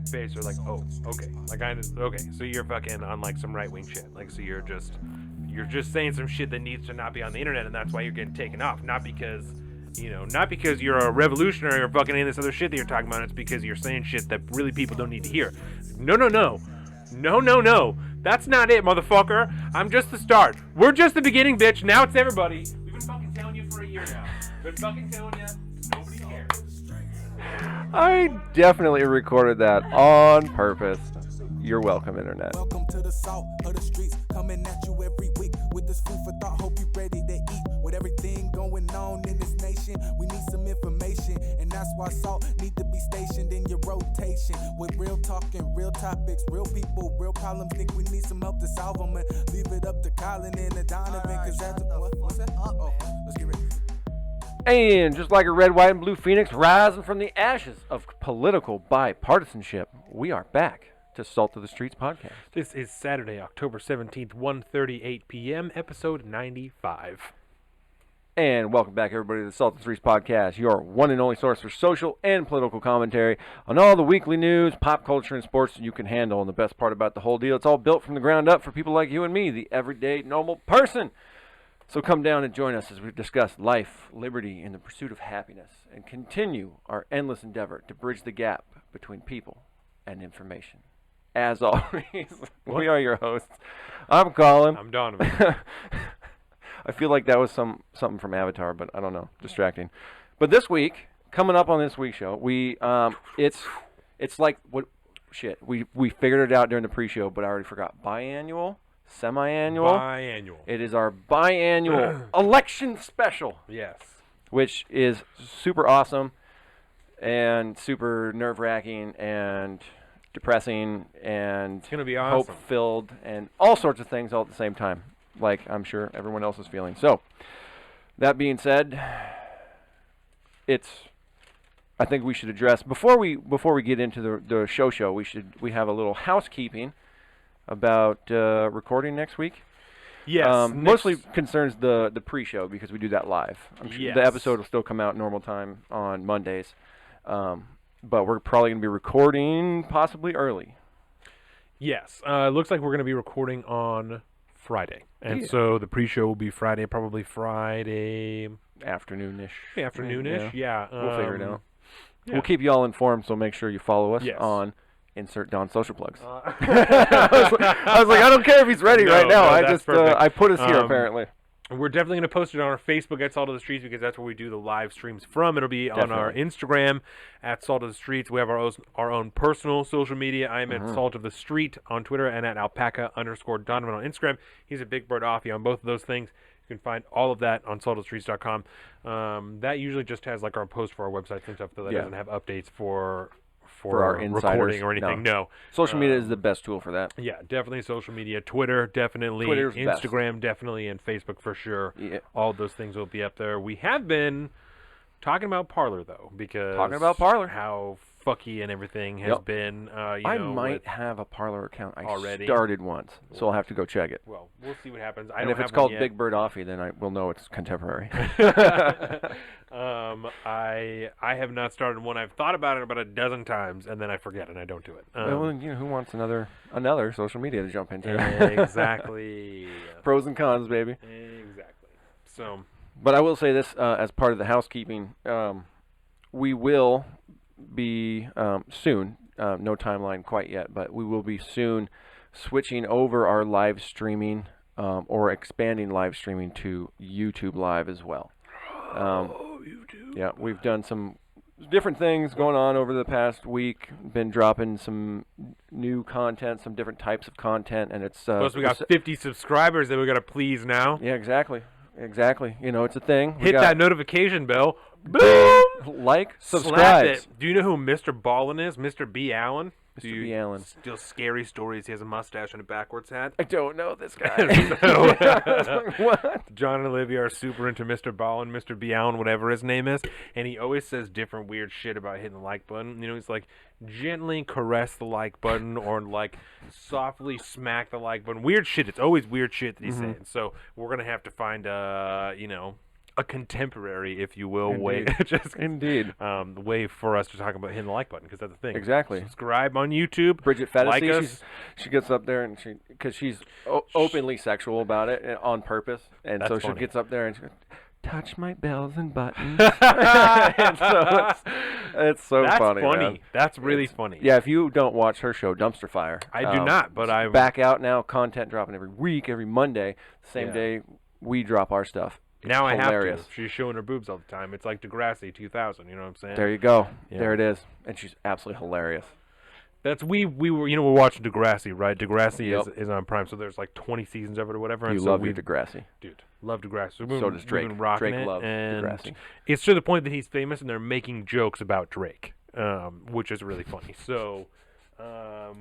face are like, oh, okay, like okay, so you're fucking on like some right wing shit, like so you're just saying some shit that needs to not be on the internet, and that's why you're getting taken off, not because you're a revolutionary or fucking any of this other shit that you're talking about. It's because you're saying shit that really people don't need to hear. No. That's not it, motherfucker. I'm just the start. We're just the beginning, bitch. Now it's everybody. We've been fucking telling you for a year now. Been fucking telling you. Nobody cares. I definitely recorded that on purpose. You're welcome, Internet. Welcome to the salt of the streets, coming at you every week with this food for thought. Hope you ready to eat. With everything going on in this nation, we need some information, and that's why salt need to be stationed in your rotation. With real talking, real topics, real people, real problems. Think we need some help to solve them, and leave it up to Colin and Donovan, cause that's what's that? Oh, let's get ready. And just like a red, white, and blue phoenix rising from the ashes of political bipartisanship, we are back to Salt of the Streets podcast. This is Saturday, October 17th, 1:38 p.m., episode 95. And welcome back, everybody, to the Salt of the Streets podcast, your one and only source for social and political commentary on all the weekly news, pop culture, and sports that you can handle. And the best part about the whole deal, it's all built from the ground up for people like you and me, the everyday normal person. So come down and join us as we discuss life, liberty, and the pursuit of happiness, and continue our endless endeavor to bridge the gap between people and information. As always, we are your hosts. I'm Colin. I'm Donovan. I feel like that was something from Avatar, but I don't know, distracting. But this week, coming up on this week's show, we it's like what shit. We figured it out during the pre-show, but I already forgot. Biannual, semi-annual. Biannual. It is our biannual election special. Yes. Which is super awesome and super nerve-wracking and depressing and it's gonna be awesome. Hope-filled and all sorts of things all at the same time, like I'm sure everyone else is feeling. So, that being said, I think we should address before we get into the show. We have a little housekeeping about recording next week. Yes. Mostly concerns the pre-show because we do that live. I'm sure Yes. the episode will still come out normal time on Mondays. But we're probably going to be recording possibly early. Yes. It looks like we're going to be recording on Friday. And so the pre-show will be Friday, probably Friday... Afternoon-ish. Afternoon-ish, yeah. We'll figure it out. Yeah. We'll keep you all informed, so make sure you follow us Yes. on Insert Don's Social Plugs. I was like, I don't care if he's ready right now. I just I put us here, apparently. We're definitely going to post it on our Facebook at Salt of the Streets because that's where we do the live streams from. It'll be on our Instagram at Salt of the Streets. We have our own personal social media. I'm at Salt of the Street on Twitter and at alpaca_Donovan on Instagram. He's a Big Bird Offie on both of those things. You can find all of that on saltofthestreets.com. That usually just has like our post for our websites and stuff, though that doesn't have updates for our recording or anything. No. Social media is the best tool for that. Yeah, definitely social media. Twitter, definitely. Twitter's Instagram, best. Definitely. And Facebook for sure. Yeah. All those things will be up there. We have been talking about Parler, though, because... Talking about Parler. How fucky and everything has been, I might have a Parler account. I already started once, so I'll have to go check it. Well, we'll see what happens. And if it's called Big Bird Offie, then I will know it's contemporary. I have not started one. I've thought about it about a dozen times, and then I forget, and I don't do it. Well, who wants another social media to jump into? Exactly. Pros and cons, baby. Exactly. So... But I will say this as part of the housekeeping. We will be soon, no timeline quite yet, but we will be soon switching over our live streaming or expanding live streaming to YouTube Live as well. YouTube. Yeah, we've done some different things going on over the past week. Been dropping some new content, some different types of content, and it's... Plus we got 50 subscribers that we got to please now. Yeah, exactly. You know, it's a thing. Hit that notification bell. Boom! Like, subscribe. Slap it. Do you know who Mr. Ballin is? Mr. B. Allen? Mr. B. Allen. Still scary stories. He has a mustache and a backwards hat. I don't know this guy. What? John and Olivia are super into Mr. Ballin, Mr. B. Allen, whatever his name is. And he always says different weird shit about hitting the like button. You know, he's like, gently caress the like button or like softly smack the like button. Weird shit. It's always weird shit that he's saying. So we're going to have to find, a contemporary, if you will, way way for us to talk about hitting the like button, because that's the thing. Exactly. Subscribe on YouTube. Bridget like Fetisi, us. she gets up there and because she's openly sexual about it on purpose, and That's so she funny. gets up there and she goes, touch my bells and buttons. And so it's so That's funny. Man. That's really funny. Yeah, if you don't watch her show, Dumpster Fire. I do not, but I'm back out now. Content dropping every week, every Monday, same day we drop our stuff. It's now hilarious. I have to. She's showing her boobs all the time. It's like Degrassi 2000. You know what I'm saying? There you go. Yeah. There it is, and she's absolutely hilarious. That's we were we're watching Degrassi, right? Degrassi is on Prime, so there's like 20 seasons of it or whatever. You and so love your Degrassi, dude. Love Degrassi. So does Drake. Drake loves Degrassi. It's to the point that he's famous, and they're making jokes about Drake, which is really funny. So, I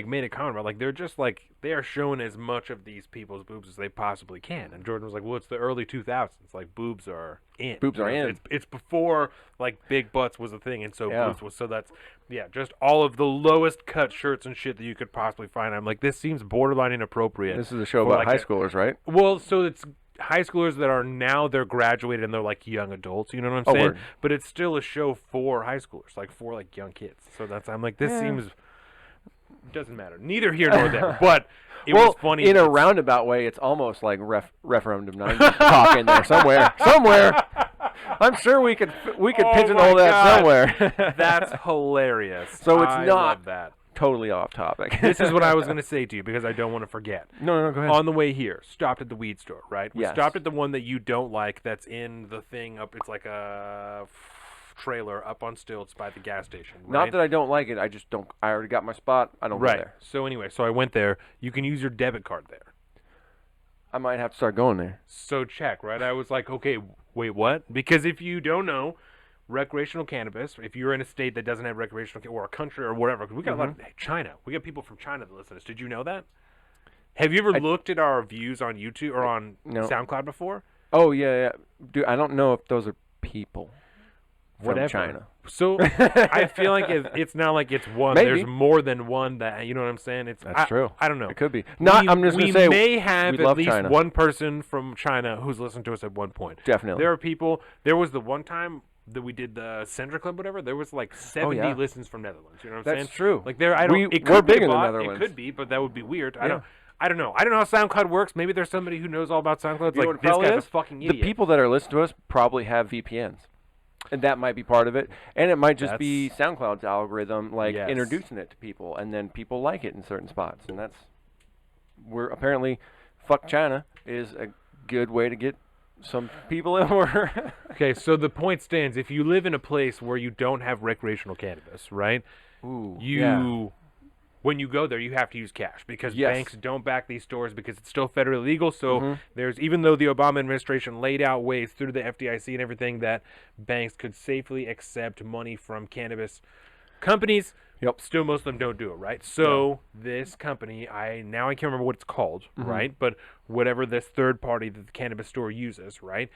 made a comment about they're just they are showing as much of these people's boobs as they possibly can. And Jordan was like, well, it's the early 2000s. Like, boobs are in. Boobs are in. It's before big butts was a thing, and so boobs was. So that's just all of the lowest cut shirts and shit that you could possibly find. I'm like, this seems borderline inappropriate. This is a show about high schoolers, right? Well, so it's high schoolers that are now they're graduated and they're like young adults. You know what I'm saying? Word. But it's still a show for high schoolers, for young kids. So I'm like, this seems. Doesn't matter. Neither here nor there. But it was funny. In a roundabout way, it's almost like Referendum 90 talk in there somewhere. Somewhere. I'm sure we could pigeonhole that somewhere. That's hilarious. So it's I not love that. Totally off topic. This is what I was going to say to you because I don't want to forget. No, go ahead. On the way here, stopped at the weed store, right? We Yes. stopped at the one that you don't like that's in the thing up. It's like a trailer up on stilts by the gas station. Right? Not that I don't like it. I just don't. I already got my spot. I don't go there. So anyway, I went there. You can use your debit card there. I might have to start going there. So check, right? I was like, okay, wait, what? Because if you don't know, recreational cannabis, if you're in a state that doesn't have recreational or a country or whatever, because we got a lot of China. We got people from China that listen to us. Did you know that? Have you ever looked at our views on YouTube or on SoundCloud before? Oh, yeah. Dude, I don't know if those are people. Whatever. From China. So I feel like it's not like it's one. Maybe. There's more than one that, you know what I'm saying? That's true. I don't know. It could be. I'm just going to say we may have we at least China. one person from China who's listened to us at one point. Definitely. There are people. There was the one time that we did the Centra Club, whatever. There was like 70 listens from Netherlands. You know what I'm saying? That's true. Like there, we're big in the Netherlands. It could be, but that would be weird. I don't know. I don't know how SoundCloud works. Maybe there's somebody who knows all about SoundCloud. You know like, this guy's a fucking idiot. The people that are listening to us probably have VPNs. And that might be part of it. And it might just be SoundCloud's algorithm, introducing it to people. And then people like it in certain spots. And apparently, fuck China is a good way to get some people in order. Okay, so the point stands. If you live in a place where you don't have recreational cannabis, right? When you go there, you have to use cash because banks don't back these stores because it's still federally legal. So there's, even though the Obama administration laid out ways through the FDIC and everything that banks could safely accept money from cannabis companies, still most of them don't do it, right? So this company, I can't remember what it's called, right? But whatever this third party that the cannabis store uses, right?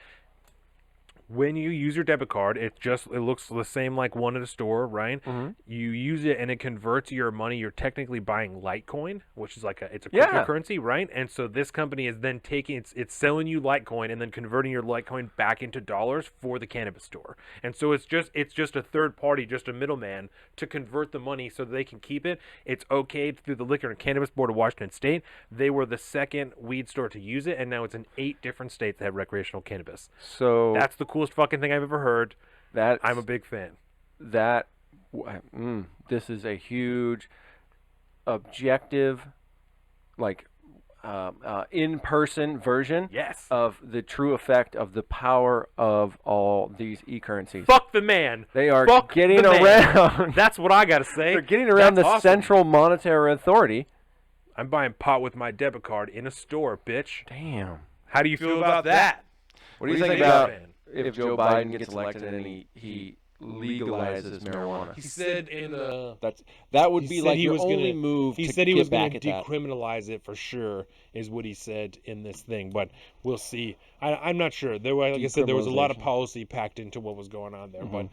When you use your debit card, it looks the same like one at a store, right? You use it and it converts your money. You're technically buying Litecoin, which is it's a cryptocurrency, right? And so this company is then it's selling you Litecoin and then converting your Litecoin back into dollars for the cannabis store. And so it's just a third party, just a middleman to convert the money so that they can keep it. It's okay through the Liquor and Cannabis Board of Washington State. They were the second weed store to use it, and now it's in 8 different states that have recreational cannabis. So that's the coolest fucking thing I've ever heard. I'm a big fan. This is a huge objective, in-person version of the true effect of the power of all these e-currencies. Fuck the man. They are getting around. That's what I gotta say. They're getting around the Central Monetary Authority. I'm buying pot with my debit card in a store, bitch. Damn. How do you feel about that? What do you think about if Joe Biden gets elected and he legalizes marijuana? He said that would be like your only move. He said he was going to decriminalize it for sure, is what he said in this thing. But we'll see. I'm not sure. Like I said, there was a lot of policy packed into what was going on there. But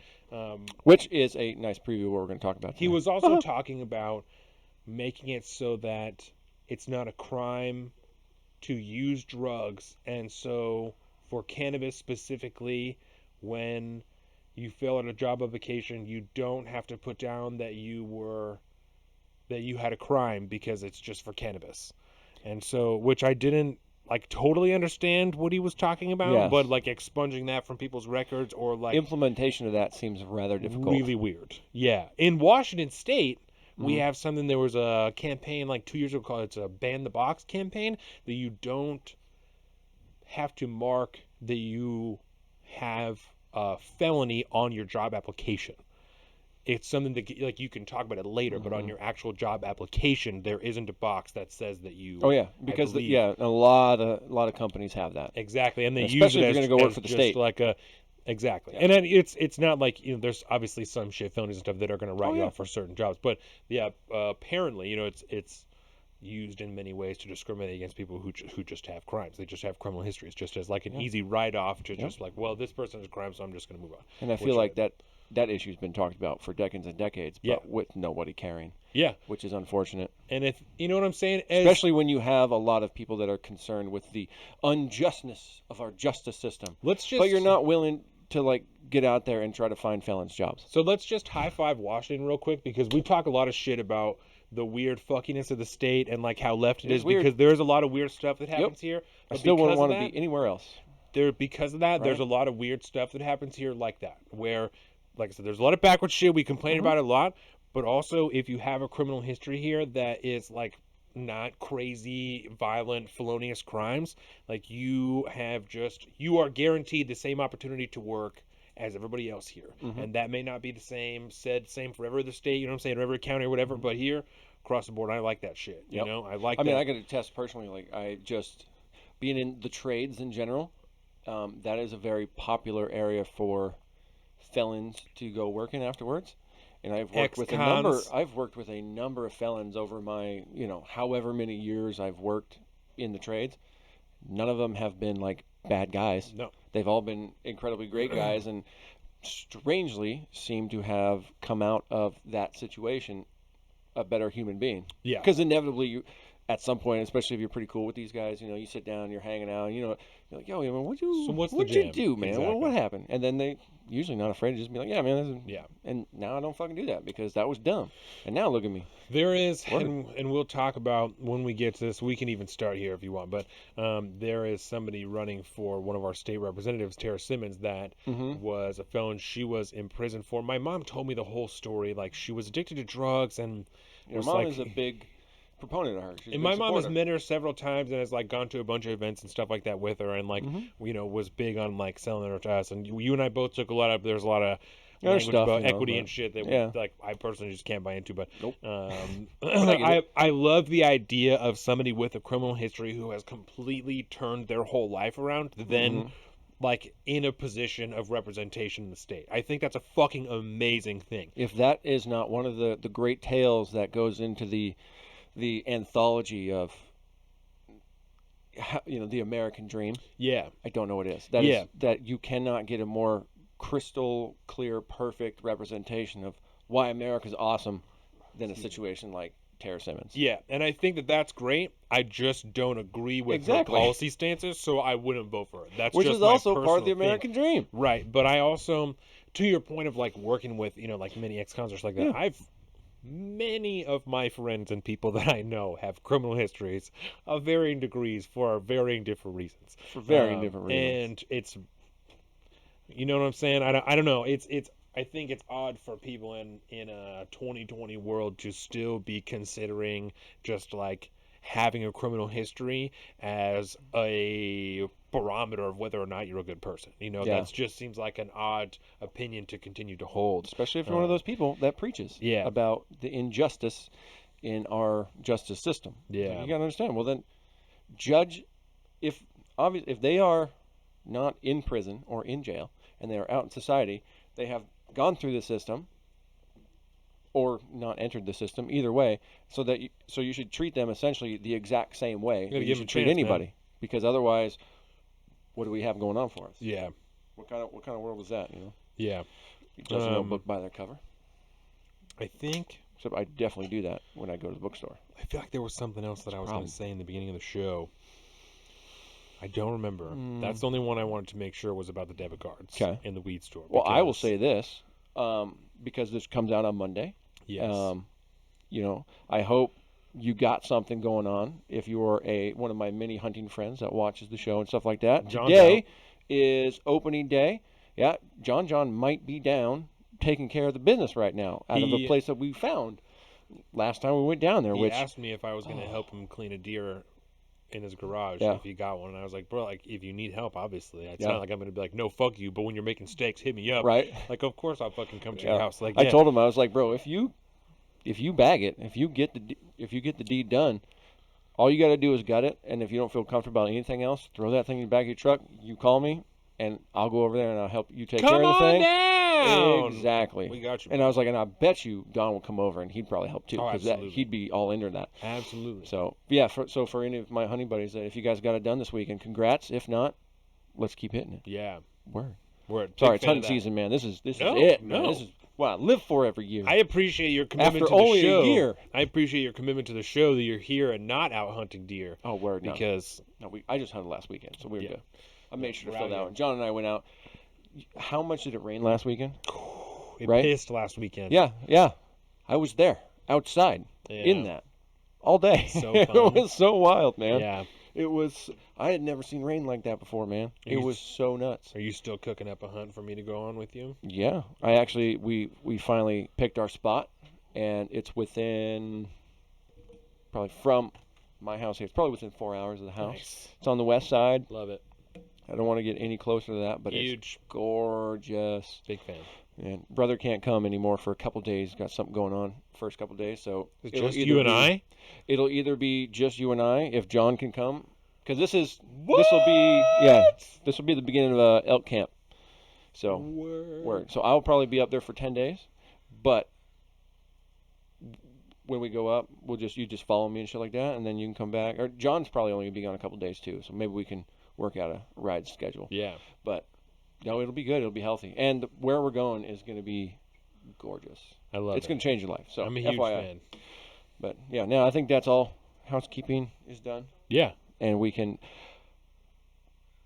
which is a nice preview of what we're going to talk about today. He was also talking about making it so that it's not a crime to use drugs. And so for cannabis specifically, when you fill out a job application, you don't have to put down that you had a crime because it's just for cannabis. And so, which I didn't like totally understand what he was talking about, Yes. but like expunging that from people's records or like implementation of that seems rather difficult. Really weird. Yeah. In Washington State, we have something. There was a campaign like 2 years ago called it's a Ban the Box campaign that you don't have to mark that you have a felony on your job application. It's something that like you can talk about it later, but on your actual job application, there isn't a box that says that you. Oh yeah, because a lot of companies have that. Exactly, and they especially use it if you're as going to go work for the just state. Like a. Exactly, and then it's not like there's obviously some shit felonies and stuff that are going to write you off for certain jobs, but apparently it's used in many ways to discriminate against people who just have crimes. They just have criminal histories, just as like an easy write-off to just like, well, this person has a crime, so I'm just going to move on. And I feel like that issue's been talked about for decades and decades, but with nobody caring. Yeah, which is unfortunate. And if you know what I'm saying, especially when you have a lot of people that are concerned with the unjustness of our justice system, but you're not willing to like get out there and try to find felons jobs. So let's just high five Washington real quick, because we talk a lot of shit about the weird fuckiness of the state and like how left it is weird. Because there's a lot of weird stuff that happens here. But I still wouldn't want to be anywhere else. Because of that, there's a lot of weird stuff that happens here like that, where, like I said, there's a lot of backward shit. We complain about it a lot, but also if you have a criminal history here that is like not crazy, violent, felonious crimes, like you are guaranteed the same opportunity to work as everybody else here. And that may not be the same for every other state, you know what I'm saying, or every county or whatever, but here, across the board, I like that shit. You know, I like that. I mean, I got to attest personally, like I just, being in the trades in general, that is a very popular area for felons to go work in afterwards. And I've worked with a number of felons over my, however many years I've worked in the trades. None of them have been like bad guys. No. They've all been incredibly great guys and strangely seem to have come out of that situation a better human being. Yeah. Because inevitably at some point, especially if you're pretty cool with these guys, you sit down, you're hanging out, and, you're like, yo, man, what'd you do, man? Exactly. What happened? And then they usually not afraid to just be like, yeah, man, And now I don't fucking do that because that was dumb. And now look at me. There is, and we'll talk about when we get to this. We can even start here if you want, but there is somebody running for one of our state representatives, Tara Simmons, that was a felon. She was in prison for. My mom told me the whole story. Like, she was addicted to drugs, and your mom is a big proponent of her. And my mom has met her several times and has like gone to a bunch of events and stuff like that with her, and like was big on like selling her to us. And you and I both took a lot of. There's a lot of language stuff, about equity and shit that like I personally just can't buy into. But I love the idea of somebody with a criminal history who has completely turned their whole life around, then like in a position of representation in the state. I think that's a fucking amazing thing. If that is not one of the great tales that goes into the anthology of the American dream. Yeah. I don't know what it is. That is that you cannot get a more crystal clear, perfect representation of why America's awesome than a situation like Tara Simmons. Yeah, and I think that that's great. I just don't agree with her policy stances, so I wouldn't vote for her. That's which just is also my part of the thing. American dream. Right, but I also, to your point of like working with, like many ex-cons like that, many of my friends and people that I know have criminal histories of varying degrees for varying different reasons. For varying different reasons. And it's, you know what I'm saying? I don't know. I think it's odd for people in a 2020 world to still be considering just like having a criminal history as a barometer of whether or not you're a good person. That just seems like an odd opinion to continue to hold. Especially if you're one of those people that preaches about the injustice in our justice system. Yeah. You got to understand. Well, then judge if they are not in prison or in jail and they are out in society, they have gone through the system or not entered the system, either way, so you should treat them essentially the exact same way you should treat anybody, because otherwise, what do we have going on for us? Yeah. What kind of world is that? Yeah. You judge no book by their cover. I think. Except I definitely do that when I go to the bookstore. I feel like there was something else that I was going to say in the beginning of the show. I don't remember. That's the only one I wanted to make sure was about the debit cards in the weed store. Well, I will say this, because this comes out on Monday. Yes. I hope you got something going on if you're one of my many hunting friends that watches the show and stuff like that. Today is opening day. Yeah, John might be down taking care of the business right now out of a place that we found last time we went down there. He asked me if I was going to help him clean a deer in his garage if he got one, and I was like, bro, like, if you need help, obviously. It's not like I'm going to be like, no, fuck you, but when you're making steaks, hit me up. Right. Like, of course I'll fucking come to your house. Like, I told him, I was like, bro, if you bag it, if you get the deed done, all you got to do is gut it, and if you don't feel comfortable about anything else, throw that thing in the back of your truck, you call me, and I'll go over there and I'll help you take care of the thing. Down! Exactly. We got you. And I was like, and I bet you Don will come over and he'd probably help too, because he'd be all into that. Absolutely. So yeah, for any of my hunting buddies, if you guys got it done this weekend, congrats. If not, let's keep hitting it. Yeah. Word. Sorry, it's hunting season, man. This is it. Man. This is what I live for every year. I appreciate your commitment After to the only show. a year. I appreciate your commitment to the show that you're here and not out hunting deer. Oh, word. Because I just hunted last weekend, so we were good. I made sure to fill that here. one. John and I went out. How much did it rain last weekend? It pissed last weekend. Yeah. I was there, outside, in that, all day. So it fun. was so wild, man. Yeah. It was. I had never seen rain like that before, man. It was so nuts. Are you still cooking up a hunt for me to go on with you? Yeah. I actually, we finally picked our spot, and it's within, probably from my house here, it's probably within 4 hours of the house. Nice. It's on the west side. Love it. I don't want to get any closer to that, but Huge. It's gorgeous. Big fan. And brother can't come anymore for a couple days. Got something going on first couple days, so it's just you and I. It'll either be just you and I if John can come, because this will be the beginning of elk camp. So word. So I'll probably be up there for 10 days, but when we go up, you just follow me and shit like that, and then you can come back. Or John's probably only gonna be gone a couple days too, so maybe we can work out a ride schedule. Yeah. But no, it'll be good. It'll be healthy. And where we're going is going to be gorgeous. I love it. It's going to change your life. So I'm a huge fan. But yeah, now I think that's all. Housekeeping is done. Yeah. And we can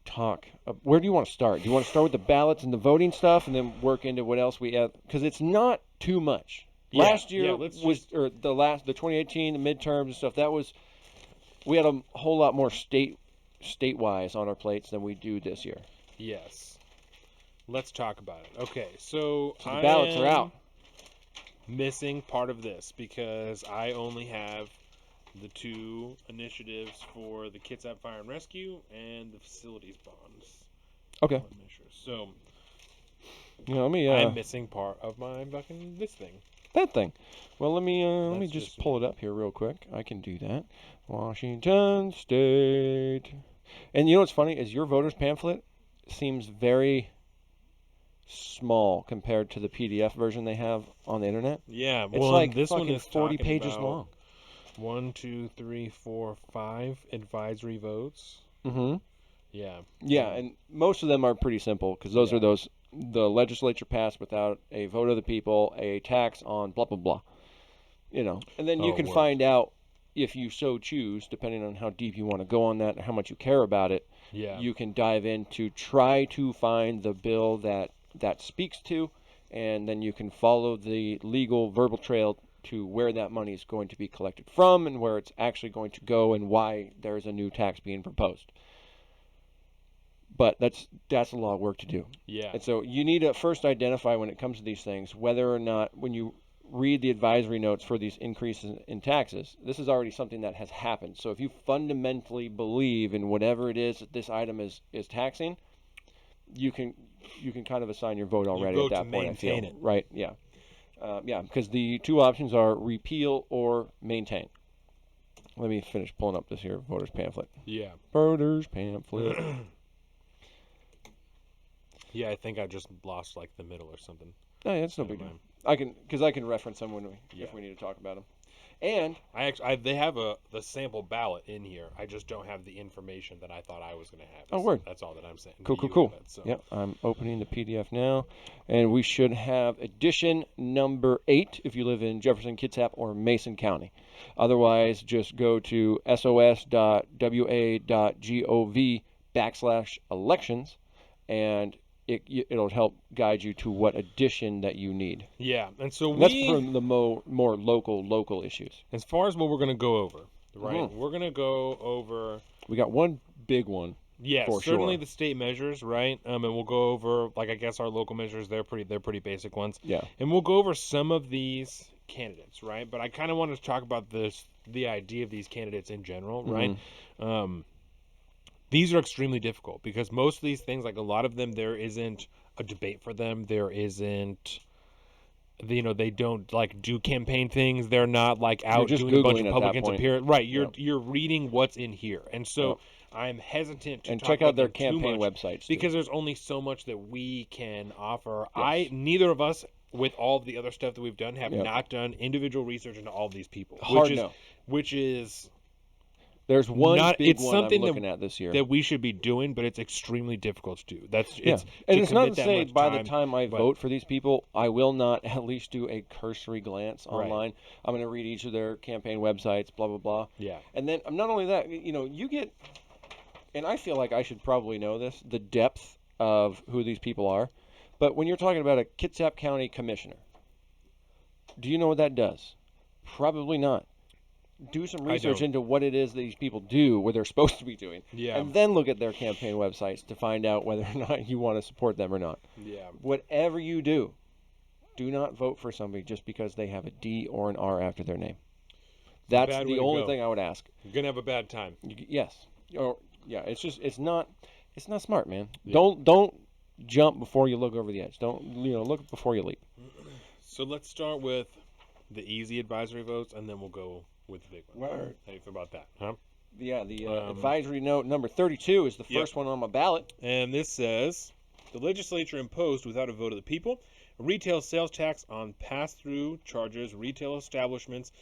talk. Where do you want to start? Do you want to start with the ballots and the voting stuff and then work into what else we have? Because it's not too much. Yeah, Last year the 2018, the midterms and stuff, we had a whole lot more statewise on our plates than we do this year. Yes. Let's talk about it. Okay, so the ballots are out. Missing part of this because I only have the two initiatives for the Kitsap Fire and Rescue and the facilities bonds. Okay. So I'm missing part of my fucking this thing. That thing. Well, let me just pull it up here real quick. I can do that. Washington State. And you know what's funny is your voter's pamphlet seems very small compared to the PDF version they have on the internet. Yeah, it's like this one is 40 pages long. 1, 2, 3, 4, 5 advisory votes. Mm-hmm. Yeah. Yeah, and most of them are pretty simple because those are the legislature passed without a vote of the people, a tax on blah blah blah. And then you can find out if you so choose, depending on how deep you want to go on that, and how much you care about it. Yeah. You can dive in to try to find the bill that speaks to, and then you can follow the legal verbal trail to where that money is going to be collected from and where it's actually going to go and why there's a new tax being proposed. But that's a lot of work to do. Yeah. And so you need to first identify when it comes to these things whether or not when you read the advisory notes for these increases in taxes, this is already something that has happened. So if you fundamentally believe in whatever it is that this item is taxing, you can kind of assign your vote already at that point. I feel it. Right? Yeah. Because the two options are repeal or maintain. Let me finish pulling up this here voter's pamphlet. Yeah. Voter's pamphlet. Yeah, I think I just lost like the middle or something. Oh, yeah, it's no big deal. I can reference them if we need to talk about them. And they have the sample ballot in here. I just don't have the information that I thought I was going to have. Oh, word. That's all that I'm saying. Cool. Yep, I'm opening the PDF now, and we should have edition number 8 if you live in Jefferson, Kitsap, or Mason County. Otherwise, just go to sos.wa.gov /elections, and it'll help guide you to what addition that you need. Yeah, and so that's for the more local issues. As far as what we're going to go over, right? We're going to go over. We got one big one. Yes, certainly the state measures, right? And we'll go over, like, I guess our local measures. They're pretty basic ones. Yeah. And we'll go over some of these candidates, right? But I kind of wanted to talk about the idea of these candidates in general, right? These are extremely difficult because most of these things, like a lot of them, there isn't a debate for them. There isn't, they don't like do campaign things. They're not like out doing a bunch of Republicans appear. Right. You're reading what's in here. And so I'm hesitant to check out their campaign websites because there's only so much that we can offer. Yes. Neither of us, with all the other stuff that we've done, have not done individual research into all of these people. Which is there's one big one I'm looking at this year that we should be doing, but it's extremely difficult to do. And it's not to say by the time I vote for these people, I will not at least do a cursory glance online. Right. I'm going to read each of their campaign websites, blah blah blah. Yeah. And then not only that, you get, and I feel like I should probably know this, the depth of who these people are. But when you're talking about a Kitsap County commissioner, do you know what that does? Probably not. Do some research into what it is that these people do, what they're supposed to be doing, and then look at their campaign websites to find out whether or not you want to support them or not. Yeah. Whatever you do not vote for somebody just because they have a D or an R after their name. That's the only thing I would ask. You're gonna have a bad time. Yes. It's not smart, man. Yeah. Don't jump before you look over the edge. Don't look before you leap. So let's start with the easy advisory votes, and then we'll go with the big one. Right. How do you feel about that? Huh? Yeah, the advisory note number 32 is the first one on my ballot. And this says, the legislature imposed without a vote of the people a retail sales tax on pass-through charges retail establishments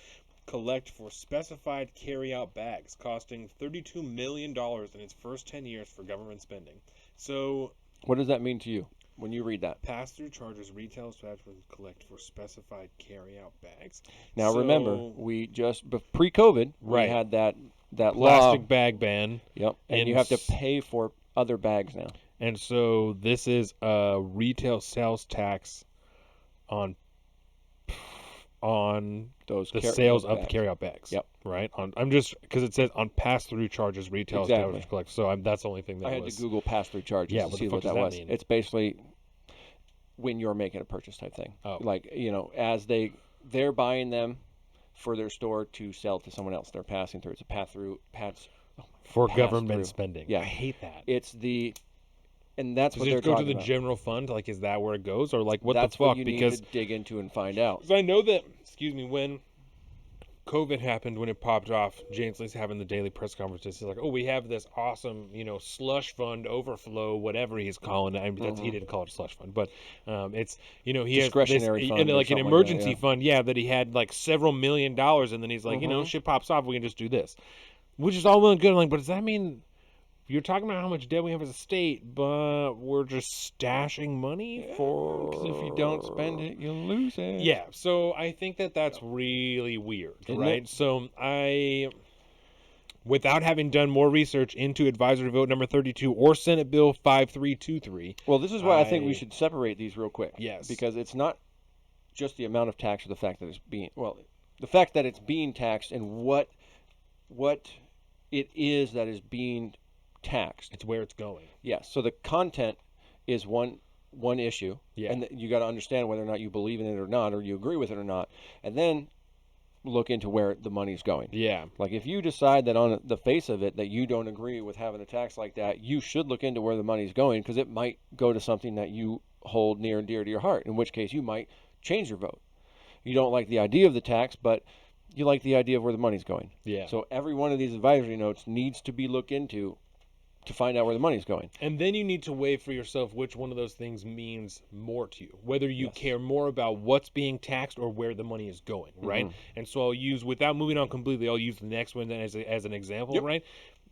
collect for specified carry-out bags, costing $32 million in its first 10 years for government spending. So, what does that mean to you when you read that? Pass-through charges retail establishments collect for specified carry-out bags. Now remember, we just pre-COVID we had that plastic law. Bag ban. Yep, and you have to pay for other bags now. And so this is a retail sales tax on those sales of the carry-out bags. Yep. Right. I'm just because it says on pass-through charges retail establishments collect. So that's the only thing that I had to Google pass-through charges to see what that was. Mean? It's basically when you're making a purchase type thing. Oh. Like as they're buying them for their store to sell to someone else. They're passing through. It's a pass-through for government spending. Yeah, I hate that. And that's what they're talking about. Does it go to the general fund? Like, is that where it goes? Or, like, what that's the fuck? What you need to dig into and find out. Because I know that, when COVID happened, when it popped off, James Lee's having the daily press conferences. He's like, we have this awesome, slush fund overflow, whatever he's calling it. I mean, he didn't call it a slush fund. But it's, he discretionary has fund like an emergency fund, that he had, like, several $1 million. And then he's like, shit pops off, we can just do this. Which is all well and good. I'm like, but does that mean... You're talking about how much debt we have as a state, but we're just stashing money for... Because if you don't spend it, you'll lose it. Yeah, so I think that's really weird, right? So without having done more research into advisory vote number 32 or Senate Bill 5323... Well, this is why I think we should separate these real quick. Yes. Because it's not just the amount of tax or the fact that it's being... Well, the fact that it's being taxed and what it is that is being taxed. It's where it's going. Yes. So the content is one issue, and you got to understand whether or not you believe in it or not, or you agree with it or not, and then look into where the money's going. Yeah. Like if you decide that on the face of it that you don't agree with having a tax like that, you should look into where the money's going because it might go to something that you hold near and dear to your heart. In which case, you might change your vote. You don't like the idea of the tax, but you like the idea of where the money's going. Yeah. So every one of these advisory notes needs to be looked into to find out where the money's going. And then you need to weigh for yourself which one of those things means more to you. Whether you care more about what's being taxed or where the money is going, right? And so I'll use, without moving on completely, I'll use the next one then as an example, right?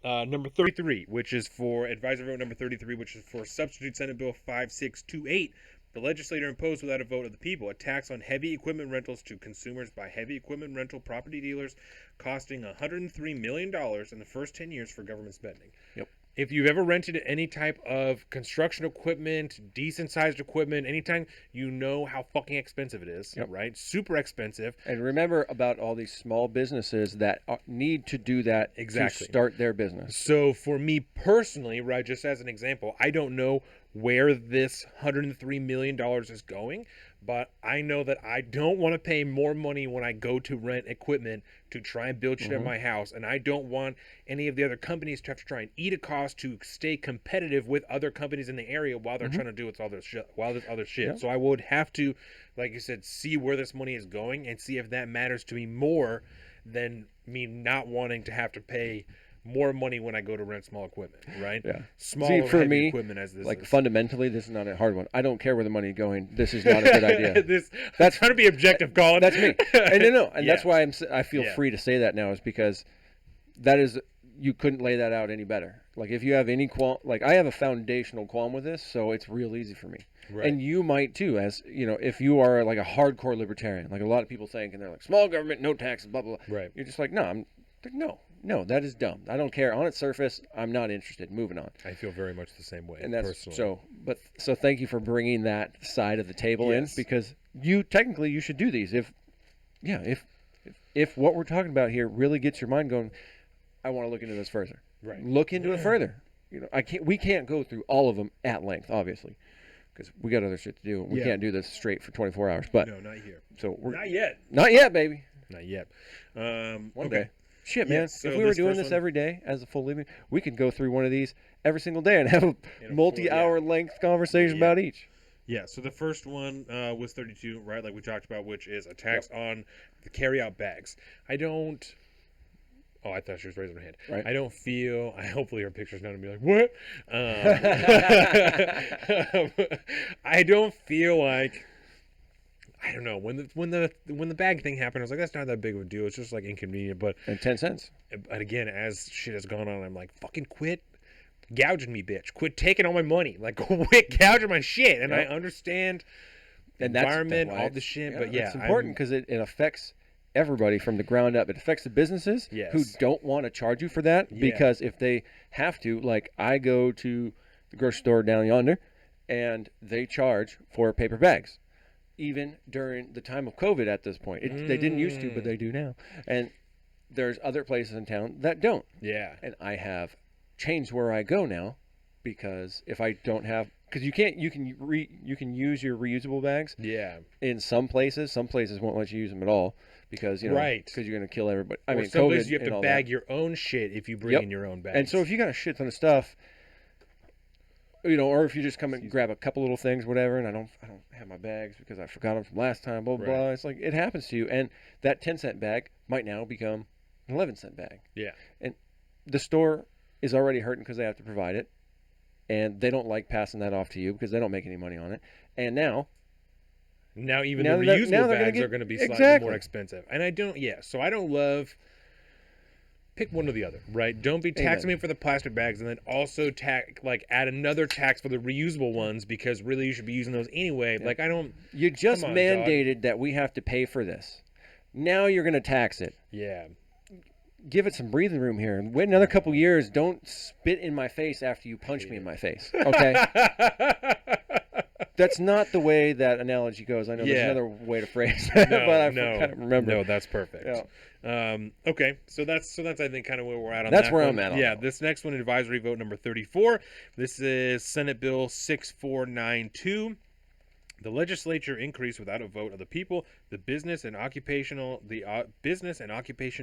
Number 33, which is for advisory vote number 33, which is for substitute Senate Bill 5628. The legislature imposed without a vote of the people a tax on heavy equipment rentals to consumers by heavy equipment rental property dealers, costing $103 million in the first 10 years for government spending. Yep. if you've ever rented any type of construction equipment, decent sized equipment, anytime, you know how fucking expensive it is, right? Super expensive. And remember about all these small businesses that need to do that to start their business. So for me personally, right, just as an example, I don't know where this $103 million is going, but I know that I don't want to pay more money when I go to rent equipment to try and build shit in my house, and I don't want any of the other companies to have to try and eat a cost to stay competitive with other companies in the area while they're trying to do all this shit. Yeah. So I would have to, like you said, see where this money is going and see if that matters to me more than me not wanting to have to pay more money when I go to rent small equipment, right? Yeah. Small, See, for heavy me, equipment as this like is. Fundamentally, this is not a hard one. I don't care where the money is going. This is not a good idea. That's trying to be objective, Colin. That's me. And and that's why I feel free to say that now, is because that is, you couldn't lay that out any better. Like if you have any like I have a foundational qualm with this, so it's real easy for me. Right. And you might too, as you know, if you are like a hardcore libertarian, like a lot of people think, and they're like, small government, no taxes, blah blah blah. Right. You're just like, no, I'm like, no, that is dumb. I don't care. On its surface, I'm not interested. Moving on. I feel very much the same way. And that's personally. so thank you for bringing that side of the table in, because you should do these. If what we're talking about here really gets your mind going, I want to look into this further. Right. Look into it further. You know, we can't go through all of them at length, obviously, because we got other shit to do. We can't do this straight for 24 hours. But no, not here. So we're not yet. Not yet, baby. Not yet. One day. Shit, man. So if we were doing this every day as a full living, we could go through one of these every single day and have a multi-hour length conversation about each. Yeah, so the first one was 32, right, like we talked about, which is a tax on the carry-out bags. I thought she was raising her hand. Right. I don't feel, hopefully her picture's not going to be like, what? I don't feel like, I don't know, when the bag thing happened, I was like, that's not that big of a deal. It's just like inconvenient. But and 10 cents. But again, as shit has gone on, I'm like, fucking quit gouging me, bitch. Quit taking all my money. Like, quit gouging my shit. And I understand the environment, all the shit. But it's important because it affects everybody from the ground up. It affects the businesses who don't want to charge you for that, because if they have to, like I go to the grocery store down yonder and they charge for paper bags. Even during the time of COVID at this point. They didn't used to, but they do now. And there's other places in town that don't. Yeah. And I have changed where I go now, because if I don't have, because you can use your reusable bags. Yeah. In some places won't let you use them at all, because because you're going to kill everybody. I mean, some COVID places you have to bag your own shit if you bring in your own bags. And so if you got a shit ton of stuff, or if you just come and grab a couple little things, whatever, and I don't have my bags because I forgot them from last time, blah, blah, blah. It's like, it happens to you. And that 10-cent bag might now become an 11-cent bag. Yeah. And the store is already hurting because they have to provide it. And they don't like passing that off to you because they don't make any money on it. And now even the reusable bags are going to be slightly more expensive. And I don't love... Pick one or the other, right? Don't be taxing me for the plastic bags and then also add another tax for the reusable ones, because really you should be using those anyway. Yeah. Like, I don't... You just mandated that we have to pay for this. Now you're going to tax it. Yeah. Give it some breathing room here. Wait another couple years. Don't spit in my face after you punch me in my face. Okay? That's not the way that analogy goes. I know there's another way to phrase that, but I kind of remember. No, that's perfect. Yeah. Okay, so that's I think kind of where we're at on that's that. That's where one. I'm at. Yeah, this next one, advisory vote number 34. This is Senate Bill 6492. The legislature increased without a vote of the people the business and occupation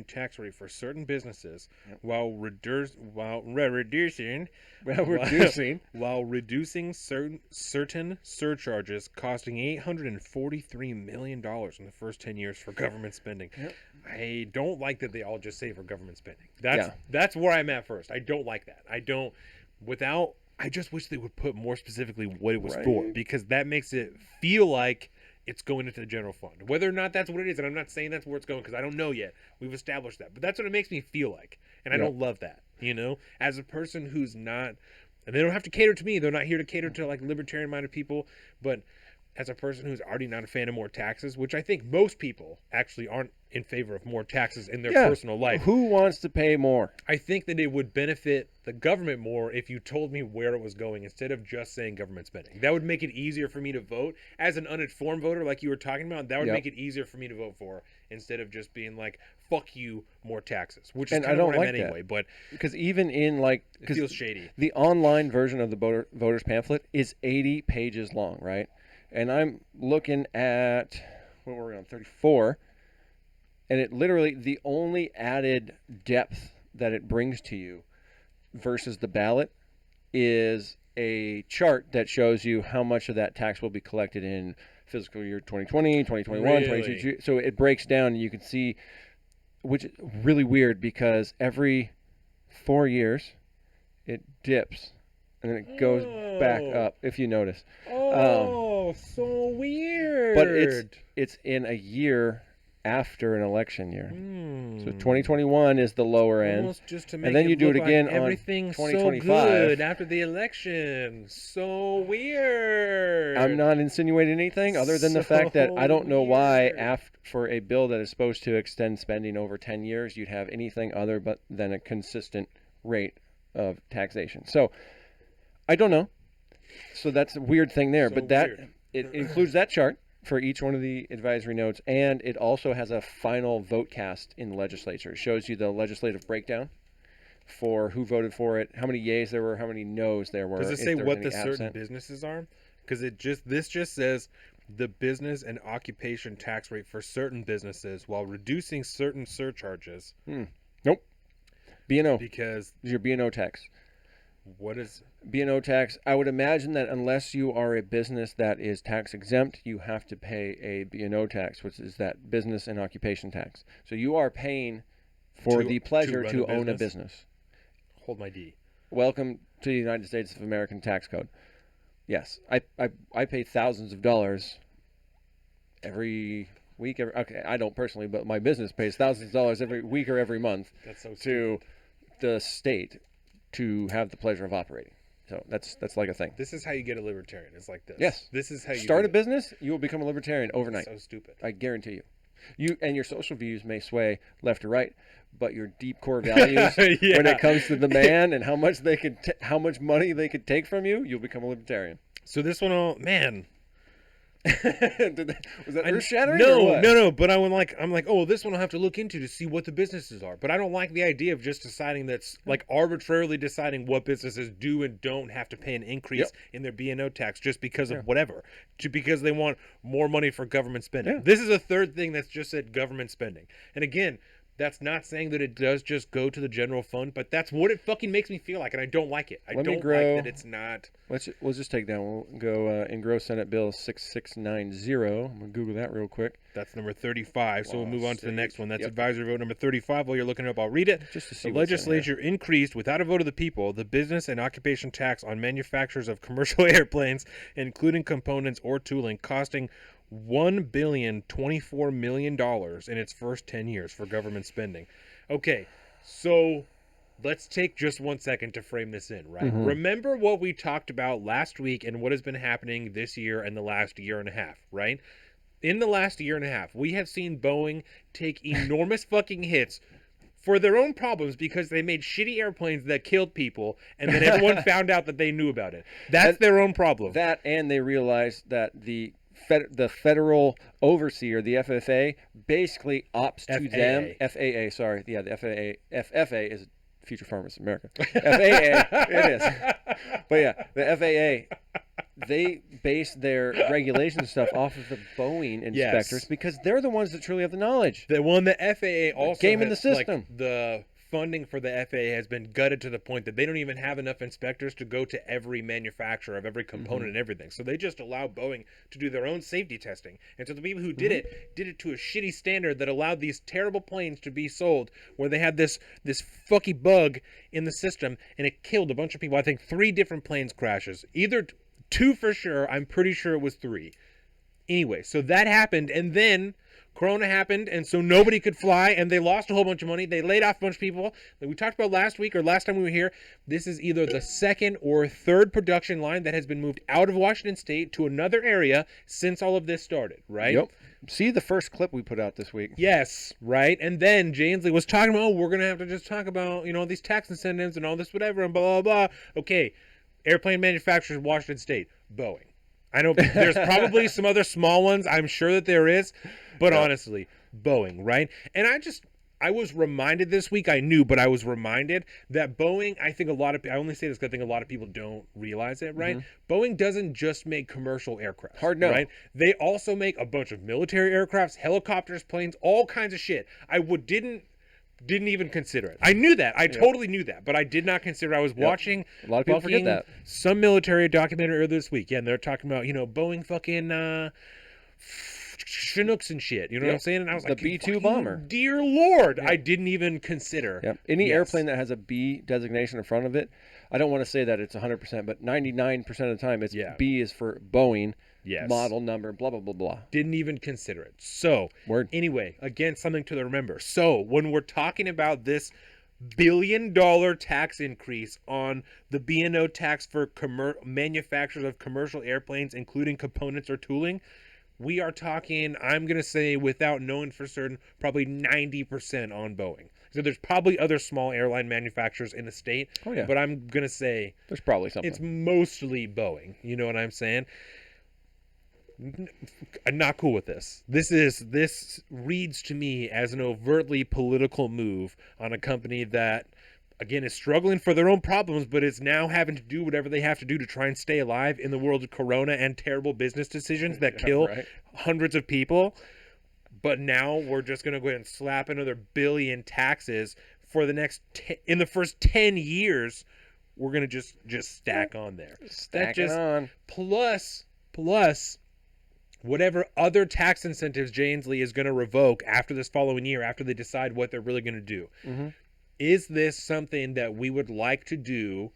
tax rate for certain businesses, while reducing certain surcharges, costing $843 million in the first 10 years for government spending. Yep. I don't like that they all just say for government spending. That's where I'm at first. I don't like that. I just wish they would put more specifically what it was for, because that makes it feel like it's going into the general fund. Whether or not that's what it is, and I'm not saying that's where it's going because I don't know yet. We've established that. But that's what it makes me feel like. And I don't love that, As a person who's not, and they don't have to cater to me. They're not here to cater to like libertarian-minded people. But as a person who's already not a fan of more taxes, which I think most people actually aren't in favor of more taxes in their personal life. Who wants to pay more? I think that it would benefit the government more if you told me where it was going instead of just saying government spending. That would make it easier for me to vote. As an uninformed voter, like you were talking about, that would make it easier for me to vote for instead of just being like, fuck you, more taxes, which is kind of what I meant anyway. But because even in like, it feels shady. The online version of the voter's pamphlet is 80 pages long, right? And I'm looking at, what were we on, 34, and it literally, the only added depth that it brings to you versus the ballot is a chart that shows you how much of that tax will be collected in fiscal year 2020, 2021, 2022. So it breaks down, and you can see, which is really weird because every 4 years it dips and then it goes back up, if you notice. So weird. But it's in a year after an election year. So 2021 is the lower end. Almost just to make and then you do it again like on everything's 2025. So good after the election. So weird. I'm not insinuating anything other than the fact that I don't know why for a bill that is supposed to extend spending over 10 years, you'd have anything other than a consistent rate of taxation. So I don't know. So that's a weird thing there. But it includes that chart for each one of the advisory notes, and it also has a final vote cast in the legislature. It shows you the legislative breakdown for who voted for it, how many yays there were, how many no's there were. Does it say what the certain businesses are? Because this just says the business and occupation tax rate for certain businesses while reducing certain surcharges. Nope. B&O. Because your B&O tax. What is B&O tax? I would imagine that unless you are a business that is tax exempt, you have to pay a B&O tax, which is that business and occupation tax. So you are paying for the pleasure to own a business. Hold my D. Welcome to the United States of American tax code. Yes, I pay thousands of dollars every week. Okay, I don't personally, but my business pays thousands of dollars every week or every month to the state to have the pleasure of operating. So that's like a thing. This is how you get a libertarian. It's like this. Yes. This is how you start a business. You will become a libertarian overnight. That's so stupid. I guarantee you. You and your social views may sway left or right, but your deep core values, when it comes to the man and how much how much money they could take from you, you'll become a libertarian. So this one, man. Was that earth-shattering? No. But I'm like, oh, this one I'll have to look into to see what the businesses are. But I don't like the idea of just deciding that's like arbitrarily deciding what businesses do and don't have to pay an increase in their B&O tax just because of whatever, because they want more money for government spending. This is a third thing that's just said government spending. And again, that's not saying that it does just go to the general fund, but that's what it fucking makes me feel like, and I don't like it. I don't like that it's not. We'll just take down. We'll go Engrossed Senate Bill 6690. I'm going to Google that real quick. That's number 35, so we'll move on to the next one. That's advisory vote number 35. While you're looking it up, I'll read it. Just to see the legislature increased, without a vote of the people, the business and occupation tax on manufacturers of commercial airplanes, including components or tooling, costing $1,024 million in its first 10 years for government spending. Okay, so let's take just 1 second to frame this in, right? Remember what we talked about last week and what has been happening this year and the last year and a half, right? In the last year and a half, we have seen Boeing take enormous fucking hits for their own problems because they made shitty airplanes that killed people, and then everyone found out that they knew about it. That's their own problem. That, and they realized that the federal overseer, the FFA, basically opts to them. FAA, sorry. Yeah, the FFA is Future Farmers of America. FAA, it is. But yeah, the FAA, they base their regulation stuff off of the Boeing inspectors because they're the ones that truly have the knowledge. The FAA also game in the system. Like, the funding for the FAA has been gutted to the point that they don't even have enough inspectors to go to every manufacturer of every component and everything. So they just allow Boeing to do their own safety testing. And so the people who did it to a shitty standard that allowed these terrible planes to be sold, where they had this fucky bug in the system and it killed a bunch of people. I think 3 different planes crashes. Either 2 for sure. I'm pretty sure it was 3. Anyway, so that happened, and then Corona happened, and so nobody could fly, and they lost a whole bunch of money. They laid off a bunch of people. Like we talked about last week or last time we were here, this is either the second or third production line that has been moved out of Washington State to another area since all of this started, right? Yep. See the first clip we put out this week. Yes, right? And then Jay Inslee was talking about, we're going to have to just talk about, these tax incentives and all this whatever and blah, blah, blah. Okay, airplane manufacturers, Washington State, Boeing. I know there's probably some other small ones. I'm sure that there is. But honestly, Boeing, right? And I was reminded this week, I knew, but I was reminded that Boeing, I only say this because I think a lot of people don't realize it, right? Mm-hmm. Boeing doesn't just make commercial aircraft. Hard no. Right? They also make a bunch of military aircrafts, helicopters, planes, all kinds of shit. I didn't even consider it. I knew that. I totally knew that, but I did not consider it. I was watching a lot of people forget that. Some military documentary earlier this week. Yeah, and they're talking about, Boeing fucking Chinooks and shit. You know what I'm saying? And I was like, the B-2 bomber. Dear Lord, I didn't even consider. Yep. Any airplane that has a B designation in front of it, I don't want to say that it's 100%, but 99% of the time it's B is for Boeing. Yes. Model number, blah, blah, blah, blah. Didn't even consider it. So, anyway, again, something to remember. So, when we're talking about this $1 billion tax increase on the B&O tax for manufacturers of commercial airplanes, including components or tooling, we are talking, I'm going to say, without knowing for certain, probably 90% on Boeing. So there's probably other small airline manufacturers in the state, but I'm going to say there's probably something. It's mostly Boeing. You know what I'm saying? I'm not cool with this. This reads to me as an overtly political move on a company that, again, is struggling for their own problems, but is now having to do whatever they have to do to try and stay alive in the world of Corona and terrible business decisions that kill hundreds of people. But now we're just going to go ahead and slap another $1 billion taxes for the next in the first 10 years. We're going to just stack on there. Stack it on. Plus whatever other tax incentives Jay Inslee is going to revoke after this following year, after they decide what they're really going to do. Mm-hmm. Is this something that we would like to do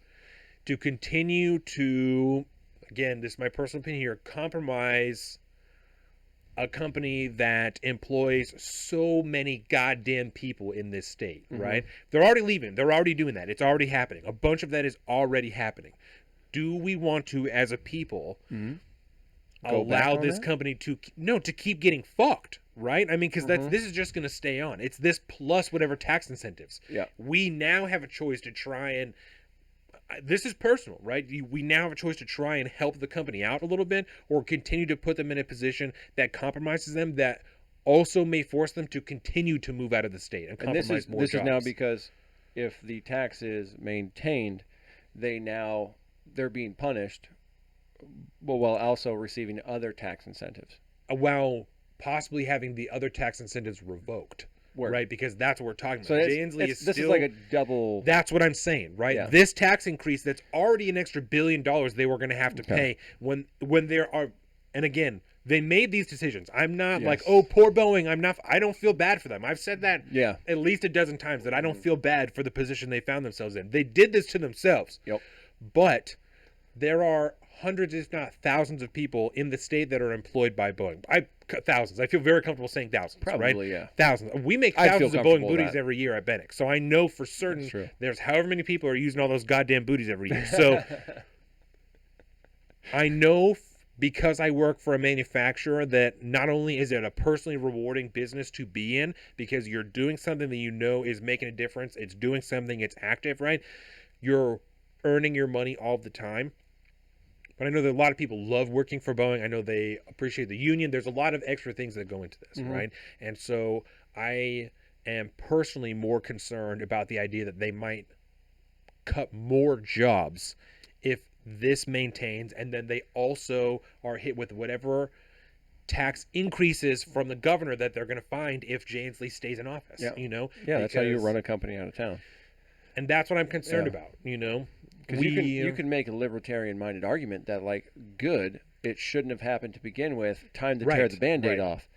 to continue to, again, this is my personal opinion here, compromise a company that employs so many goddamn people in this state, right? They're already leaving. They're already doing that. It's already happening. A bunch of that is already happening. Do we want to, as a people, allow this company to keep getting fucked, right? I mean, because this is just going to stay on. It's this plus whatever tax incentives. Yeah. We now have a choice to try and this is personal, right? We now have a choice to try and help the company out a little bit, or continue to put them in a position that compromises them, that also may force them to continue to move out of the state and compromise more jobs. This is now because if the tax is maintained, they're being punished, while also receiving other tax incentives. While possibly having the other tax incentives revoked. Right, because that's what we're talking about. So Jay Inslee this is like a double. That's what I'm saying, right? Yeah. This tax increase, that's already an extra $1 billion they were going to have to pay when there are, and again, they made these decisions. I'm not like, oh, poor Boeing. I don't feel bad for them. I've said that at least a dozen times, that I don't feel bad for the position they found themselves in. They did this to themselves. Yep. But there are hundreds, if not thousands, of people in the state that are employed by Boeing. Thousands. I feel very comfortable saying thousands. Probably, right? Yeah. Thousands. We make thousands of Boeing booties every year at Bennick. So I know for certain there's however many people are using all those goddamn booties every year. So I know because I work for a manufacturer that not only is it a personally rewarding business to be in, because you're doing something that you know is making a difference, it's doing something, it's active, right? You're earning your money all the time. But I know that a lot of people love working for Boeing. I know they appreciate the union. There's a lot of extra things that go into this, right? And so I am personally more concerned about the idea that they might cut more jobs if this maintains, and then they also are hit with whatever tax increases from the governor that they're going to find if Jay Inslee stays in office. That's how you run a company out of town. And that's what I'm concerned about, Because you can make a libertarian-minded argument that, it shouldn't have happened to begin with, time to tear the Band-Aid off.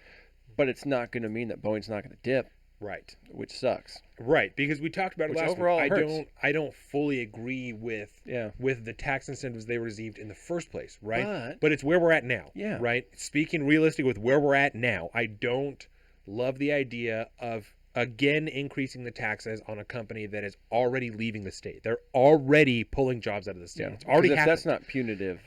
But it's not going to mean that Boeing's not going to dip. Right. Which sucks. Right, because we talked about it last week. I don't fully agree with the tax incentives they received in the first place, right? But it's where we're at now, right? Speaking realistically with where we're at now, I don't love the idea of again increasing the taxes on a company that is already leaving the state. They're already pulling jobs out of the state. Yeah. It's already happening. That's not punitive.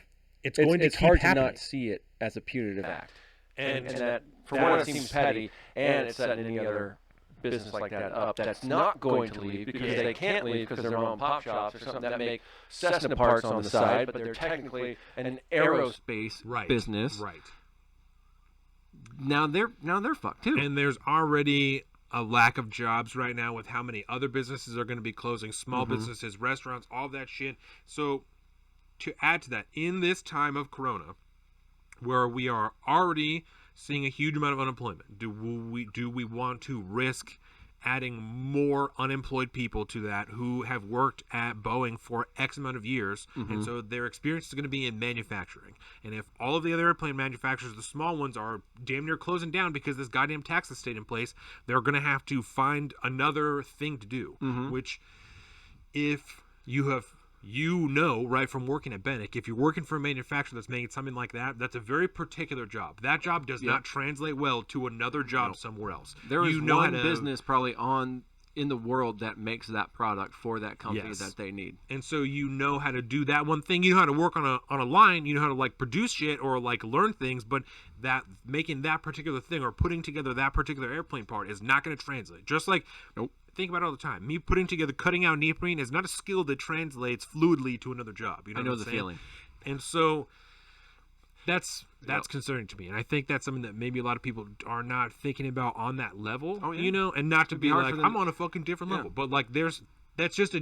It's going to it's keep hard happening. to not see it as a punitive act. And that, for one, it seems petty, and it's setting any other business like that up that's not going to leave because they can't leave because they're mom and pop shops or something that make Cessna parts on the side, but they're technically an aerospace business. Right. Now they're fucked too. And there's already a lack of jobs right now with how many other businesses are going to be closing, small businesses, restaurants, all that shit. So to add to that, in this time of Corona, where we are already seeing a huge amount of unemployment, do we want to risk adding more unemployed people to that who have worked at Boeing for X amount of years, and so their experience is going to be in manufacturing. And if all of the other airplane manufacturers, the small ones, are damn near closing down because this goddamn tax has stayed in place, they're going to have to find another thing to do, which if you have... right from working at Bennick, if you're working for a manufacturer that's making something like that, that's a very particular job. That job does not translate well to another job somewhere else. There is one business probably in the world that makes that product for that company that they need. And so you know how to do that one thing. You know how to work on a line. You know how to like produce shit or like learn things, but that making that particular thing or putting together that particular airplane part is not going to translate. Just like think about it all the time. Me cutting out neoprene is not a skill that translates fluidly to another job. You know, I know the feeling. And so that's concerning to me. And I think that's something that maybe a lot of people are not thinking about on that level, you know, and not to be like, I'm on a fucking different level. But like that's just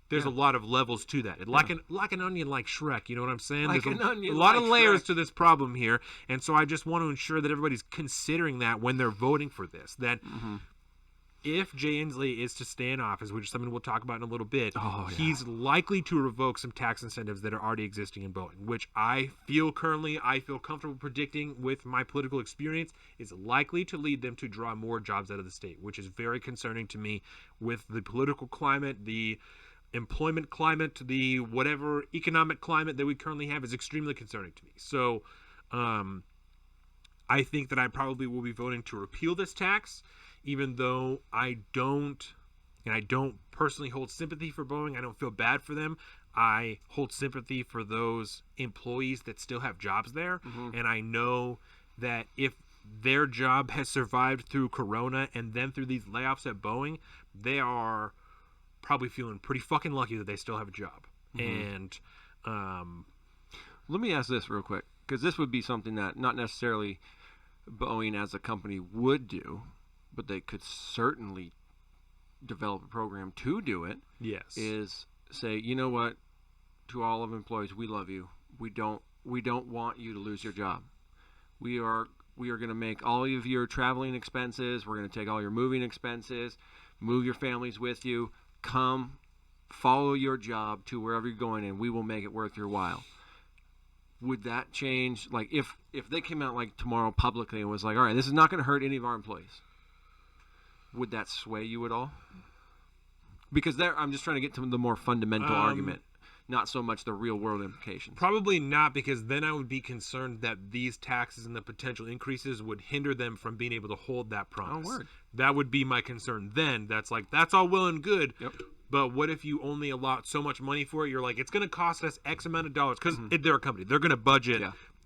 there's a lot of levels to that. Like an onion, like Shrek, you know what I'm saying? Like there's an onion, a lot like of layers Shrek. to this problem here. And so I just want to ensure that everybody's considering that when they're voting for this, that if Jay Inslee is to stay in office, which is something we'll talk about in a little bit, he's likely to revoke some tax incentives that are already existing in Boeing, which I feel comfortable predicting with my political experience is likely to lead them to draw more jobs out of the state, which is very concerning to me with the political climate, the employment climate, the whatever economic climate that we currently have is extremely concerning to me. So I think that I probably will be voting to repeal this tax, even though I don't personally hold sympathy for Boeing. I don't feel bad for them. I hold sympathy for those employees that still have jobs there. And I know that if their job has survived through Corona and then through these layoffs at Boeing, they are probably feeling pretty fucking lucky that they still have a job. And let me ask this real quick, because this would be something that not necessarily Boeing as a company would do, but they could certainly develop a program to do it. Yes. Is say, you know what, to all of employees, we love you. We don't want you to lose your job. We are going to make all of your traveling expenses. We're going to take all your moving expenses, move your families with you. Come, follow your job to wherever you're going, and we will make it worth your while. Would that change? Like if they came out like tomorrow publicly and was like, all right, this is not going to hurt any of our employees. Would that sway you at all? Because I'm just trying to get to the more fundamental argument, not so much the real world implications. Probably not, because then I would be concerned that these taxes and the potential increases would hinder them from being able to hold that promise. Oh, word. That would be my concern then. That's all well and good. Yep. But what if you only allot so much money for it? You're like, it's going to cost us X amount of dollars, because they're a company. They're going to budget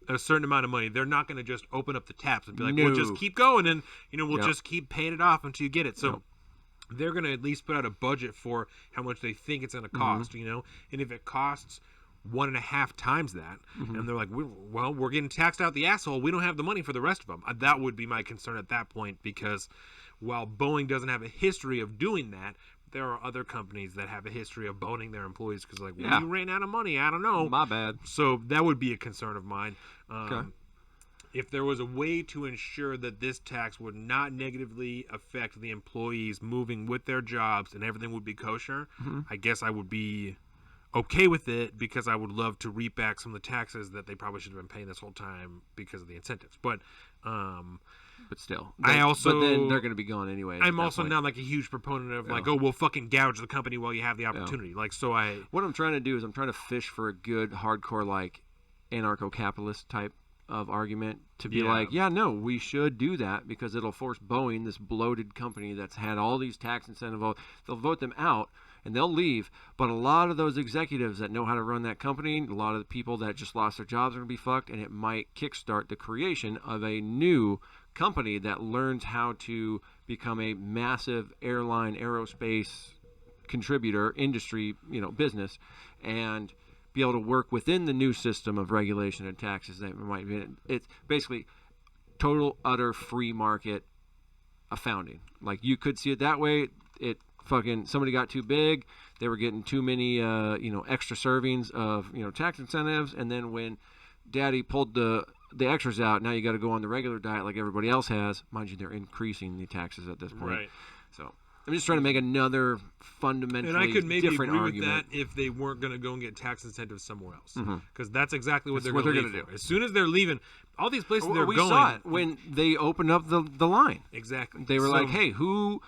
a certain amount of money. They're not going to just open up the taps and be like, we'll just keep going, and we'll just keep paying it off until you get it. So they're going to at least put out a budget for how much they think it's going to cost, and if it costs 1.5 times that, and they're like, we're getting taxed out the asshole, we don't have the money for the rest of them. That would be my concern at that point, because while Boeing doesn't have a history of doing that, there are other companies that have a history of boning their employees because, like, you ran out of money. I don't know. My bad. So that would be a concern of mine. Okay. If there was a way to ensure that this tax would not negatively affect the employees moving with their jobs and everything would be kosher, I guess I would be okay with it, because I would love to reap back some of the taxes that they probably should have been paying this whole time because of the incentives. But still, but then they're going to be gone anyway. I'm also not like a huge proponent of like, we'll fucking gouge the company while you have the opportunity. Like, so what I'm trying to do is I'm trying to fish for a good hardcore like anarcho-capitalist type of argument to be like, yeah, no, we should do that because it'll force Boeing, this bloated company that's had all these tax incentive votes, they'll vote them out and they'll leave. But a lot of those executives that know how to run that company, a lot of the people that just lost their jobs are going to be fucked, and it might kickstart the creation of a new company that learns how to become a massive airline, aerospace contributor, industry, business, and be able to work within the new system of regulation and taxes that might be. It's basically total, utter free market, a founding. Like, you could see it that way. It fucking, somebody got too big. They were getting too many, extra servings of, tax incentives. And then when daddy pulled the extras out, now you got to go on the regular diet like everybody else has. Mind you, they're increasing the taxes at this point. Right. So I'm just trying to make another fundamentally different argument. And I could maybe agree with that if they weren't going to go and get tax incentives somewhere else. Because that's exactly what they're going to do. As soon as they're leaving, all these places they're going. We saw it when they opened up the line. Exactly. They were like, hey, who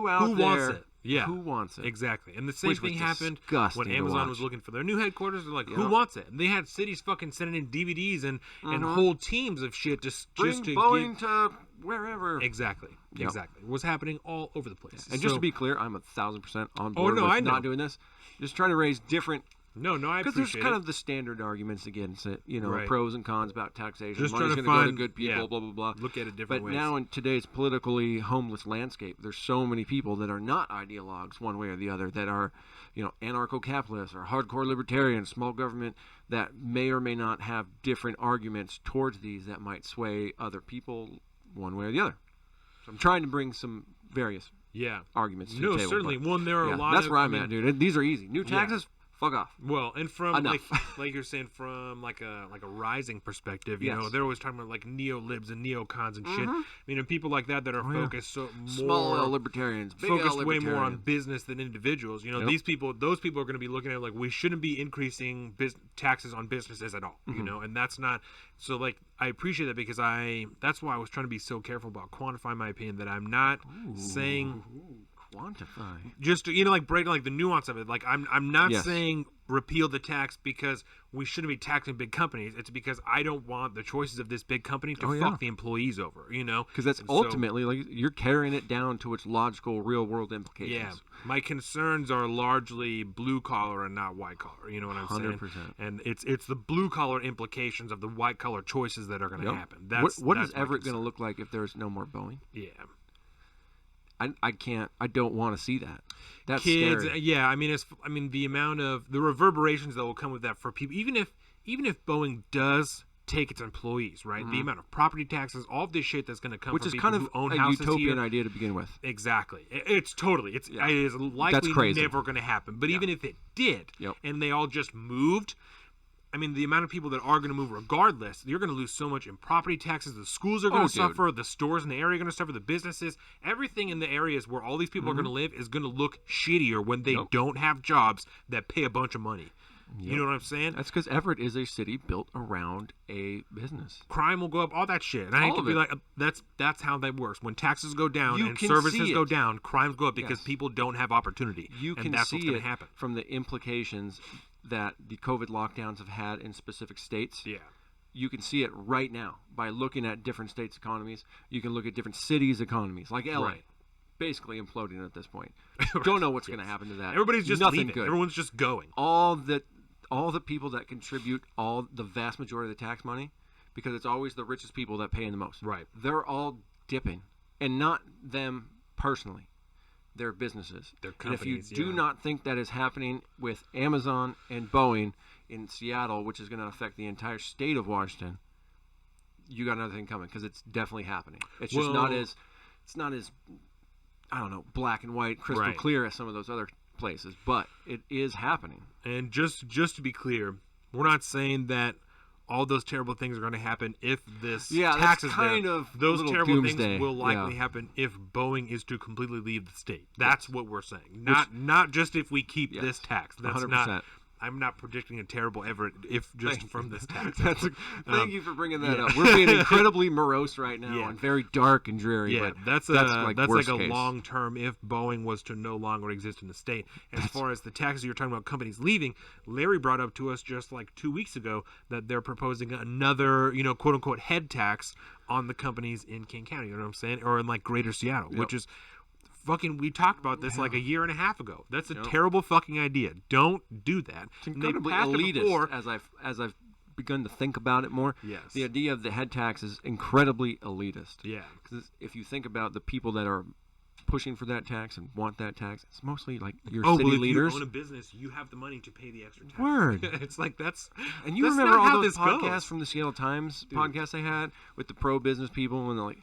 out there wants it? Yeah. Who wants it? Exactly. And the same thing happened when Amazon was looking for their new headquarters. They're like, who wants it? And they had cities fucking sending in DVDs and whole teams of shit just to Boeing to wherever. Exactly. Exactly. It was happening all over the place. And just to be clear, I'm 1,000% on board with not doing this. Just trying to raise different. No, I appreciate it. Because there's kind of the standard arguments against it, pros and cons about taxation. Just money's going to go to good people, blah, blah, blah. Look at it different ways. But now in today's politically homeless landscape, there's so many people that are not ideologues one way or the other, that are, anarcho-capitalists or hardcore libertarians, small government, that may or may not have different arguments towards these that might sway other people one way or the other. So I'm trying to bring some various arguments to the table. No, certainly. One, there are a lot that's where I'm at, dude. These are easy. New taxes. Fuck off. Well, and from like you're saying, from like a rising perspective, you know, they're always talking about like neo-libs and neocons and shit. I mean, and people like that are focused more small L libertarians, big focused L way libertarians. more on business than individuals. You know, those people are going to be looking at it like we shouldn't be increasing taxes on businesses at all. You know, and that's not. So like I appreciate that because that's why I was trying to be so careful about quantifying my opinion, that I'm not saying. Quantify. Just like breaking like the nuance of it. Like I'm not saying repeal the tax because we shouldn't be taxing big companies. It's because I don't want the choices of this big company to fuck the employees over. You know, because that's ultimately like you're carrying it down to its logical, real world implications. Yeah, my concerns are largely blue collar and not white collar. You know what I'm 100%. saying? And it's the blue collar implications of the white collar choices that are going to happen. What is Everett going to look like if there's no more Boeing? Yeah. I don't want to see that. That's kids, scary. Yeah. I mean, the amount of the reverberations that will come with that for people, even if Boeing does take its employees, right? The amount of property taxes, all of this shit that's going to come, which from is people kind of who own a houses utopian here. idea to begin with. Exactly. It is likely never going to happen. But even if it did, and they all just moved. I mean, the amount of people that are going to move regardless, you're going to lose so much in property taxes. The schools are going to suffer. The stores in the area are going to suffer. The businesses, everything in the areas where all these people are going to live is going to look shittier when they don't have jobs that pay a bunch of money. You know what I'm saying? That's because Everett is a city built around a business. Crime will go up, all that shit. And I hate to be like, that's how that works. When taxes go down and services go down, crimes go up because people don't have opportunity. And that's what's going to happen from the implications that the COVID lockdowns have had in specific states. Yeah. You can see it right now by looking at different states' economies. You can look at different cities' economies, like LA, basically imploding at this point. Don't know what's going to happen to that. Everybody's just nothing leaving. Good. Everyone's just going. All the people that contribute the vast majority of the tax money, because it's always the richest people that pay in the most. Right. They're all dipping, and not them personally. Their businesses. Their companies. And if you do not think that is happening with Amazon and Boeing in Seattle, which is going to affect the entire state of Washington, you got another thing coming, because it's definitely happening. It's just not as I don't know, black and white, crystal clear as some of those other places, but it is happening. And just to be clear, we're not saying that all those terrible things are going to happen if this tax is there. Those terrible doomsday. things will likely happen if Boeing is to completely leave the state. That's what we're saying. Not just if we keep this tax. That's 100%. Not I'm not predicting a terrible ever if just from this tax. Thank you for bringing that up. We're being incredibly morose right now and very dark and dreary. Yeah, but that's like a case. long term if Boeing was to no longer exist in the state. As far as the taxes you're talking about, companies leaving, Larry brought up to us just like 2 weeks ago that they're proposing another, quote unquote head tax on the companies in King County. You know what I'm saying? Or in like Greater Seattle, which is. Fucking, we talked about this like a year and a half ago. That's a terrible fucking idea. Don't do that. It's incredibly elitist. As I've begun to think about it more, yes, the idea of the head tax is incredibly elitist. Yeah, because if you think about the people that are pushing for that tax and want that tax, it's mostly like your city leaders. If you own a business, you have the money to pay the extra tax. Word. It's like that's. And you that's remember not all how those this podcasts goes. from the Seattle Times podcast they had with the pro-business people, and they're like.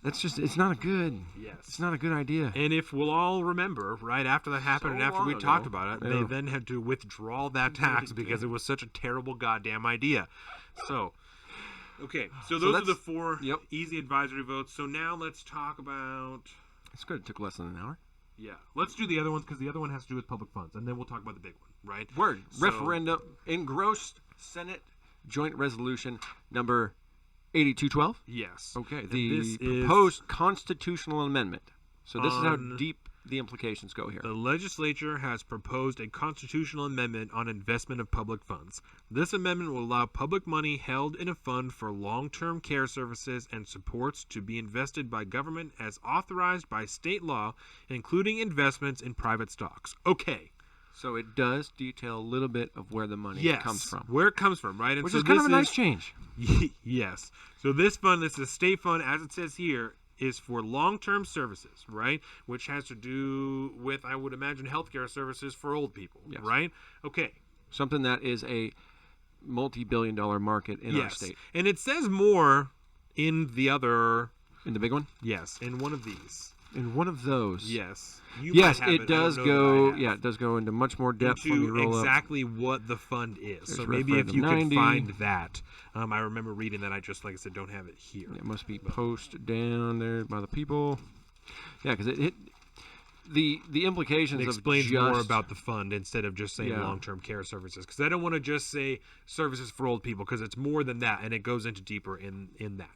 It's not a good. Yes. It's not a good idea. And if we'll all remember, right after that happened and after we talked about it, they then had to withdraw that tax because it was such a terrible goddamn idea. So, okay. So those are the 4 easy advisory votes. So now let's talk about. It's good. It took less than an hour. Yeah. Let's do the other ones because the other one has to do with public funds, and then we'll talk about the big one, right? Word. Referendum. Engrossed Senate Joint Resolution number 8212? Yes. Okay. The proposed constitutional amendment. So this is how deep the implications go here. The legislature has proposed a constitutional amendment on investment of public funds. This amendment will allow public money held in a fund for long-term care services and supports to be invested by government as authorized by state law, including investments in private stocks. Okay. So it does detail a little bit of where the money comes from. Where it comes from, right? And which so is kind of a nice change. Yes. So this fund, this is a state fund, as it says here, is for long-term services, right? Which has to do with, I would imagine, healthcare services for old people, right? Okay. Something that is a multi-billion-dollar market in our state. And it says more in the other... In the big one? Yes, in one of these. In one of those. Yes. It does go. Yeah, it does go into much more depth when you roll exactly what the fund is. There's so maybe if you Referendum could find that, I remember reading that. I just, like I said, don't have it here. It must be posted down there by the people. Yeah, because the implications it of explains more about the fund instead of just saying long-term care services. Because I don't want to just say services for old people because it's more than that, and it goes into deeper in that.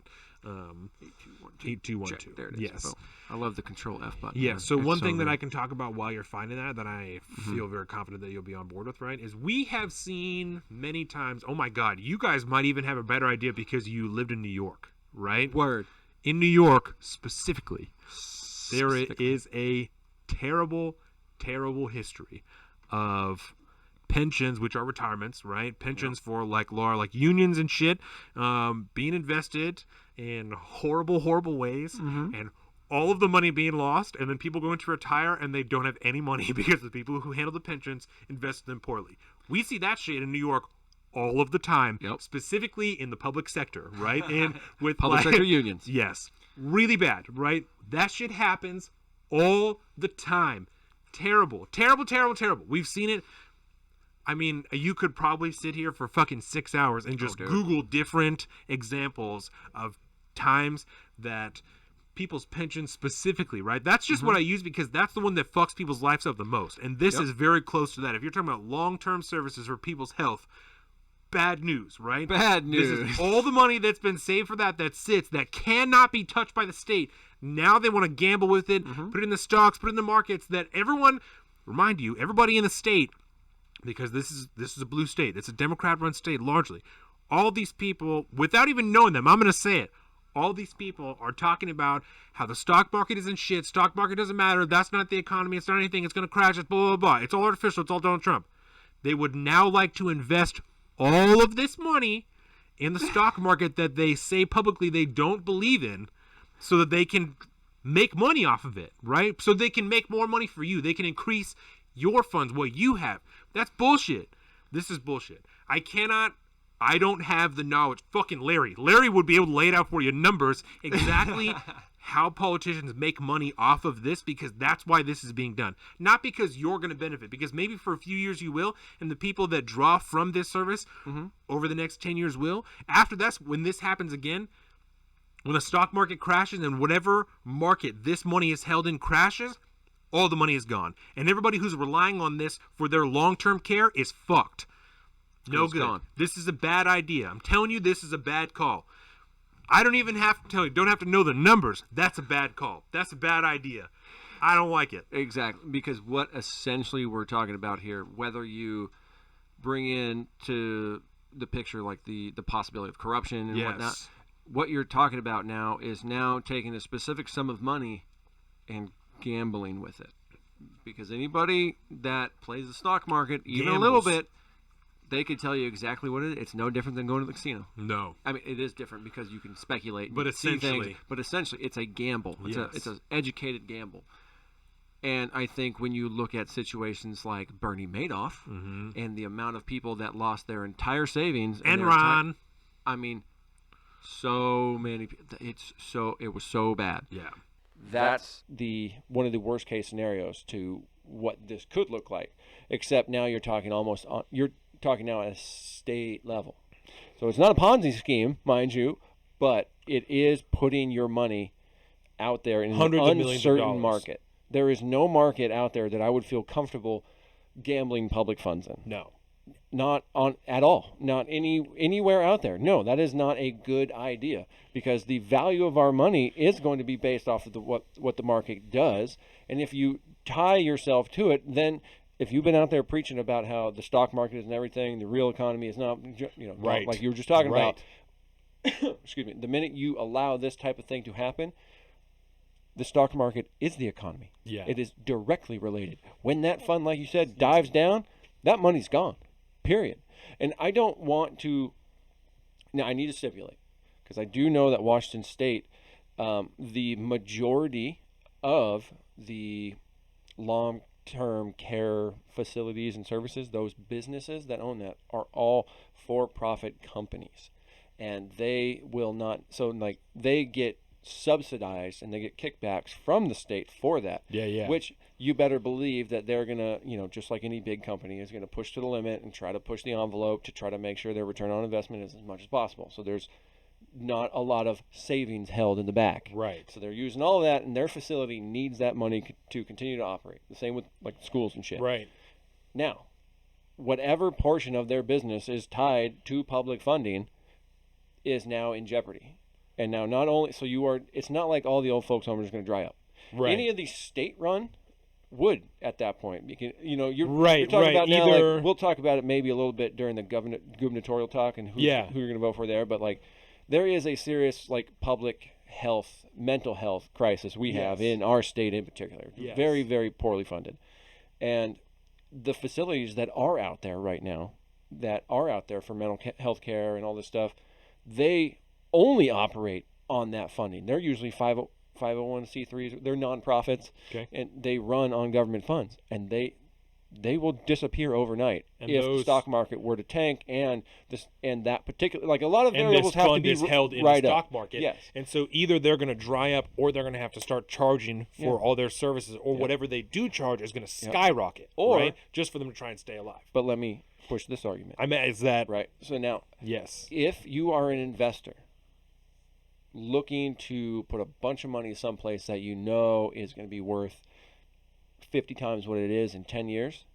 8212. There it is. Yes. Oh, I love the Control F button. Yeah. So one thing that I can talk about while you're finding that I feel very confident that you'll be on board with, right, is we have seen many times. Oh my God, you guys might even have a better idea because you lived in New York, right? Word. In New York specifically, there is a terrible, terrible history of pensions, which are retirements, right? Pensions for like unions and shit, being invested in horrible, horrible ways, and all of the money being lost, and then people going to retire and they don't have any money because the people who handle the pensions invested them poorly. We see that shit in New York all of the time, specifically in the public sector, right? And with public sector unions. Yes. Really bad, right? That shit happens all the time. Terrible, terrible, terrible, terrible. We've seen it. I mean, you could probably sit here for fucking 6 hours and just Google different examples of times that people's pensions specifically, right? That's just what I use because that's the one that fucks people's lives up the most. And this is very close to that. If you're talking about long-term services for people's health, bad news, right? Bad news. This is all the money that's been saved for that sits, that cannot be touched by the state. Now they want to gamble with it, put it in the stocks, put it in the markets, that everyone, remind you, everybody in the state, because this is a blue state. It's a Democrat-run state largely. All these people, without even knowing them, I'm going to say it, all these people are talking about how the stock market isn't shit. Stock market doesn't matter. That's not the economy. It's not anything. It's going to crash. It's blah, blah, blah. It's all artificial. It's all Donald Trump. They would now like to invest all of this money in the stock market that they say publicly they don't believe in so that they can make money off of it, right? So they can make more money for you. They can increase your funds, what you have. That's bullshit. This is bullshit. I don't have the knowledge. Fucking Larry. Larry would be able to lay it out for you, numbers, exactly how politicians make money off of this, because that's why this is being done. Not because you're going to benefit, because maybe for a few years you will, and the people that draw from this service over the next 10 years will. After that's when this happens again, when the stock market crashes and whatever market this money is held in crashes, all the money is gone. And everybody who's relying on this for their long-term care is fucked. No good. Gone. This is a bad idea. I'm telling you, this is a bad call. I don't even have to tell you. Don't have to know the numbers. That's a bad call. That's a bad idea. I don't like it. Exactly. Because what essentially we're talking about here, whether you bring in to the picture like the possibility of corruption and whatnot, what you're talking about now is now taking a specific sum of money and gambling with it. Because anybody that plays the stock market, even a little bit, they could tell you exactly what it is. It's no different than going to the casino. No. I mean, it is different because you can speculate. But essentially. Things, but essentially, it's a gamble. It's an educated gamble. And I think when you look at situations like Bernie Madoff and the amount of people that lost their entire savings. Enron. I mean, so many people. It was so bad. Yeah. That's one of the worst case scenarios to what this could look like. Except now you're talking you're talking now at a state level. So it's not a Ponzi scheme, mind you, but it is putting your money out there in an uncertain market. There is no market out there that I would feel comfortable gambling public funds in. No. Not on at all. Not anywhere out there. No, that is not a good idea because the value of our money is going to be based off of what the market does. And if you tie yourself to it, then if you've been out there preaching about how the stock market isn't everything, the real economy is not, right. Like you were just talking about, excuse me, the minute you allow this type of thing to happen, the stock market is the economy. Yeah. It is directly related. When that fund, like you said, dives down, that money's gone, period. And I don't want to, now I need to stipulate, because I do know that Washington State, the majority of the long-term care facilities and services, those businesses that own that are all for-profit companies. And they will not, so like they get subsidized and they get kickbacks from the state for that. Yeah. Which you better believe that they're going to, just like any big company is going to push to the limit and try to push the envelope to try to make sure their return on investment is as much as possible. So there's not a lot of savings held in the back. Right. So they're using all of that, and their facility needs that money to continue to operate. The same with like schools and shit. Right. Now, whatever portion of their business is tied to public funding is now in jeopardy. And now not only, so it's not like all the old folks home are just going to dry up. Right. Any of these state-run would at that point. You're talking about now, like, we'll talk about it maybe a little bit during the gubernatorial talk and who you're going to vote for there, but like there is a serious like public health, mental health crisis we have in our state in particular. Yes. Very, very poorly funded. And the facilities that are out there right now, that are out there for mental health care and all this stuff, they only operate on that funding. They're usually 501c3s. They're nonprofits, and they run on government funds, and they will disappear overnight if the stock market were to tank and that particular, like a lot of variables have to be held in the stock market. Yes. And so either they're going to dry up or they're going to have to start charging for all their services, or whatever they do charge is going to skyrocket, right? Just for them to try and stay alive. But let me push this argument. I mean, is that right? So now, yes, if you are an investor looking to put a bunch of money someplace that you know is going to be worth 50 times what it is in 10 years,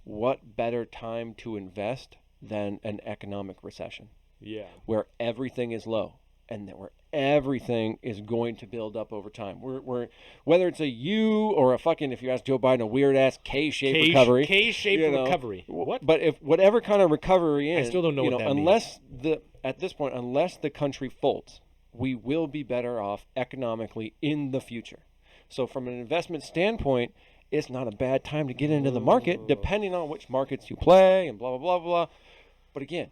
what better time to invest than an economic recession? Yeah. Where everything is low and where everything is going to build up over time. We're whether it's a U or a fucking, if you ask Joe Biden, a weird-ass K-shaped recovery. K-shaped recovery. What? But if whatever kind of recovery is, I still don't know what that means. At this point, unless the country folds, we will be better off economically in the future. So from an investment standpoint, it's not a bad time to get into the market, depending on which markets you play and blah, blah, blah, blah. But again,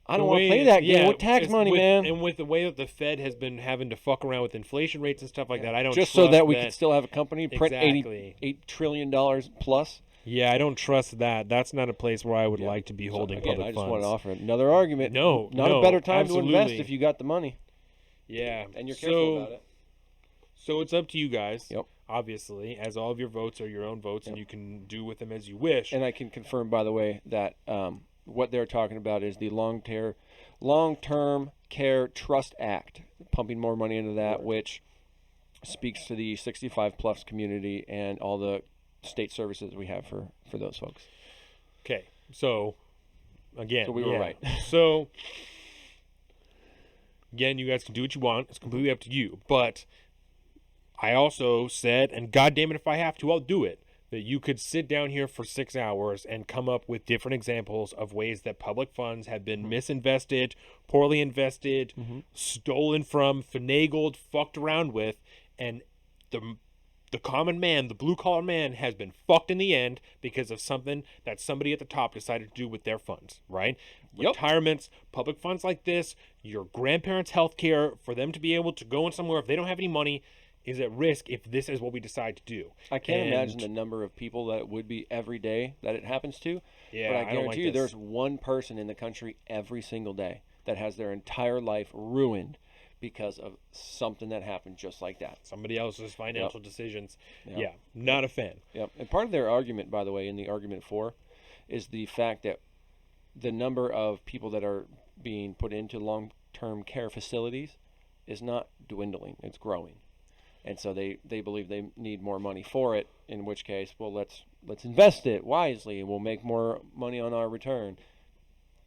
I don't want to play that game with tax money, man. And with the way that the Fed has been having to fuck around with inflation rates and stuff like that, I don't just so that we can still have a company print $88 trillion plus. Yeah, I don't trust that. That's not a place where I would like to be holding public funds. I just want to offer another argument. Not a better time to invest if you got the money. Yeah. And you're careful about it. So it's up to you guys. Yep. Obviously, as all of your votes are your own votes, and you can do with them as you wish. And I can confirm, by the way, that what they're talking about is the Long-Term Care Trust Act, pumping more money into that, which speaks to the 65-plus community and all the state services we have for those folks. Okay, so again, so we were right. So again, you guys can do what you want. It's completely up to you. But I also said, and God damn it, if I have to, I'll do it, that you could sit down here for 6 hours and come up with different examples of ways that public funds have been misinvested, poorly invested, stolen from, finagled, fucked around with, and the common man, the blue-collar man, has been fucked in the end because of something that somebody at the top decided to do with their funds, right? Yep. Retirements, public funds like this, your grandparents' health care, for them to be able to go in somewhere if they don't have any money, is at risk if this is what we decide to do. I can't imagine the number of people that it would be every day that it happens to. Yeah, but I don't guarantee like you this. there's one person in the country every single day that has their entire life ruined because of something that happened just like that. Somebody else's financial decisions. Yep. Yeah, not a fan. Yep. And part of their argument, by the way, in the argument for, is the fact that the number of people that are being put into long-term care facilities is not dwindling. It's growing. And so they believe they need more money for it, in which case, well, let's invest it wisely and we'll make more money on our return.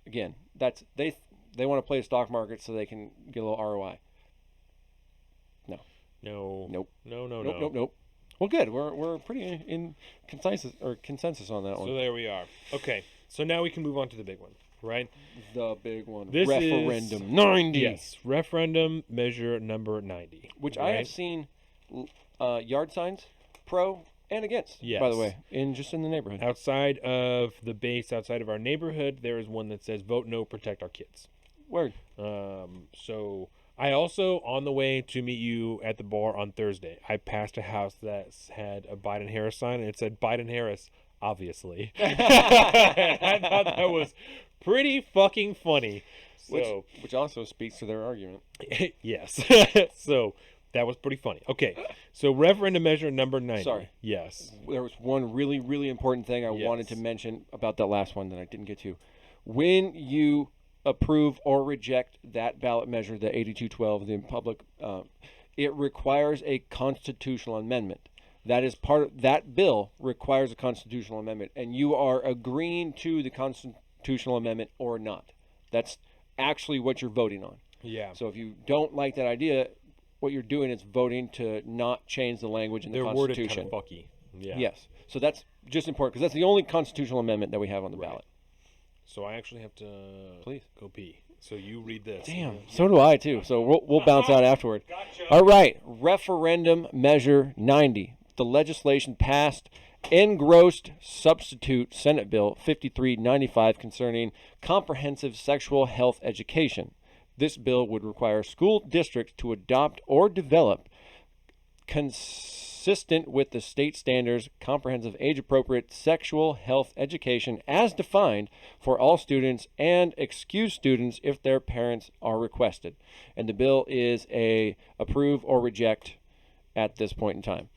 Again, that's they want to play the stock market so they can get a little ROI. Nope. Nope. Well, good. We're pretty in consensus on that one. So there we are. Okay. So now we can move on to the big one, right? The big one. This Referendum is, 90. Yes, referendum measure number 90. Which right? I have seen yard signs pro and against, by the way, in the neighborhood. Outside of the base, outside of our neighborhood, there is one that says vote no, protect our kids. Word. So I also, on the way to meet you at the bar on Thursday, I passed a house that had a Biden-Harris sign, and it said Biden-Harris, obviously. I thought that was pretty fucking funny. So, which also speaks to their argument. Yes. So that was pretty funny. Okay, so referendum measure number 90. Sorry. Yes. There was one really, really important thing I wanted to mention about that last one that I didn't get to. When you approve or reject that ballot measure, the 8212, the public, it requires a constitutional amendment. That is that bill requires a constitutional amendment, and you are agreeing to the constitutional amendment or not. That's actually what you're voting on. Yeah. So if you don't like that idea, what you're doing is voting to not change the language in the Constitution. They're worded kind of fucky. Yeah. Yes. So that's just important because that's the only constitutional amendment that we have on the ballot. So I actually have to go pee. So you read this. Damn. So do I too. So we'll bounce out afterward. Gotcha. All right. Referendum measure 90. The legislation passed Engrossed Senate Bill 5395 concerning comprehensive sexual health education. This bill would require school districts to adopt or develop consistent with the state standards comprehensive age-appropriate sexual health education as defined for all students and excuse students if their parents are requested. And the bill is a approve or reject at this point in time.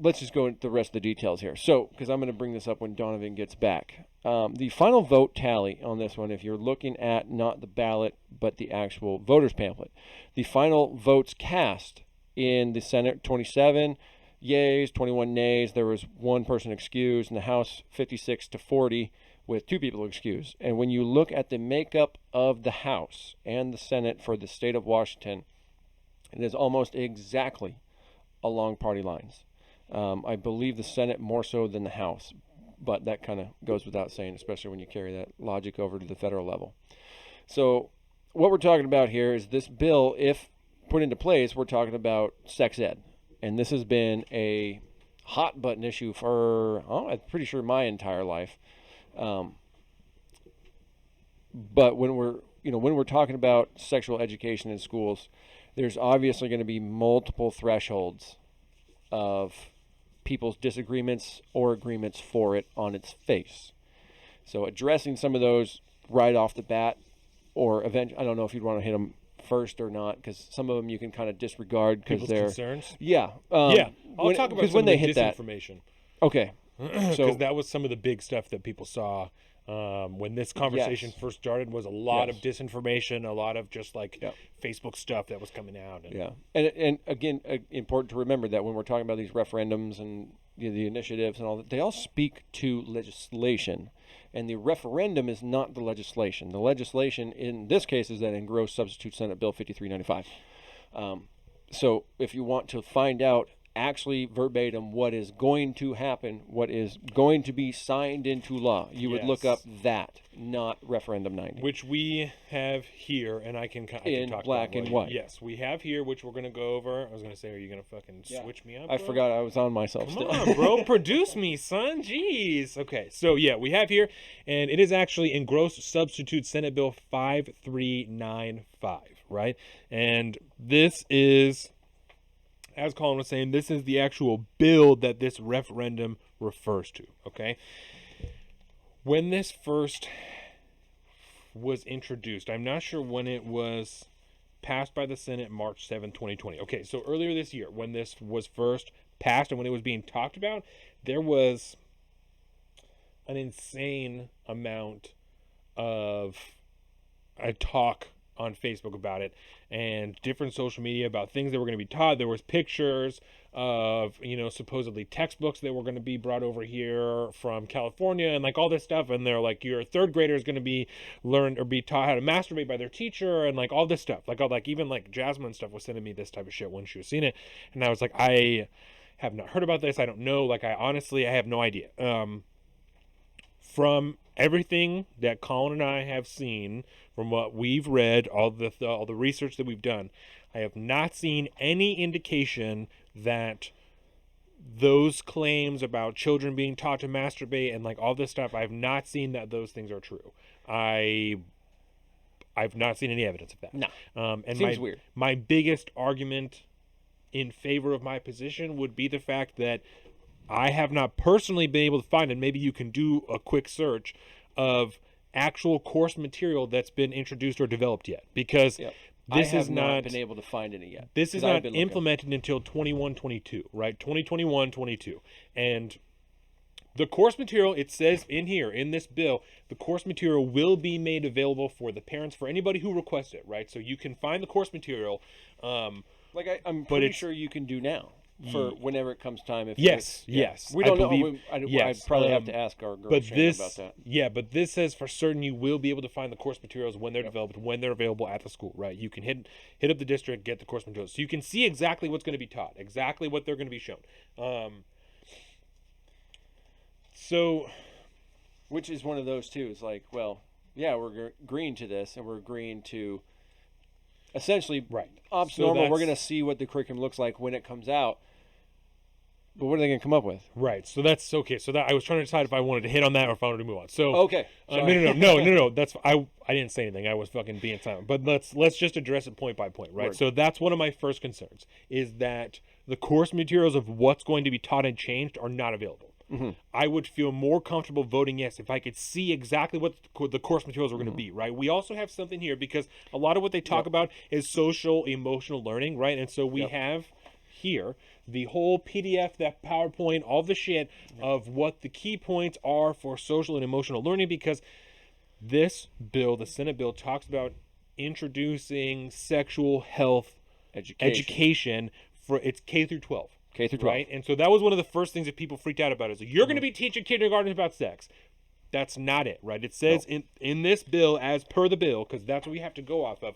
Let's just go into the rest of the details here. So, because I'm going to bring this up when Donovan gets back. The final vote tally on this one, if you're looking at not the ballot, but the actual voters pamphlet, the final votes cast in the Senate, 27 yays, 21 nays. There was one person excused. In the House, 56-40, with 2 people excused. And when you look at the makeup of the House and the Senate for the state of Washington, it is almost exactly along party lines. I believe the Senate more so than the House, but that kind of goes without saying, especially when you carry that logic over to the federal level. So what we're talking about here is this bill, if put into place, we're talking about sex ed. And this has been a hot button issue for, I'm pretty sure my entire life. But when we're talking about sexual education in schools, there's obviously going to be multiple thresholds of people's disagreements or agreements for it on its face. So addressing some of those right off the bat, or eventually, I don't know if you'd want to hit them first or not, because some of them you can kind of disregard because they're concerns. Yeah. I'll talk about some when of they the hit that disinformation. Okay. Because that was some of the big stuff that people saw When this conversation first started, was a lot of disinformation, a lot of just like Facebook stuff that was coming out. And again, important to remember that when we're talking about these referendums and the initiatives and all that, they all speak to legislation. And the referendum is not the legislation. The legislation in this case is that Engrossed Substitute Senate Bill 5395. So if you want to find out actually verbatim what is going to happen, what is going to be signed into law, you would look up that, not Referendum 90. Which we have here, and I can talk in black and white. Yes, we have here, which we're going to go over. I was going to say, are you going to fucking switch me up, bro? I forgot I was on myself Come still. on, bro. Produce me, son. Jeez. Okay, so yeah, we have here, and it is actually Engrossed Substitute Senate Bill 5395, right? And this is, as Colin was saying, this is the actual bill that this referendum refers to, okay? When this first was introduced, I'm not sure when it was passed by the Senate, March 7, 2020. Okay, so earlier this year, when this was first passed and when it was being talked about, there was an insane amount of talk on Facebook about it and different social media about things that were going to be taught. There was pictures of, supposedly textbooks that were going to be brought over here from California and like all this stuff. And they're like, your third grader is going to be learned or be taught how to masturbate by their teacher and like all this stuff. Like even like Jasmine stuff was sending me this type of shit when she was seeing it. And I was like, I have not heard about this. I don't know. Like I have no idea. From everything that Colin and I have seen, from what we've read, all the research that we've done, I have not seen any indication that those claims about children being taught to masturbate and like all this stuff, I've not seen that those things are true. I've not seen any evidence of that. No. And seems weird. My biggest argument in favor of my position would be the fact that I have not personally been able to find, and maybe you can do a quick search of actual course material that's been introduced or developed yet, because this is not been able to find any yet. This is not implemented until 21-22, right? 2021-22. And the course material, it says in here, in this bill, the course material will be made available for the parents, for anybody who requests it, right? So you can find the course material. I'm pretty sure you can do now. For whenever it comes time. Yes. We don't know. I'd probably have to ask our girl about that. Yeah, but this says for certain you will be able to find the course materials when they're developed, when they're available at the school, right? You can hit up the district, get the course materials. So you can see exactly what's going to be taught, exactly what they're going to be shown. Which is one of those too. It's like, well, yeah, we're agreeing to this, and we're agreeing to essentially ops normal. We're going to see what the curriculum looks like when it comes out. But what are they going to come up with? Right. So that's okay. So that I was trying to decide if I wanted to hit on that or if I wanted to move on. So okay. No. That's I didn't say anything. I was fucking being silent. But let's just address it point by point, right? Word. So that's one of my first concerns, is that the course materials of what's going to be taught and changed are not available. Mm-hmm. I would feel more comfortable voting yes if I could see exactly what the course materials are going to be, right? We also have something here because a lot of what they talk about is social emotional learning, right? And so we have here the whole PDF, that PowerPoint, all the shit of what the key points are for social and emotional learning, because this bill, the Senate bill, talks about introducing sexual health education for it's K through 12. K through 12. Right? And so that was one of the first things that people freaked out about, is you're going to be teaching kindergartners about sex. That's not it, right? It says in this bill, as per the bill, because that's what we have to go off of,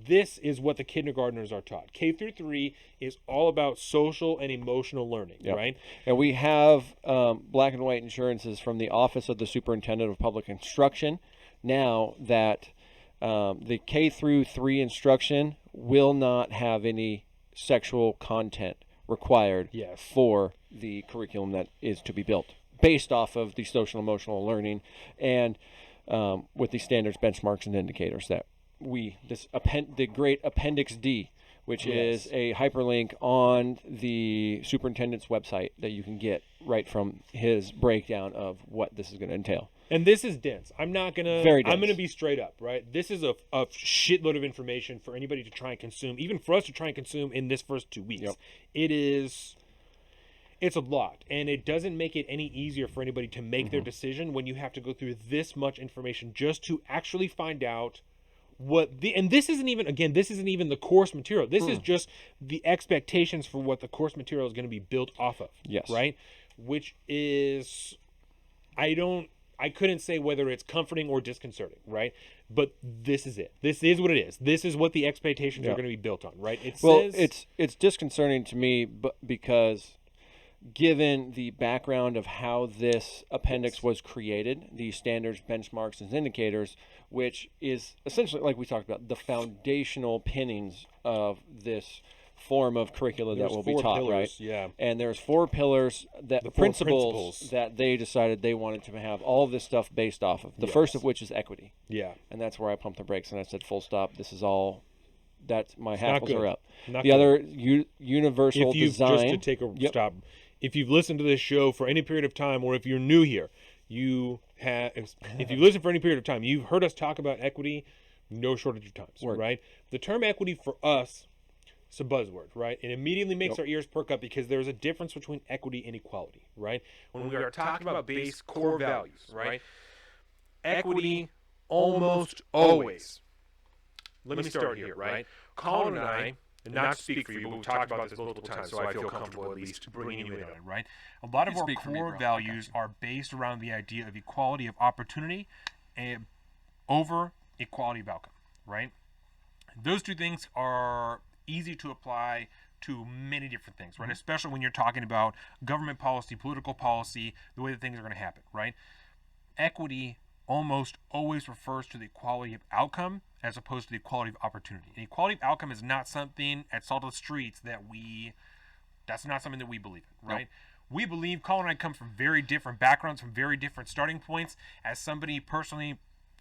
this is what the kindergartners are taught. K through 3 is all about social and emotional learning, right? And we have black and white insurances from the Office of the Superintendent of Public Instruction now that the K through 3 instruction will not have any sexual content required for the curriculum that is to be built, based off of the social emotional learning and with the standards, benchmarks, and indicators that the great Appendix D, which is a hyperlink on the superintendent's website that you can get right from his breakdown of what this is going to entail. And this is dense. I'm not going to... I'm going to be straight up, right? This is a shitload of information for anybody to try and consume, even for us to try and consume in this first 2 weeks. It's It's a lot, and it doesn't make it any easier for anybody to make their decision when you have to go through this much information just to actually find out and this isn't even the course material. This is just the expectations for what the course material is going to be built off of. Yes. Right? Which is, I couldn't say whether it's comforting or disconcerting, right? But this is it. This is what it is. This is what the expectations are going to be built on, right? It's disconcerting to me, but because given the background of how this appendix was created, the standards, benchmarks, and indicators, which is essentially, like we talked about, the foundational pinnings of this form of curricula that will be taught, right? Yeah. And there's 4 pillars, that the principles that they decided they wanted to have all of this stuff based off of. The first of which is equity. Yeah. And that's where I pumped the brakes and I said, full stop. This is all. That's my hackles are up. Not the good. other universal design. Just to take a stop. If you've listened to this show for any period of time, or if you're new here, if you've listened for any period of time, you've heard us talk about equity, no shortage of times, right? The term equity for us, it's a buzzword, right? It immediately makes our ears perk up because there's a difference between equity and equality, right? When we are talking about base core values, right? Equity almost always. Let me start here, right? Colin and I, and not to speak for you, but we've talked about this multiple times, so I feel comfortable at least bringing you in on it, right? A lot of our core values are based around the idea of equality of opportunity and over equality of outcome, right? Those two things are easy to apply to many different things, right? Especially when you're talking about government policy, political policy, the way that things are going to happen, right? Equity almost always refers to the equality of outcome as opposed to the equality of opportunity. And equality of outcome is not something at Salt of the Streets that's not something that we believe in, right? Nope. We believe, Colin and I come from very different backgrounds, from very different starting points. As somebody personally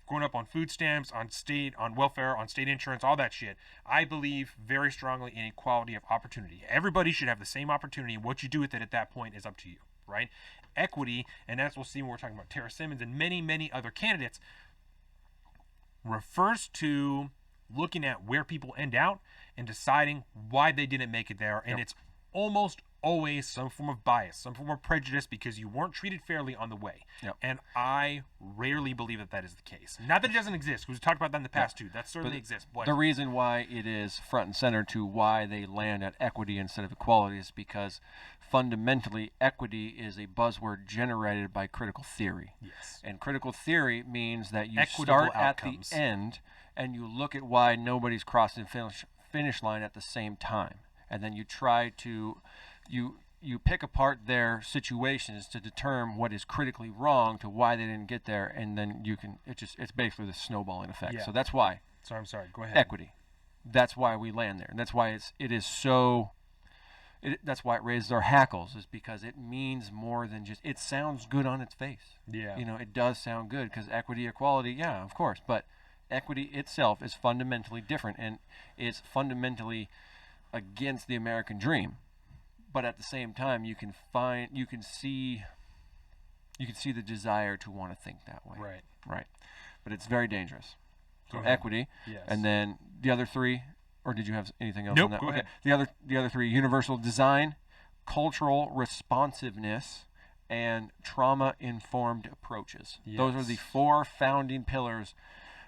growing up on food stamps, on welfare, on state insurance, all that shit, I believe very strongly in equality of opportunity. Everybody should have the same opportunity. What you do with it at that point is up to you, right? Equity, and as we'll see when we're talking about Tara Simmons and many, many other candidates, refers to looking at where people end out and deciding why they didn't make it there. And it's almost always some form of bias, some form of prejudice because you weren't treated fairly on the way. And I rarely believe that that is the case. Not that it doesn't exist, because we talked about that in the past too. That certainly exists. The reason why it is front and center to why they land at equity instead of equality is because fundamentally equity is a buzzword generated by critical theory. Yes. And critical theory means that you equitable start outcomes. At the end and you look at why nobody's crossing the finish line at the same time. And then you try to you pick apart their situations to determine what is critically wrong to why they didn't get there, and then it's basically the snowballing effect. So that's why. So I'm sorry. Go ahead. Equity. That's why we land there, and that's why that's why it raises our hackles, is because it means more than just. It sounds good on its face. Yeah. It does sound good because equity, equality, yeah, of course, but equity itself is fundamentally different and is fundamentally against the American dream. But at the same time, you can see the desire to want to think that way. Right. But it's very dangerous. So equity, and then the other 3, or did you have anything else on that? Go ahead. The other 3: universal design, cultural responsiveness, and trauma-informed approaches. Yes. Those are the 4 founding pillars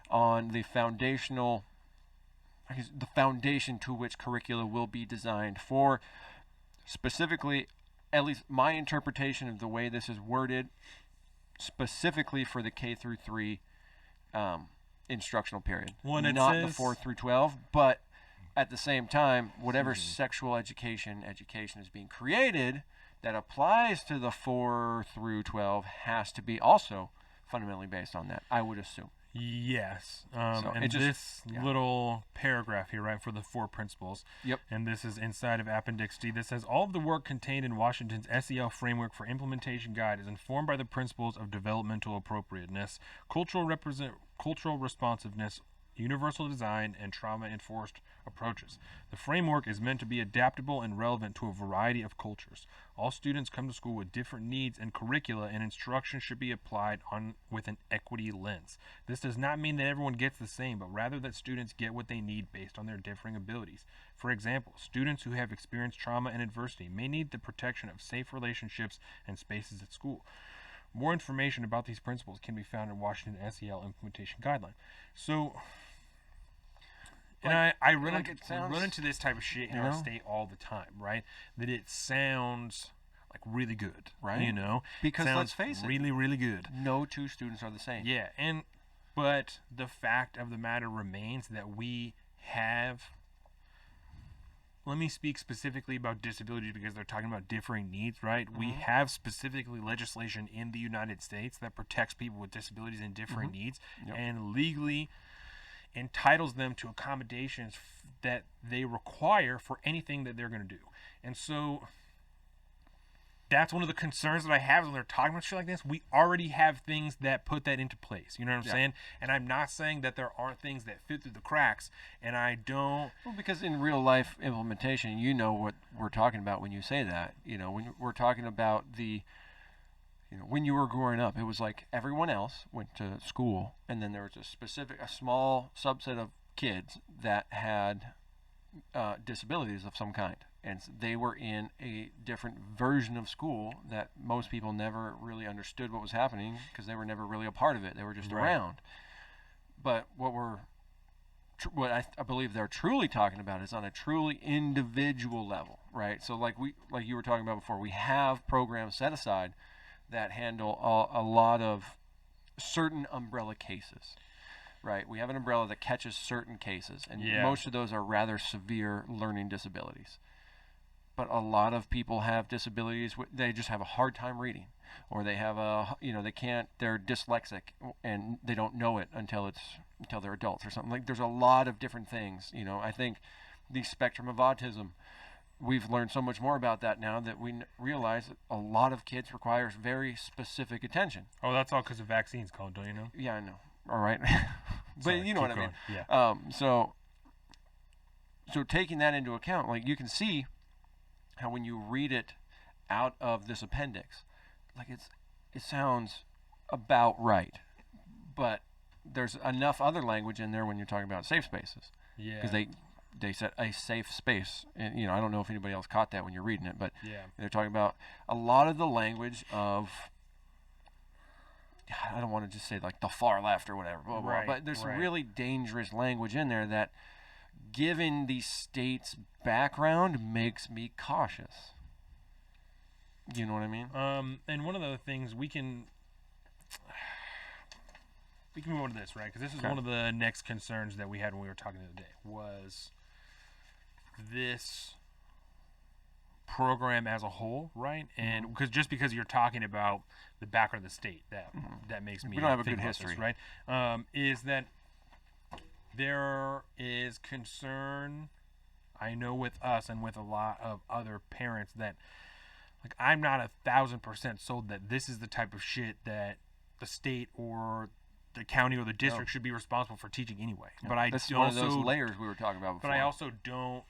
on the foundation to which curricula will be designed for. Specifically, at least my interpretation of the way this is worded, specifically for the K through 3 instructional period. Not the 4 through 12, but at the same time, whatever sexual education is being created that applies to the 4 through 12 has to be also fundamentally based on that, I would assume. Yes. This little paragraph here, right, for the 4 principles. Yep. And this is inside of Appendix D. This says, all of the work contained in Washington's SEL framework for implementation guide is informed by the principles of developmental appropriateness, cultural responsiveness, universal design, and trauma-enforced approaches. The framework is meant to be adaptable and relevant to a variety of cultures. All students come to school with different needs and curricula, and instruction should be applied with an equity lens. This does not mean that everyone gets the same, but rather that students get what they need based on their differing abilities. For example, students who have experienced trauma and adversity may need the protection of safe relationships and spaces at school. More information about these principles can be found in Washington SEL Implementation Guideline. So, and I run into this type of shit in our state all the time, right? That it sounds like really good, right? You know, because let's face it, really, really good. No two students are the same. Yeah, but the fact of the matter remains that we have. Let me speak specifically about disabilities because they're talking about differing needs, right? We have specifically legislation in the United States that protects people with disabilities and differing needs and legally entitles them to accommodations that they require for anything that they're going to do. And so that's one of the concerns that I have when they're talking about shit like this. We already have things that put that into place. You know what I'm saying? And I'm not saying that there aren't things that fit through the cracks. And I don't. Well, because in real life implementation, you know what we're talking about when you say that. You know, when we're talking about when you were growing up, it was like everyone else went to school, and then there was a small subset of kids that had disabilities of some kind. And they were in a different version of school that most people never really understood what was happening because they were never really a part of it. They were just around. But what I believe they're truly talking about is on a truly individual level, right? So like you were talking about before, we have programs set aside that handle a lot of certain umbrella cases. Right, we have an umbrella that catches certain cases, and most of those are rather severe learning disabilities. But a lot of people have disabilities; they just have a hard time reading, or they have they're dyslexic and they don't know it until they're adults or something. Like there's a lot of different things. You know, I think the spectrum of autism. We've learned so much more about that now that we realize that a lot of kids requires very specific attention. Oh, that's all because of vaccines, Colin, don't you know? Yeah, I know. All right. But Sorry, you know what I mean. Yeah. So taking that into account, like you can see how when you read it out of this appendix, like it sounds about right, but there's enough other language in there when you're talking about safe spaces. Yeah. Because they said a safe space, and I don't know if anybody else caught that when you're reading it, but they're talking about a lot of the language of. I don't want to just say like the far left or whatever, blah, blah, but there's some really dangerous language in there that, given the state's background, makes me cautious. You know what I mean? And one of the things we can move on to this, right? Because this is one of the next concerns that we had when we were talking the other day was this program as a whole, right? And because you're talking about the background of the state, that makes me. We don't have a good history, this, right? Is that there is concern, I know, with us and with a lot of other parents that, like, I'm not 1,000% sold that this is the type of shit that the state or the county or the district should be responsible for teaching anyway. But that's one of those layers we were talking about before. But I also don't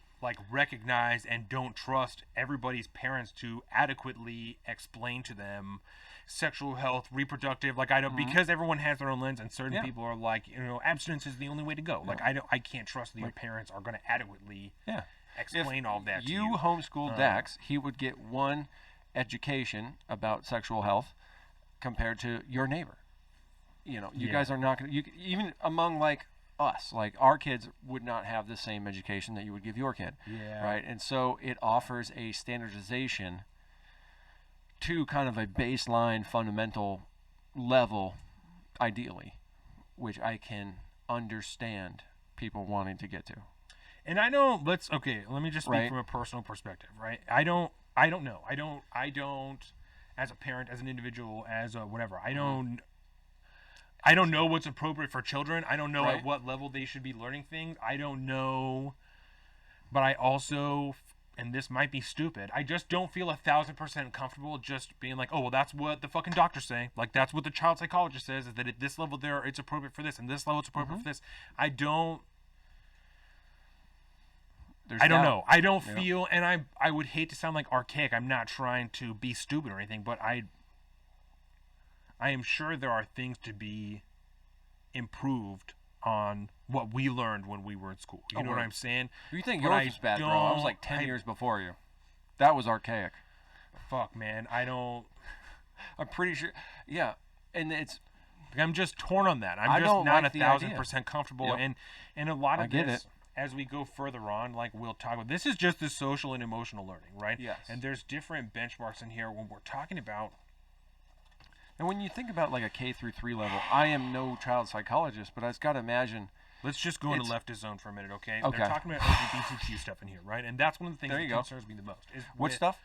recognize and don't trust everybody's parents to adequately explain to them sexual health, reproductive, like I don't because everyone has their own lens, and certain people are like, abstinence is the only way to go. Like I can't trust that your parents are going to adequately explain all that to you. You homeschooled Dax, he would get one education about sexual health compared to your neighbor. You guys are not going to, even among like us, like our kids would not have the same education that you would give your kid. Right. And so it offers a standardization to kind of a baseline fundamental level, ideally, which I can understand people wanting to get to. And I know, let me just speak from a personal perspective, right? I don't know. I don't, as a parent, as an individual, as a whatever, I don't know what's appropriate for children. I don't know at what level they should be learning things. I don't know. But I also, and this might be stupid, I just don't feel 1,000% comfortable just being like, oh, well, that's what the fucking doctors say. Like, that's what the child psychologist says, is that at this level there, it's appropriate for this, and this level it's appropriate for this. I don't I don't know. I don't feel, and I would hate to sound like archaic. I'm not trying to be stupid or anything, but I am sure there are things to be improved on what we learned when we were in school. You know what I'm saying? You think yours was bad, bro? I was like 10 years before you. That was archaic. Fuck, man. I'm pretty sure. Yeah, and I'm just torn on that. I'm just not 1,000% comfortable. Yep. And a lot of this, as we go further on, like we'll talk about, this is just the social and emotional learning, right? Yes. And there's different benchmarks in here when we're talking about. And when you think about like a K through 3 level, I am no child psychologist, but I just got to imagine. Let's just go into leftist zone for a minute, okay? Okay. They're talking about LGBTQ stuff in here, right? And that's one of the things that concerns me the most. What stuff?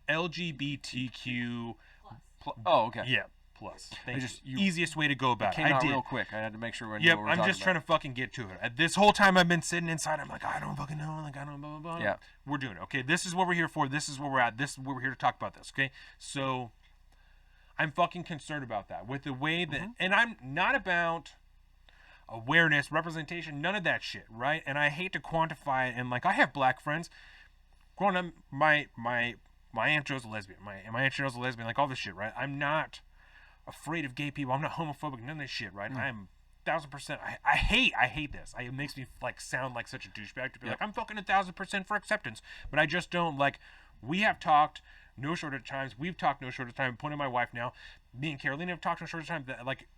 LGBTQ. Oh, okay. Yeah. Plus. Easiest way to go about it. Came out real quick. I had to make sure we knew what we were I'm just trying to fucking get to it. This whole time I've been sitting inside, I'm like, I don't fucking know. Like, I don't blah, blah, blah. Yeah. We're doing it, okay? This is what we're here for. This is where we're at. This is where we're here to talk about this, okay? So, I'm fucking concerned about that. With the way that... And I'm not about awareness, representation, none of that shit, right? And I hate to quantify it. And, like, I have black friends. Growing up, my Aunt Jo's a lesbian. My Aunt Jo's a lesbian. Like, all this shit, right? I'm not afraid of gay people. I'm not homophobic. None of this shit, right? I'm 1,000%. I hate this. It makes me like sound like such a douchebag to be like, I'm fucking 1,000% for acceptance. But I just don't like. We have talked no short of times. We've talked no short of time. I'm pointing at my wife now. Me and Carolina have talked no short of time. That like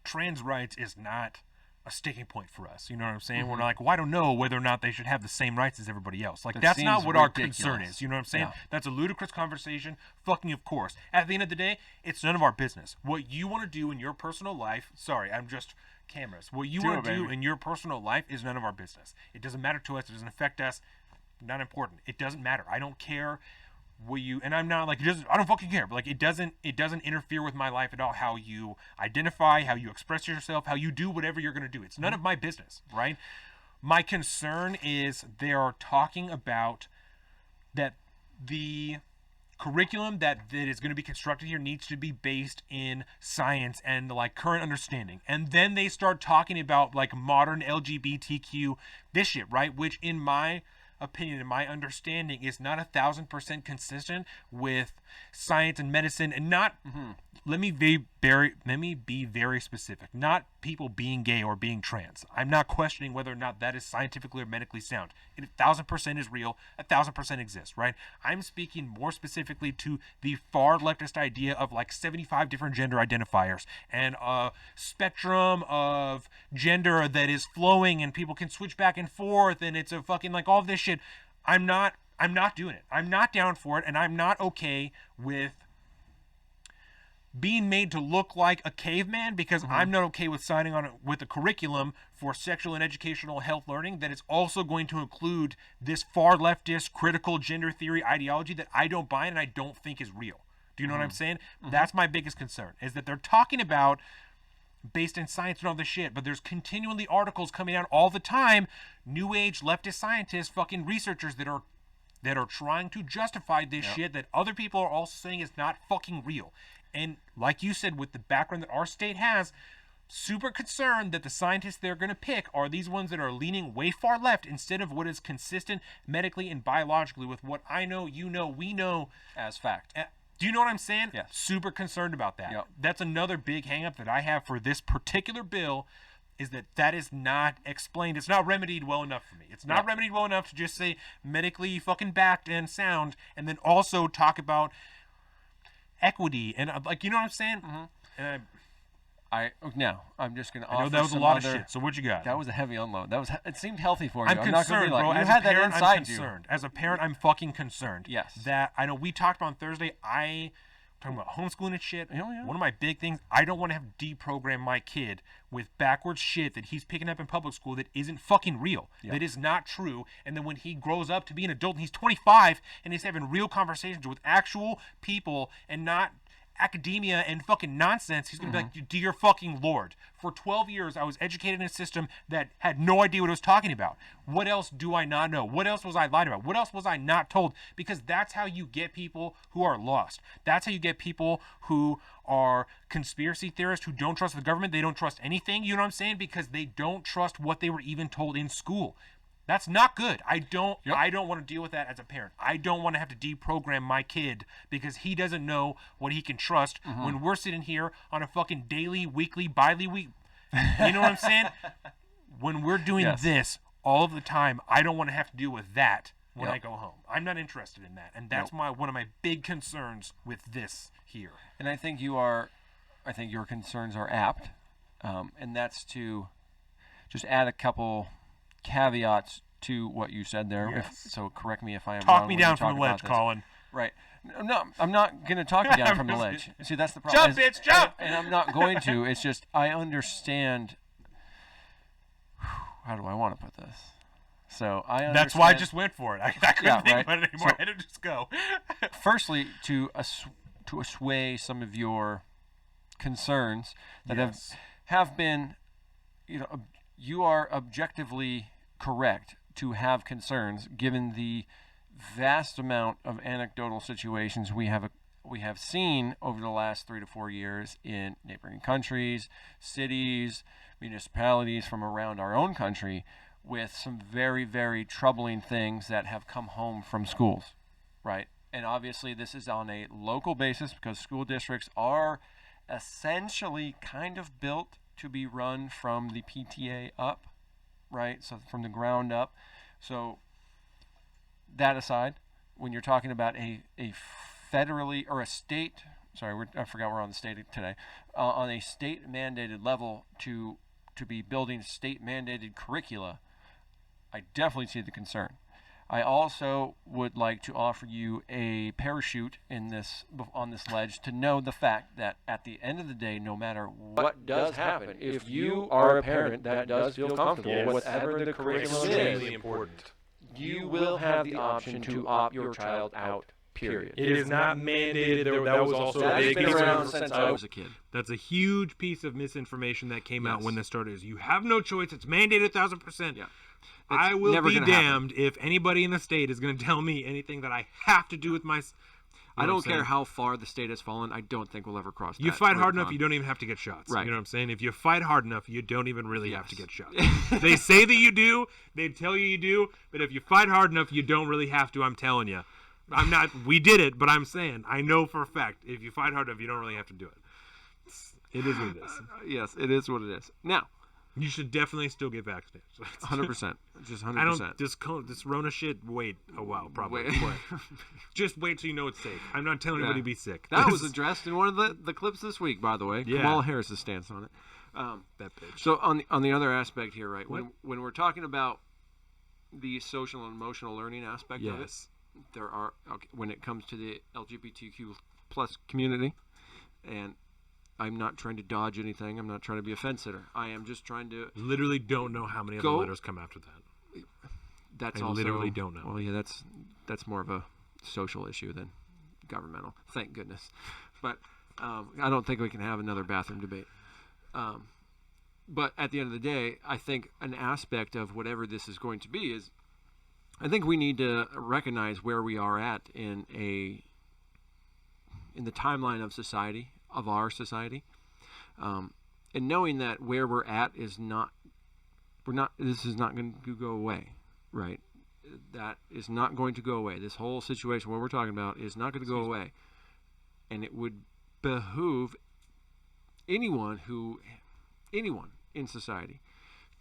trans rights is not a sticking point for us. You know what I'm saying? We're not like, well, I don't know whether or not they should have the same rights as everybody else. Like, that's not what our concern is. You know what I'm saying? Yeah. That's a ludicrous conversation. Fucking of course. At the end of the day, it's none of our business. What you want to do in your personal life, sorry, I'm just cameras. What you want to do in your personal life is none of our business. It doesn't matter to us. It doesn't affect us. Not important. It doesn't matter. I don't care. And I'm not like, I don't fucking care, but like it doesn't interfere with my life at all, how you identify, how you express yourself, how you do whatever you're going to do. It's none of my business, right? My concern is they are talking about that the curriculum that is going to be constructed here needs to be based in science and like current understanding. And then they start talking about like modern LGBTQ this shit, right? Which in my opinion and my understanding is not 1,000% consistent with science and medicine, and not let me be very specific, not people being gay or being trans. I'm not questioning whether or not that is scientifically or medically sound. It 1,000% is real, 1,000% exists, right? I'm speaking more specifically to the far leftist idea of like 75 different gender identifiers and a spectrum of gender that is flowing and people can switch back and forth, and it's a fucking like all of this shit. I'm not doing it. I'm not down for it, and I'm not okay with being made to look like a caveman, because I'm not okay with signing on with a curriculum for sexual and educational health learning that is also going to include this far leftist critical gender theory ideology that I don't buy and I don't think is real. Do you know what I'm saying? That's my biggest concern, is that they're talking about based in science and all this shit, but there's continually articles coming out all the time, new age leftist scientists, fucking researchers that are trying to justify this shit that other people are also saying is not fucking real. And like you said, with the background that our state has, super concerned that the scientists they're going to pick are these ones that are leaning way far left instead of what is consistent medically and biologically with what I know, you know, we know as fact. Do you know what I'm saying? Yes. Super concerned about that. Yep. That's another big hang up that I have for this particular bill, is that is not explained. It's not remedied well enough for me. It's not remedied well enough to just say medically fucking backed and sound, and then also talk about equity and like, you know what I'm saying? And I'm just gonna. I know that was a lot of shit. So what you got? That was a heavy unload. It seemed healthy for you. I'm concerned, bro. You had that inside you. As a parent, I'm fucking concerned. Yes. That I know we talked about on Thursday. Talking about homeschooling and shit. Yeah. One of my big things, I don't want to have deprogram my kid with backwards shit that he's picking up in public school that isn't fucking real, that is not true. And then when he grows up to be an adult and he's 25 and he's having real conversations with actual people and not academia and fucking nonsense, he's gonna be like, dear fucking Lord, for 12 years I was educated in a system that had no idea what it was talking about. What else do I not know? What else was I lied about? What else was I not told? Because that's how you get people who are lost. That's how you get people who are conspiracy theorists, who don't trust the government. They don't trust anything, you know what I'm saying? Because they don't trust what they were even told in school. That's not good. I don't want to deal with that as a parent. I don't want to have to deprogram my kid because he doesn't know what he can trust when we're sitting here on a fucking daily, weekly, bi-weekly. You know what I'm saying? When we're doing this all of the time, I don't want to have to deal with that when I go home. I'm not interested in that. And that's one of my big concerns with this here. And I think your concerns are apt. And that's to just add a couple caveats to what you said there. Yes. So correct me if I am Talk wrong. me down from the ledge, Colin. Right. No, I'm not going to talk you down from the ledge. See, that's the problem. Jump, bitch, jump! And I'm not going to. It's just I understand. How do I want to put this? So I understand. That's why I just went for it. I couldn't think about it anymore. So, I had to just go. Firstly, to assuage some of your concerns that have been, you are objectively correct to have concerns given the vast amount of anecdotal situations we have seen over the last 3 to 4 years in neighboring countries, cities, municipalities from around our own country with some very, very troubling things that have come home from schools, right? And obviously this is on a local basis because school districts are essentially kind of built to be run from the PTA up, right? So from the ground up. So that aside, when you're talking about a federally or a state, I forgot we're on the state today, on a state mandated level to be building state mandated curricula, I definitely see the concern. I also would like to offer you a parachute on this ledge to know the fact that at the end of the day, no matter what does happen, if you are a parent that does feel comfortable, whatever the curriculum is, extremely important. you will have the option to opt your child out, period. It is not mandated. That was also a big been around since I was a kid. That's a huge piece of misinformation that came out when this started. Is you have no choice. It's mandated 1,000%. Yeah. I will be damned if anybody in the state is going to tell me anything that I have to do with my... I don't care how far the state has fallen. I don't think we'll ever cross that. You fight hard enough, you don't even have to get shots. Right. You know what I'm saying? If you fight hard enough, you don't even really have to get shots. They say that you do. They tell you do. But if you fight hard enough, you don't really have to. I'm telling you. I'm not... We did it, but I'm saying, I know for a fact, if you fight hard enough, you don't really have to do it. It is what it is. Yes, it is what it is. Now... You should definitely still get vaccinated. 100%. Just 100%. I don't, this Rona shit, wait a while, probably. Just wait till you know it's safe. I'm not telling anybody to be sick. That was addressed in one of the clips this week, by the way. Yeah. Kamala Harris's stance on it. That bitch. So on the other aspect here, right, when we're talking about the social and emotional learning aspect of it, there are, when it comes to the LGBTQ plus community, and I'm not trying to dodge anything. I'm not trying to be a fence sitter. I am just trying to... Literally don't know how many other letters come after that. That's I also... literally don't know. Well, yeah, that's more of a social issue than governmental. Thank goodness. But I don't think we can have another bathroom debate. But at the end of the day, I think an aspect of whatever this is going to be is... I think we need to recognize where we are at in the timeline of society, of our society, and knowing that where we're at is this is not going to go away, right? That is not going to go away. This whole situation, what we're talking about, is not going to go away, and it would behoove anyone in society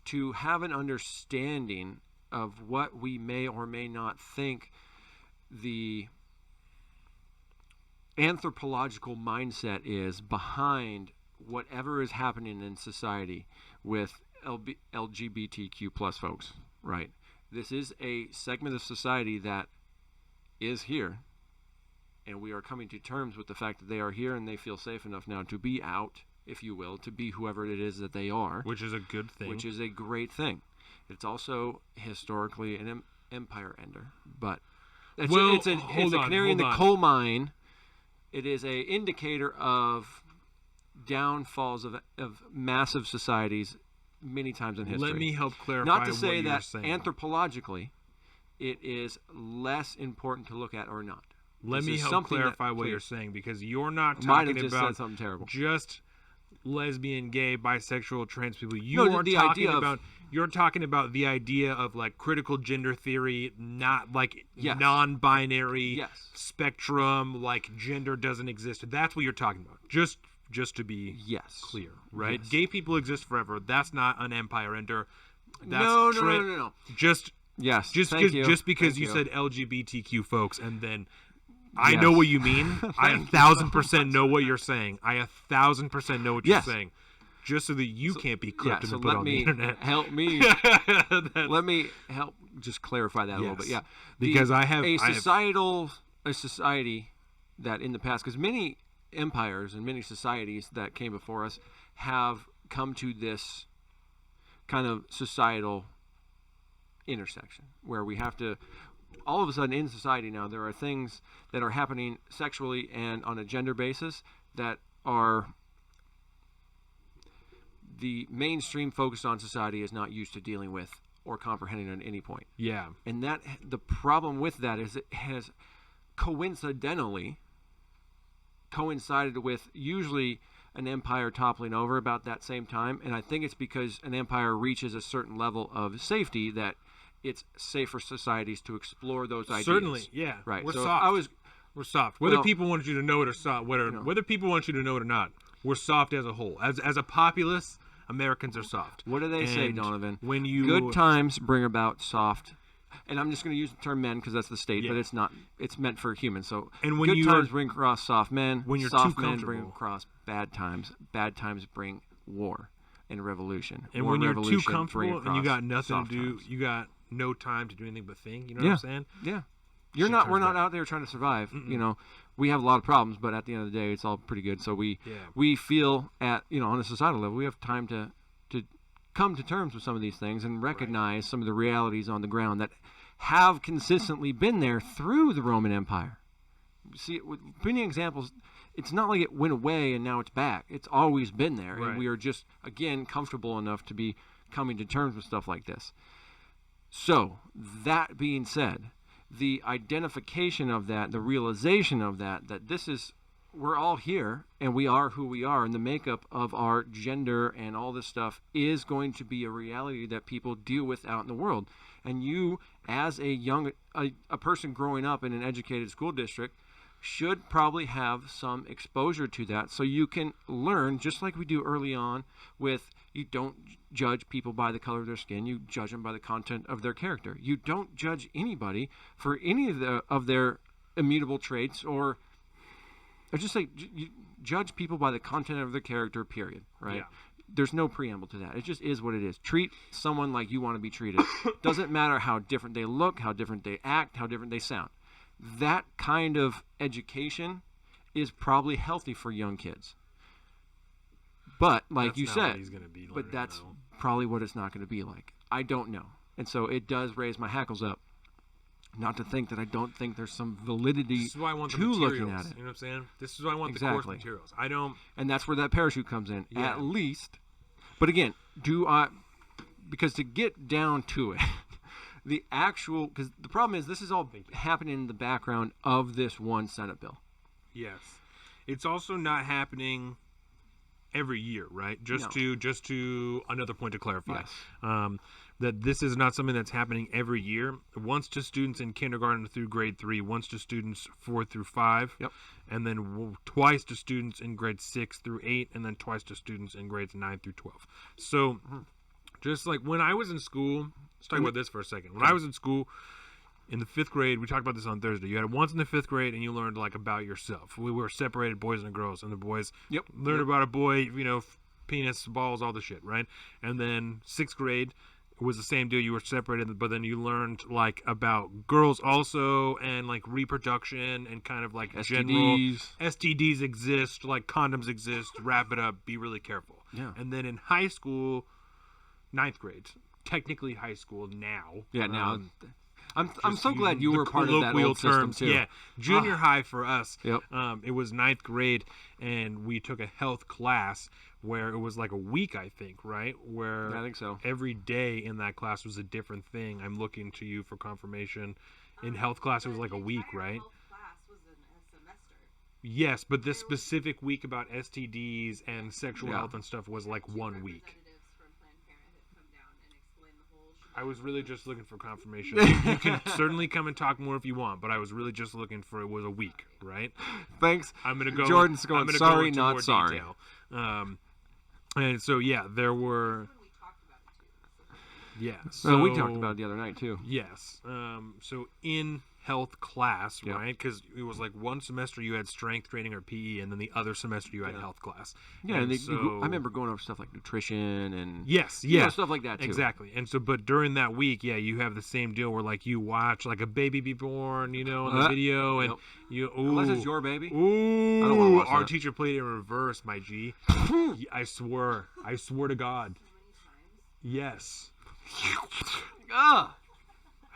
to have an understanding of what we may or may not think the anthropological mindset is behind whatever is happening in society with LGBTQ plus folks, right? This is a segment of society that is here, and we are coming to terms with the fact that they are here and they feel safe enough now to be out, if you will, to be whoever it is that they are. Which is a good thing. Which is a great thing. It's also historically an empire ender, but it's a canary in the coal mine. It is an indicator of downfalls of massive societies many times in history. Let me help clarify. Not to say what that you're saying. Anthropologically, it is less important to look at or not. Let me help clarify what you're saying, because you're not might talking have just about said something terrible. Just lesbian, gay, bisexual, trans people. You're talking about the idea of like critical gender theory, not like non-binary spectrum, like gender doesn't exist. That's what you're talking about. Just to be clear, right? Yes. Gay people exist forever. That's not an empire ender. That's no. Just because you said LGBTQ folks, and then I know what you mean. I 1,000% know what you're saying. I 1,000% know what you're saying. Just so that you can't be clipped and put on the internet. Let me help just clarify that a little bit. Yeah, because a society that in the past, because many empires and many societies that came before us have come to this kind of societal intersection where we have to. All of a sudden in society now, there are things that are happening sexually and on a gender basis that are the mainstream focus on society is not used to dealing with or comprehending at any point. Yeah. And that the problem with that is it has coincidentally coincided with usually an empire toppling over about that same time. And I think it's because an empire reaches a certain level of safety that it's safe for societies to explore those ideas. Certainly, yeah. Right. We're soft. We're soft. Whether people want you to know it or soft, whether people want you to know it or not, we're soft as a whole. As a populace, Americans are soft. What do they say, Donovan? When you good times bring about soft, and I'm just going to use the term men because that's the state, but it's not. It's meant for humans. So and when good times bring across soft men. When you're soft too men comfortable, bring across bad times. Bad times bring war and revolution. And war when you're revolution too comfortable and you got nothing to do, times. you got no time to do anything but think. You know what I'm saying? Yeah. We're not out there trying to survive. Mm-mm. You know, we have a lot of problems, but at the end of the day, it's all pretty good. So we feel on a societal level, we have time to come to terms with some of these things and recognize some of the realities on the ground that have consistently been there through the Roman Empire. See, with many examples, it's not like it went away and now it's back. It's always been there, and we are just again comfortable enough to be coming to terms with stuff like this. So that being said, the identification of that, the realization of that we're all here and we are who we are, and the makeup of our gender and all this stuff is going to be a reality that people deal with out in the world. And you, as a person growing up in an educated school district, should probably have some exposure to that so you can learn, just like we do early on with you don't judge people by the color of their skin, you judge them by the content of their character. You don't judge anybody for any of their immutable traits or just like you judge people by the content of their character, period, right? Yeah. There's no preamble to that. It just is what it is. Treat someone like you want to be treated. Doesn't matter how different they look, how different they act, how different they sound. That kind of education is probably healthy for young kids. But like you said, but that's probably what it's not going to be like. I don't know. And so it does raise my hackles up. Not to think that I don't think there's some validity this is why I want the to materials, looking at it. You know what I'm saying? This is why I want the course materials. I don't. And that's where that parachute comes in, at least. But again, because to get down to it, because the problem is this is all happening in the background of this one Senate bill. Yes. It's also not happening every year, right? Just to another point to clarify. Yes. That this is not something that's happening every year. Once to students in kindergarten through grade 3, once to students 4 through 5, and then twice to students in grades 6 through 8, and then twice to students in grades 9 through 12. So, just like when I was in school, let's talk about this for a second. When I was in school, in the 5th grade, we talked about this on Thursday. You had it once in the 5th grade, and you learned like about yourself. We were separated, boys and girls, and the boys learned about a boy, penis, balls, all the shit, right? And then 6th grade was the same deal. You were separated, but then you learned like about girls also, and like reproduction and kind of like STDs. General STDs exist, like condoms exist. Wrap it up. Be really careful. Yeah. And then in high school, 9th grade, technically high school now. Yeah. Now. I'm so glad you were part of that old system too. Yeah, junior high for us. Yep. It was 9th grade, and we took a health class where it was like a week, I think, right? Where I think so. Every day in that class was a different thing. I'm looking to you for confirmation. In health class, it was like a week, right? Health class was a semester. Yes, but this specific week about STDs and sexual health and stuff was like 1 week. I was really just looking for confirmation. You can certainly come and talk more if you want, but I was really just looking for it was a week, right? Thanks. I'm gonna go. Jordan's going. I'm gonna Sorry, go into not more sorry. Detail. And so there were. Yeah. So we talked about it the other night too. Yes. So in health class, Yep. right? Because it was like one semester you had strength training or PE, and then the other semester you had health class. Yeah, and I remember going over stuff like nutrition and stuff like that too. Exactly. And so, but during that week, you have the same deal where like you watch like a baby be born, in the video, and unless it's your baby. Ooh, I don't want to watch our that. teacher played it in reverse, my G. I swear to God. Yes. Ah.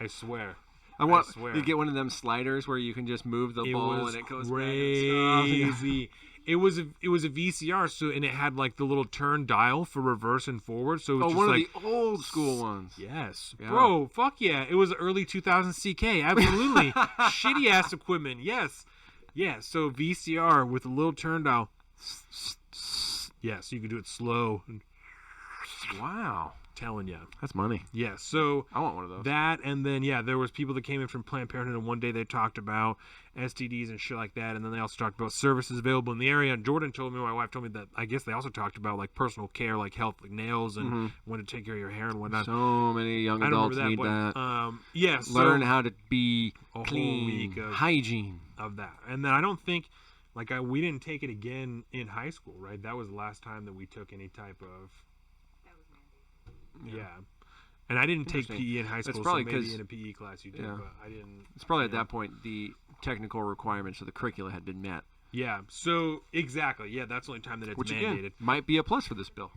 I swear. I swear. You get one of them sliders where you can just move the ball and it goes crazy. It was a VCR, and it had like the little turn dial for reverse and forward. So it was just one like of the old school ones. Yes, Yeah. bro. Fuck yeah! It was early 2000 CK. Absolutely, shitty ass equipment. Yes, yeah. So VCR with a little turn dial. Yeah, so you could do it slow. Wow. Telling you. That's money. Yeah, so I want one of those. That, and then there was people that came in from Planned Parenthood, and one day they talked about STDs and shit like that, and then they also talked about services available in the area. And Jordan told me, my wife told me that I guess they also talked about like personal care, like health, like nails, and when to take care of your hair and whatnot. So many young adults need that. Learn how to be clean, whole week of hygiene of that. And then I don't think we didn't take it again in high school, right? That was the last time that we took any type of. Yeah. And I didn't take PE in high school, it's probably so maybe in a PE class you did, but I didn't. It's probably at that point the technical requirements of the curricula had been met. Yeah, so exactly. Yeah, that's the only time that it's mandated. Again, might be a plus for this bill.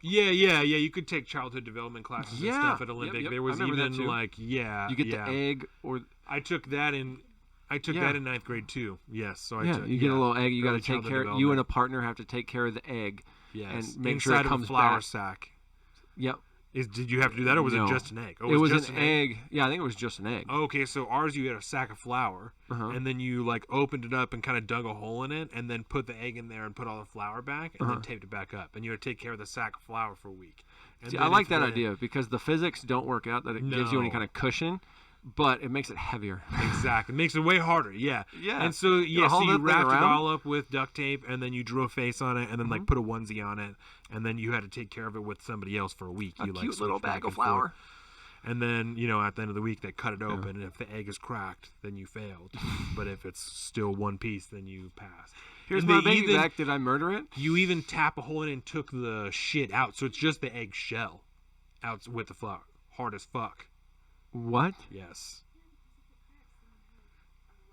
Yeah. You could take childhood development classes and stuff at Olympic. Yep. There was even like you get the egg or I took that in ninth grade too. Yes, so I took. You get a little egg. You got to take care. You and a partner have to take care of the egg. Yes, and make inside sure it comes of a flour back. Sack. Yep. Did you have to do that, or was it just an egg? Oh, it was just an egg. Yeah, I think it was just an egg. Okay, so ours you had a sack of flour, and then you like opened it up and kind of dug a hole in it, and then put the egg in there and put all the flour back, and then taped it back up, and you had to take care of the sack of flour for a week. See, I like that idea because the physics don't work out that it gives you any kind of cushion. But it makes it heavier. Exactly. It makes it way harder. Yeah. Yeah. And so, so you wrapped it around? all up with duct tape, and then you drew a face on it, and then like put a onesie on it, and then you had to take care of it with somebody else for a week. A you cute little bag of flour. And then, at the end of the week, they cut it open, and if the egg is cracked, then you failed. But if it's still one piece, then you pass. Here's my baby back. Did I murder it? You even tap a hole in it and took the shit out, so it's just the egg shell out with the flour. Hard as fuck. What? Yes.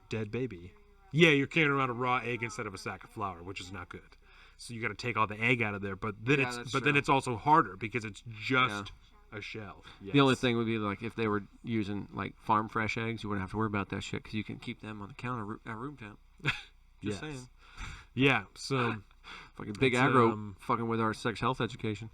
Dead baby. Yeah, you're carrying around a raw egg instead of a sack of flour, which is not good. So you got to take all the egg out of there, but then then it's also harder because it's just a shell. Yes. The only thing would be like if they were using like farm fresh eggs, you wouldn't have to worry about that shit because you can keep them on the counter at room temp. Just saying. Yeah. So fucking big aggro fucking with our sex health education.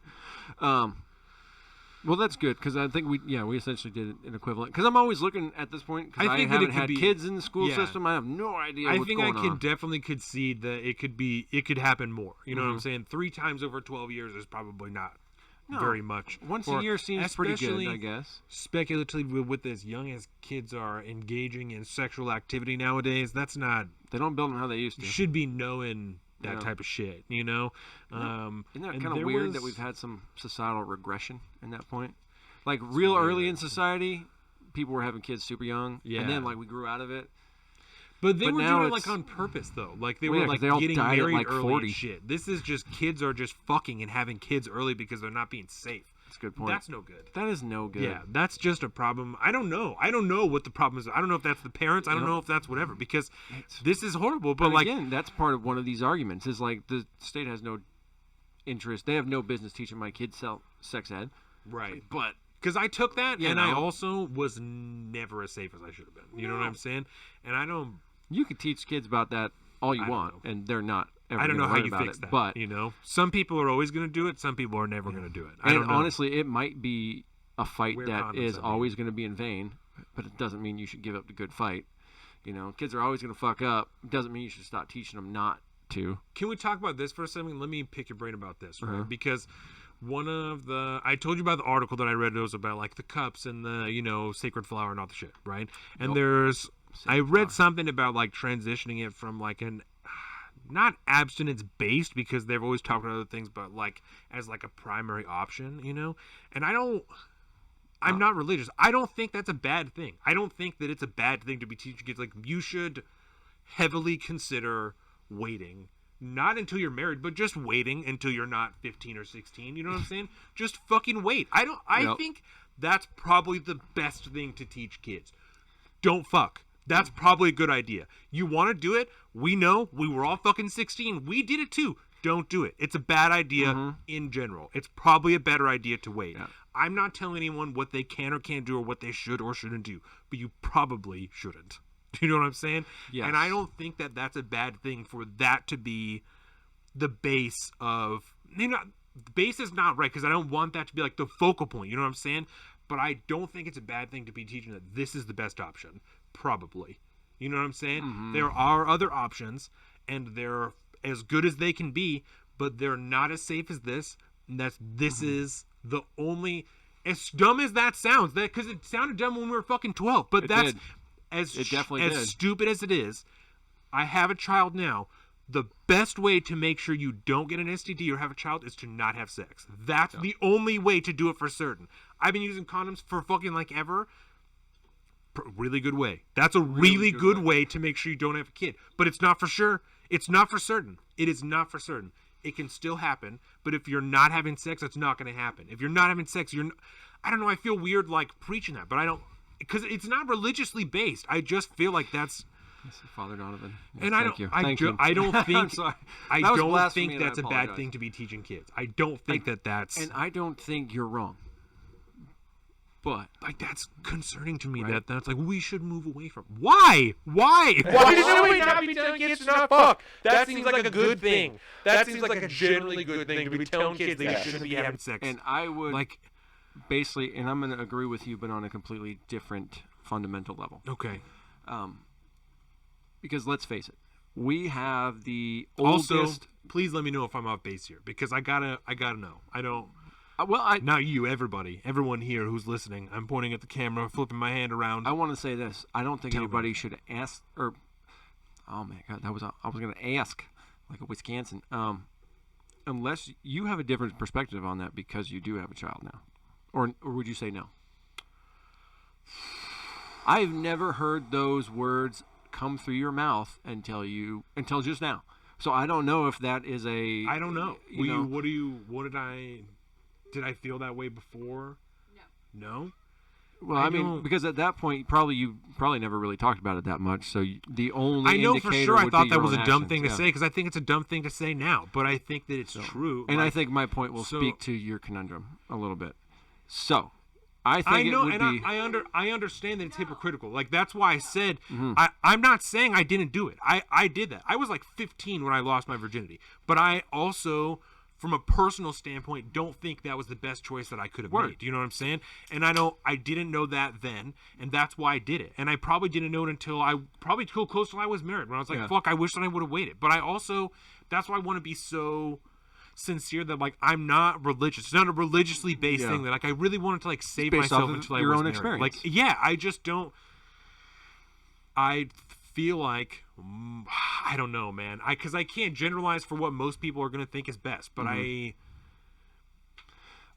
Well, that's good because I think we essentially did an equivalent. Because I'm always looking at this point because I haven't had kids in the school system. I have no idea what's going on. I think I can definitely concede that it could happen more. You know what I'm saying? 3 times over 12 years is probably not very much. Once a year seems pretty good, I guess. Speculatively, with as young as kids are engaging in sexual activity nowadays, that's not. They don't build them how they used to. Should be knowing that type of shit, Isn't that kind of weird that we've had some societal regression in that point? Like early in society, people were having kids super young, and then like we grew out of it. But they were doing it like on purpose though. Like they were like they all getting died married at like early 40. and shit. This is just kids are just fucking and having kids early because they're not being safe. That's a good point. That's no good. That is no good. Yeah, that's just a problem. I don't know what the problem is. I don't know if that's the parents. I don't know if that's whatever because this is horrible. But like again, that's part of one of these arguments is like the state has no interest. They have no business teaching my kids sex ed. Right. But because I took that and I also was never as safe as I should have been. You know what I'm saying? And I don't. You could teach kids about that all you want, and they're not. I don't know how you fix that, but some people are always going to do it. Some people are never going to do it. I don't know. Honestly, it might be a fight that is always going to be in vain, but it doesn't mean you should give up the good fight. You know, kids are always going to fuck up. Doesn't mean you should stop teaching them not to. Can we talk about this for a second? Let me pick your brain about this, right? Because I told you about the article that I read. It was about like the cups and the, sacred flower and all the shit, right? And I read something about like transitioning it from like not abstinence based, because they've always talked about other things, but like as like a primary option, and I'm not religious. I don't think that's a bad thing. I don't think that it's a bad thing to be teaching kids. Like, you should heavily consider waiting, not until you're married, but just waiting until you're not 15 or 16. You know what I'm saying? Just fucking wait. I think that's probably the best thing to teach kids. Don't fuck. That's probably a good idea. You want to do it? We know. We were all fucking 16. We did it too. Don't do it. It's a bad idea in general. It's probably a better idea to wait. Yeah. I'm not telling anyone what they can or can't do or what they should or shouldn't do, but you probably shouldn't. Do you know what I'm saying? Yes. And I don't think that that's a bad thing for that to be the base of... the base is not right, because I don't want that to be like the focal point. You know what I'm saying? But I don't think it's a bad thing to be teaching that this is the best option. Probably. You know what I'm saying? Mm-hmm. There are other options, and they're as good as they can be, but they're not as safe as this. And this is the only, as dumb as that sounds, that because it sounded dumb when we were fucking 12, but it definitely did. Stupid as it is. I have a child now. The best way to make sure you don't get an STD or have a child is to not have sex. That's the only way to do it for certain. I've been using condoms for fucking like ever. Really good way. That's a really good way to make sure you don't have a kid. But it's not for sure. It's not for certain. It is not for certain. It can still happen, but if you're not having sex, it's not going to happen. If you're not having sex, I don't know, I feel weird like preaching that, but I don't, because it's not religiously based. I just feel like that's Father Donovan. Yes, and I don't think I don't think that's a bad thing to be teaching kids. I don't think that's, and I don't think you're wrong. But like, that's concerning to me, right? That's like, we should move away from. Why should we not be telling kids to not fuck? That seems like a good thing. That seems like a generally good thing to be telling kids they shouldn't be having sex. And I would like basically, and I'm going to agree with you, but on a completely different fundamental level. Okay. Because let's face it, we have the oldest. Also, please let me know if I'm off base here, because I gotta know. I don't. Not you, everyone here who's listening. I'm pointing at the camera, flipping my hand around. I want to say this. I don't think anybody should ask, or, oh my God, I was going to ask, like a Wisconsin, unless you have a different perspective on that because you do have a child now, or would you say no? I've never heard those words come through your mouth until just now. So I don't know if that is a. I don't know. Did I feel that way before? No? Well, I mean, because at that point, you probably never really talked about it that much. So the only I know for sure I thought that was a dumb actions. thing to say, because I think it's a dumb thing to say now. But I think that it's true. And I think my point will speak to your conundrum a little bit. So I think I understand that it's hypocritical. Like, that's why I said I'm not saying I didn't do it. I did that. I was like 15 when I lost my virginity. But I also, from a personal standpoint, don't think that was the best choice that I could have made. Do you know what I'm saying? And I didn't know that then, and that's why I did it. And I probably didn't know it until close till I was married, when I was like, fuck, I wish that I would have waited. But I also, that's why I want to be so sincere that, like, I'm not religious. It's not a religiously based thing that, like, I really wanted to, like, save myself until I was married. Your own experience. Like, I just don't. I feel like, I don't know, man. Because I can't generalize for what most people are going to think is best, but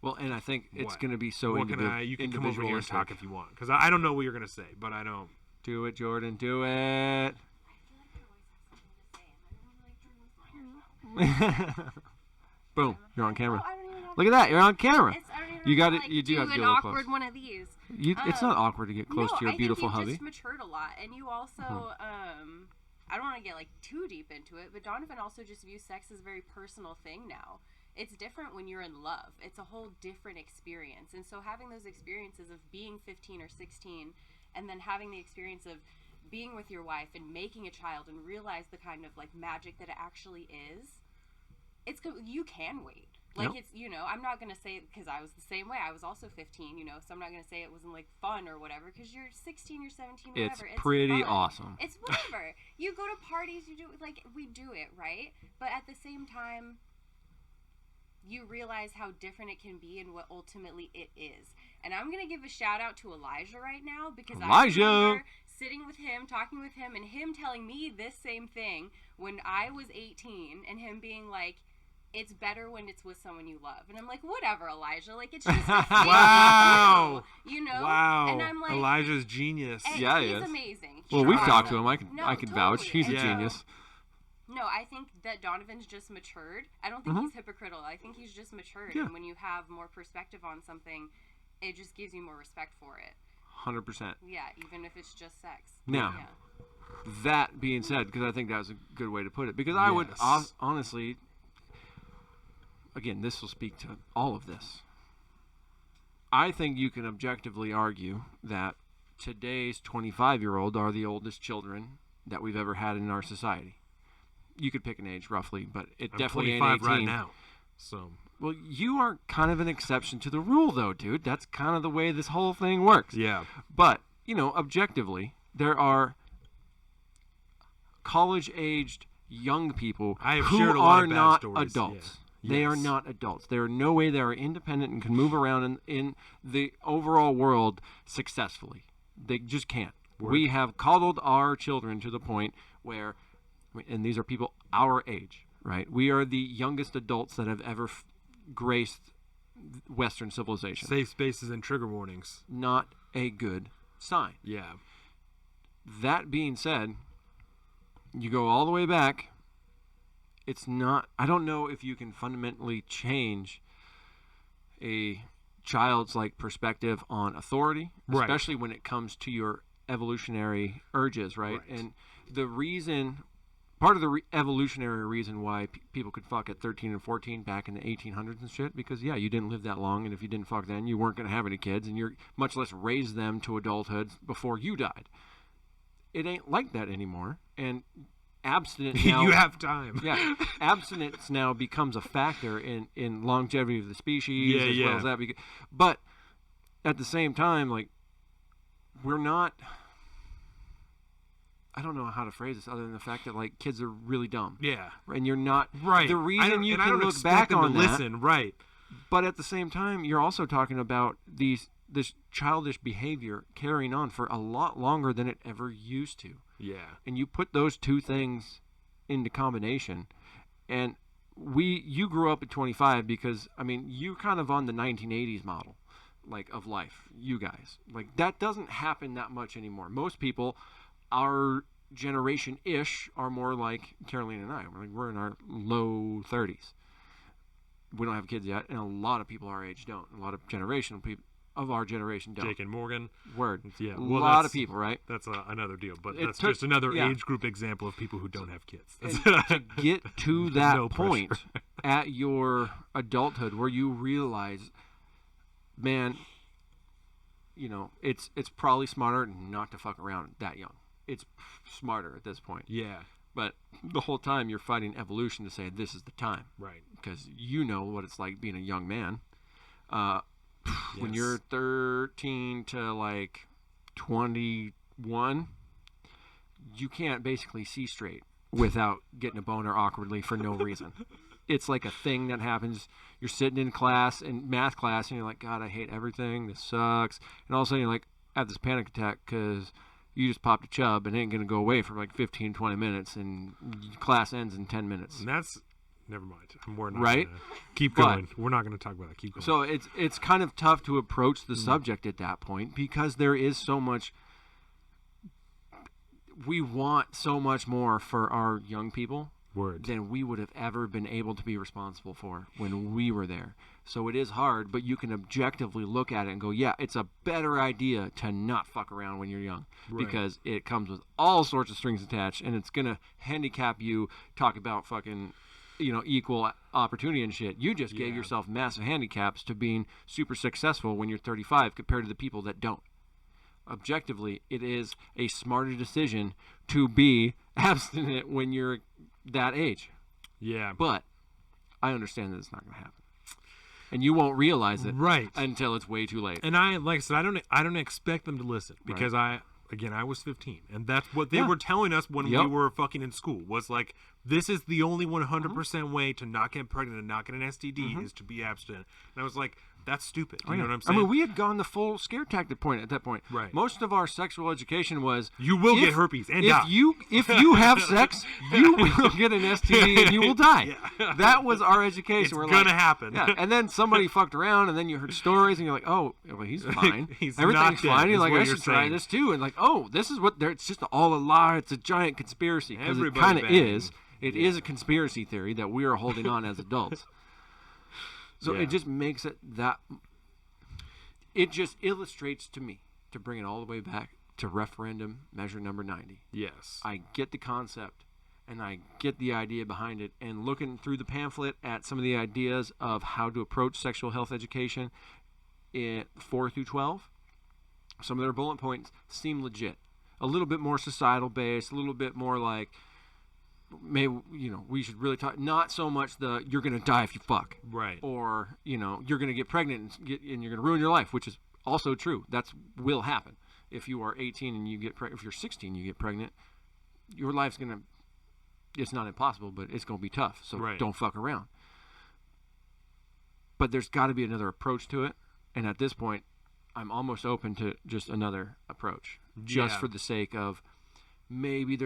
Well, and I think it's going to be so individual. You can come over here and talk if you want, because I don't know what you're going to say, but I don't. Do it, Jordan. Do it. Boom! You're on camera. Look at that! You're on camera. You got it. You do have to get a little close. Awkward one of these. It's not awkward to get close to your beautiful hubby. I think you just matured a lot, and you also, I don't want to get like too deep into it, but Donovan also just views sex as a very personal thing now. It's different when you're in love. It's a whole different experience, and so having those experiences of being 15 or 16, and then having the experience of being with your wife and making a child and realize the kind of like magic that it actually is. You can wait. Like, it's, you know, I'm not going to say, because I was the same way. I was also 15, you know, so I'm not going to say it wasn't, like, fun or whatever, because you're 16, you're 17, whatever. It's pretty fun. awesome. It's whatever. You go to parties, you do, like, we do it, right? But at the same time, you realize how different it can be and what ultimately it is. And I'm going to give a shout out to Elijah right now, because I remember sitting with him, talking with him, and him telling me this same thing when I was 18, and him being like, it's better when it's with someone you love. And I'm like, whatever, Elijah. Like, it's just wow. You know? Wow. And I'm like, Elijah's genius. Yeah, he he's is. amazing. Well, we've talked to him. I can totally. vouch. He's a And genius. No, I think that Donovan's just matured. I don't think he's hypocritical. I think he's just matured. Yeah. And when you have more perspective on something, it just gives you more respect for it. 100%. Yeah, even if it's just sex. Now, that being said, because I think that was a good way to put it, because I would honestly, again, this will speak to all of this. I think you can objectively argue that today's 25-year-old are the oldest children that we've ever had in our society. You could pick an age roughly, but it definitely ain't 18 right now. So, well, you are kind of an exception to the rule, though, dude. That's kind of the way this whole thing works. yeah. But, you know, objectively, there are college-aged young people I have who shared a lot are of bad not stories. adults. Yeah. They are Yes. not adults. There are no way they are independent and can move around in the overall world successfully. They just can't. We have coddled our children to the point where, and these are people our age, right? We are the youngest adults that have ever graced Western civilization. Safe spaces and trigger warnings. Not a good sign. Yeah. That being said, you go all the way back, it's not, I don't know if you can fundamentally change a child's like perspective on authority, especially when it comes to your evolutionary urges, right? And the reason, part of the evolutionary reason why people could fuck at 13 and 14 back in the 1800s and shit, because yeah, you didn't live that long, and if you didn't fuck then, you weren't going to have any kids, and you're much less raise them to adulthood before you died. It ain't like that anymore, and abstinence now, you have time. Yeah, abstinence now becomes a factor in longevity of the species as well as that. But at the same time, like, we're not, I don't know how to phrase this other than the fact that like kids are really dumb. Yeah. And you're not Right. The reason you can look back on that. Listen, right. But at the same time, you're also talking about this childish behavior carrying on for a lot longer than it ever used to. Yeah. And you put those two things into combination, and you grew up at 25 because, I mean, you kind of on the 1980s model, like, of life, you guys. Like, that doesn't happen that much anymore. Most people, our generation-ish, are more like Caroline and I. We're in our low 30s. We don't have kids yet, and a lot of people our age don't. A lot of generational people of our generation don't. Jake and Morgan. Word. Yeah. A Well, lot of people, right? That's another deal, but It that's took- just another yeah. age group example of people who don't have kids. And to get to that No pressure. point at your adulthood where you realize, man, you know, it's probably smarter not to fuck around that young. It's smarter at this point. Yeah. But the whole time you're fighting evolution to say this is the time. Right. Because you know what it's like being a young man. When Yes. you're 13 to like 21, you can't basically see straight without getting a boner awkwardly for no reason. It's like a thing that happens. You're sitting in class, in math class, and you're like, God, I hate everything. This sucks. And all of a sudden you're like, I have this panic attack because you just popped a chub and it ain't going to go away for like 15, 20 minutes, and class ends in 10 minutes. And that's, never mind. We're not Right? gonna keep But- going. We're not going to talk about that. Keep going. So it's kind of tough to approach the subject at that point because there is so much. We want so much more for our young people Word. than we would have ever been able to be responsible for when we were there. So it is hard, but you can objectively look at it and go, yeah, it's a better idea to not fuck around when you're young because it comes with all sorts of strings attached, and it's going to handicap you. Talk about fucking, you know, equal opportunity and shit. You just gave yourself massive handicaps to being super successful when you're 35 compared to the people that don't. Objectively, it is a smarter decision to be abstinent when you're that age. Yeah. But I understand that it's not going to happen. and you won't realize it Right. until it's way too late. And like I said, I don't expect them to listen because I was 15, and that's what they were telling us when we were fucking in school. Was like, this is the only 100% way to not get pregnant and not get an STD is to be abstinent. And I was like, that's stupid. You know what I'm saying? I mean, we had gone the full scare tactic point at that point. Right. Most of our sexual education was you will get herpes and die. If you have sex, you will get an STD and you will die. Yeah. That was our education. It's gonna happen. Yeah. And then somebody fucked around, and then you heard stories, and you're like, oh, well, he's fine. Everything's fine. You're like, I should try this too. And like, oh, this is what it's just all a lie. It's a giant conspiracy. Because it kind of is. It is a conspiracy theory that we are holding on as adults. So it just makes it that. It just illustrates to me, to bring it all the way back to referendum measure number 90. Yes. I get the concept, and I get the idea behind it, and looking through the pamphlet at some of the ideas of how to approach sexual health education in 4 through 12, some of their bullet points seem legit. A little bit more societal based, a little bit more like, maybe, we should really talk, not so much the you're going to die if you fuck. Right. Or, you're going to get pregnant and you're going to ruin your life, which is also true. That's will happen. If you are 18 and you get pregnant, if you're 16 you get pregnant, your life's going to, it's not impossible, but it's going to be tough. So don't fuck around. But there's got to be another approach to it. And at this point, I'm almost open to just another approach. Just for the sake of maybe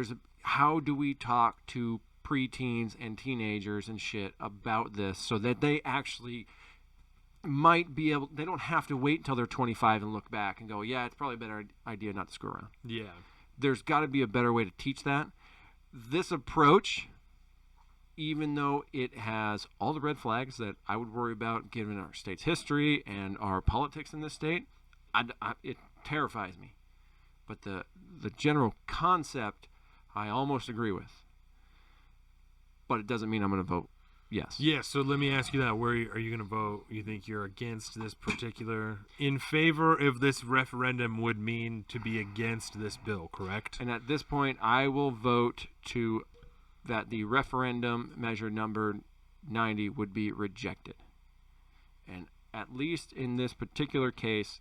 how do we talk to preteens and teenagers and shit about this so that they actually might be able, they don't have to wait until they're 25 and look back and go, yeah, it's probably a better idea not to screw around. Yeah. There's got to be a better way to teach that. This approach, even though it has all the red flags that I would worry about given our state's history and our politics in this state, it terrifies me. But the general concept, I almost agree with. But it doesn't mean I'm going to vote yes. Yeah, so let me ask you that. Where are you going to vote? You think you're against this particular, in favor of this referendum would mean to be against this bill, correct? And at this point, I will vote that the referendum measure number 90 would be rejected. And at least in this particular case,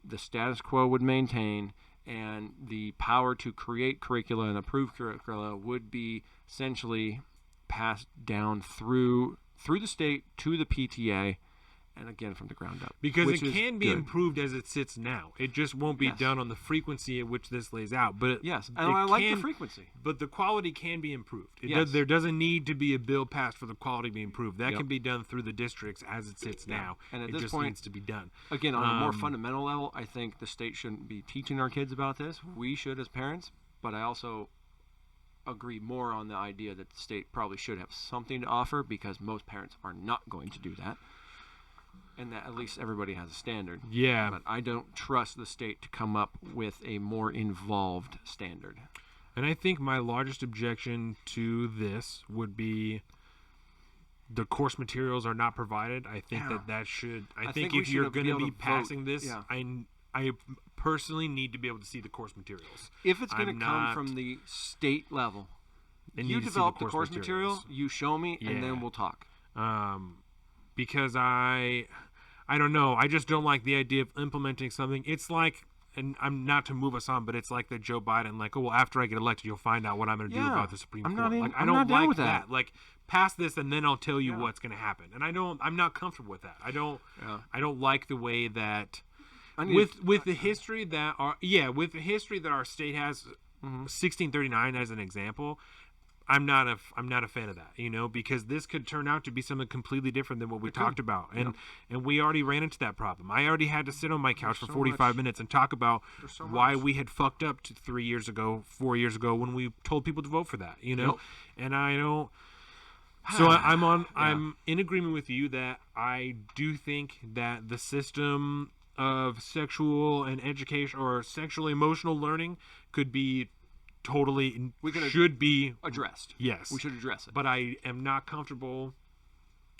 the status quo would maintain, and the power to create curricula and approve curricula would be essentially passed down through the state to the PTA, and again from the ground up. Because it can be improved as it sits now. It just won't be done on the frequency at which this lays out. But and I like the frequency. But the quality can be improved. There doesn't need to be a bill passed for the quality to be improved. That can be done through the districts as it sits now. And at it this just point, needs to be done. Again, on a more fundamental level, I think the state shouldn't be teaching our kids about this. We should as parents. But I also agree more on the idea that the state probably should have something to offer, because most parents are not going to do that. And that at least everybody has a standard. Yeah. But I don't trust the state to come up with a more involved standard. And I think my largest objection to this would be the course materials are not provided. I think that should. I think if you're going to be passing this, I personally need to be able to see the course materials. If it's going to come from the state level, you develop the course material, you show me, and then we'll talk. Because I don't know. I just don't like the idea of implementing something. It's like, and I'm not to move us on, but it's like the Joe Biden, like, oh, well, after I get elected, you'll find out what I'm going to do about the Supreme Court. I don't like that. Like, pass this, and then I'll tell you what's going to happen. And I'm not comfortable with that. I don't like the way that with the history that our state has, 1639 as an example. I'm not a fan of that, because this could turn out to be something completely different than what we talked about. And we already ran into that problem. I already had to sit on my couch for 45 minutes and talk about why we had fucked up 4 years ago when we told people to vote for that, And I don't. So I'm in agreement with you that I do think that the system of sexual and education or sexual emotional learning could be should be addressed. Yes. We should address it. But I am not comfortable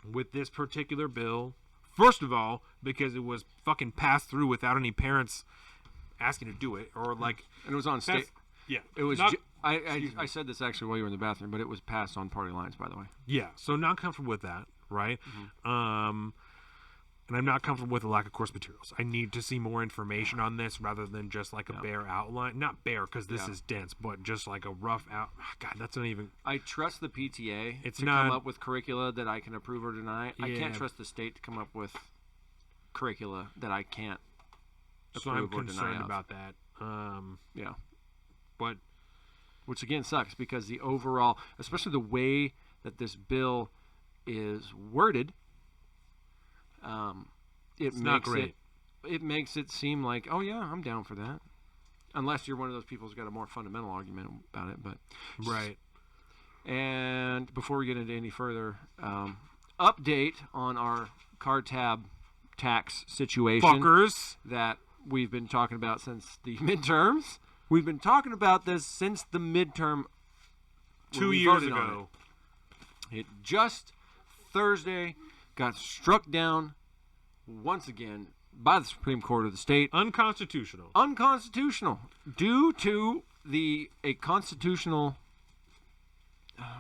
with this particular bill. First of all, because it was fucking passed through without any parents asking to do it, or like. And it was on state. Yeah. It was. I said this actually while you were in the bathroom, but it was passed on party lines, by the way. Yeah. So not comfortable with that, right? and I'm not comfortable with the lack of course materials. I need to see more information on this rather than just like a bare outline. Not bare, because this is dense, but just like a rough out. God, that's not even. I trust the PTA to come up with curricula that I can approve or deny. Yeah. I can't trust the state to come up with curricula that I can't So I'm approve or deny. concerned about that. Yeah. But which again sucks because the overall, especially the way that this bill is worded, it's not great. It makes it seem like, oh yeah, I'm down for that. Unless you're one of those people who's got a more fundamental argument about it, but right. And before we get into any further, update on our car tab tax situation Fuckers. that we've been talking about since the midterms. We've been talking about this since the midterm 2 years ago. It just Thursday got struck down once again by the Supreme Court of the state. Unconstitutional. Unconstitutional due to a constitutional.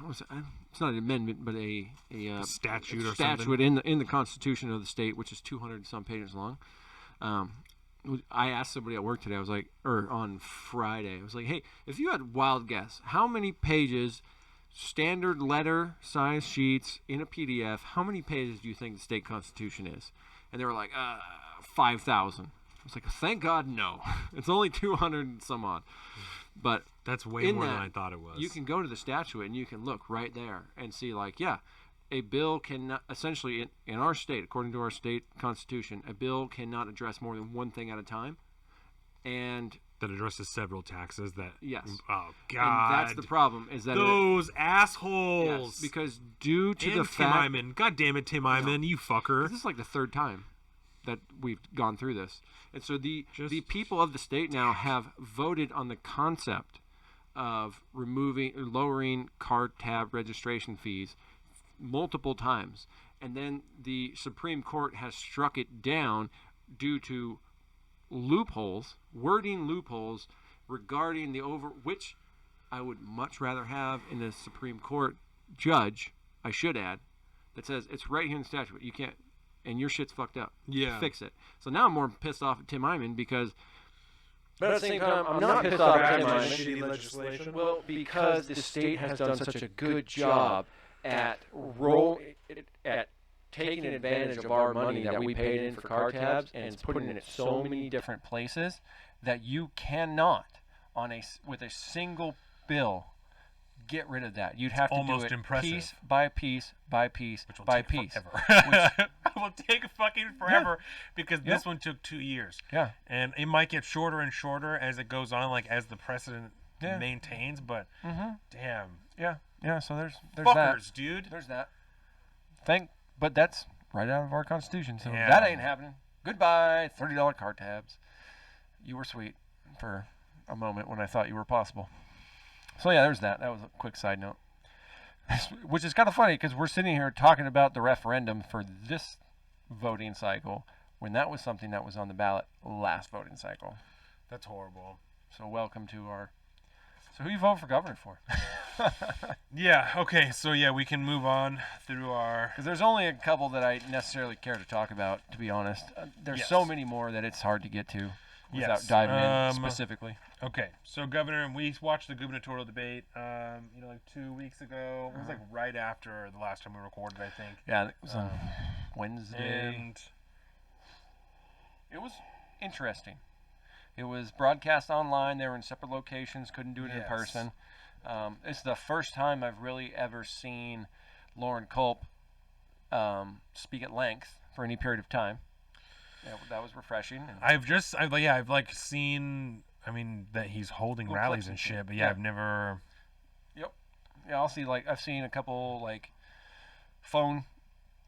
It's not an amendment, but a statute or statute something in the Constitution of the state, which is 200 and some pages long. I asked somebody at work today. I was like, or on Friday, I was like, hey, if you had wild guess, how many pages, standard letter size sheets in a PDF, how many pages do you think the state constitution is? And they were like, 5,000. I was like, thank God, no. It's only 200 and some odd. But that's way more than I thought it was. You can go to the statute and you can look right there and see, like, yeah, a bill cannot, essentially in our state, according to our state constitution, a bill cannot address more than one thing at a time. And that addresses several taxes that. Yes. Oh, God. And that's the problem, is that those assholes. Yes, because due to the Tim fact. Eyman. God damn it, Tim Eyman, you fucker. This is like the third time that we've gone through this. And so the people of the state now have voted on the concept of lowering car tab registration fees multiple times, and then the Supreme Court has struck it down due to wording loopholes regarding which I would much rather have in a Supreme Court judge, I should add, that says it's right here in the statute. You can't, and your shit's fucked up. Yeah. Fix it. So now I'm more pissed off at Tim Eyman because. But at the same time, I'm not pissed off at Tim Eyman. Shitty legislation. Well, because the state has done such a good job at taking advantage of our money that we paid in for car tabs and putting it in so many different places that you cannot, with a single bill, get rid of that. You'd have to do it piece by piece by piece by piece. It will take fucking forever because this one took 2 years. Yeah. And it might get shorter and shorter as it goes on, like as the precedent maintains, but damn. Yeah, so there's fuckers, that. Dude. There's that. But that's right out of our Constitution, so that ain't happening. Goodbye, $30 car tabs. You were sweet for a moment when I thought you were possible. So yeah, there's that. That was a quick side note. Which is kind of funny because we're sitting here talking about the referendum for this voting cycle when that was something that was on the ballot last voting cycle. That's horrible. So welcome to our... So who you vote for governor for? Yeah, okay, so yeah, we can move on through our... Because there's only a couple that I necessarily care to talk about, to be honest. There's so many more that it's hard to get to without diving in specifically. Okay, so governor, we watched the gubernatorial debate, like 2 weeks ago. It was like right after the last time we recorded, I think. Yeah, it was on Wednesday. And it was interesting. It was broadcast online. They were in separate locations. Couldn't do it in person. It's the first time I've really ever seen Lauren Culp speak at length for any period of time. Yeah, that was refreshing. I've seen, that he's holding rallies and shit, but I've never. Yep. Yeah, I've seen a couple phone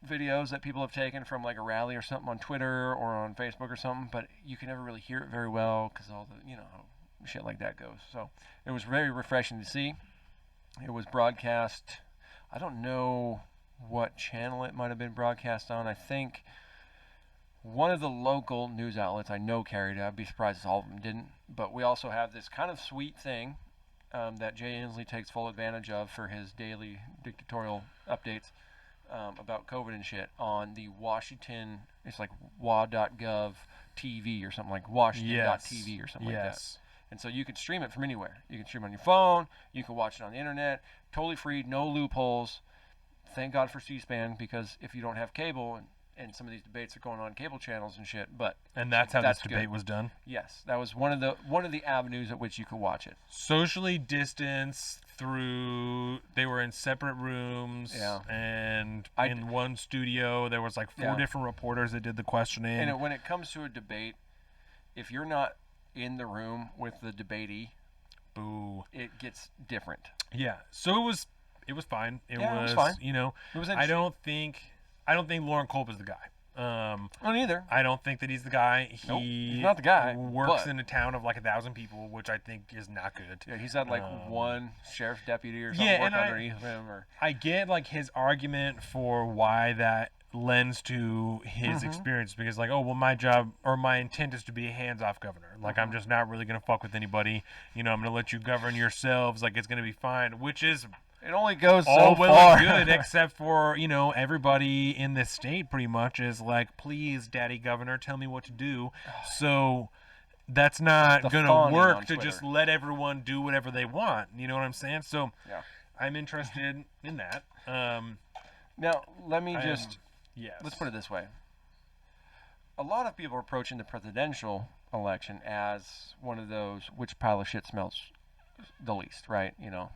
videos that people have taken from a rally or something on Twitter or on Facebook or something, but you can never really hear it very well because all the how shit like that goes. So it was very refreshing to see. It was broadcast. I don't know what channel it might have been broadcast on. I think one of the local news outlets I know carried it. I'd be surprised if all of them didn't. But we also have this kind of sweet thing that Jay Inslee takes full advantage of for his daily dictatorial updates. about COVID and shit on the Washington. It's like wa.gov TV or something like Washington.tv or something like that. And so you can stream it from anywhere. You can stream it on your phone. You can watch it on the internet. Totally free, no loopholes. Thank God for C-SPAN, because if you don't have cable, and some of these debates are going on cable channels and shit, and that's how this debate was done. Yes, that was one of the avenues at which you could watch it. Socially distanced through. They were in separate rooms. Yeah. And in one studio, there was like 4 different reporters that did the questioning. And when it comes to a debate, if you're not in the room with the debatee, boo, it gets different. Yeah. So it was fine. It was fine. You know, it was I don't think Lauren Culp is the guy. Not either. I don't think that he's the guy. He's not the guy. Works in a town of like 1,000 people, which I think is not good. Yeah, he's had like one sheriff's deputy or something work underneath him. I get like his argument for why that lends to his experience, because like, oh well, my job or my intent is to be a hands-off governor. Like I'm just not really gonna fuck with anybody. You know, I'm gonna let you govern yourselves. Like it's gonna be fine, which is. It only goes all so well far. And good, except for, you know, everybody in this state pretty much is like, please, Daddy Governor, tell me what to do. So that's not going to work to just let everyone do whatever they want. You know what I'm saying? So I'm interested in that. Now, let me let's put it this way. A lot of people are approaching the presidential election as one of those, which pile of shit smells the least, right? You know.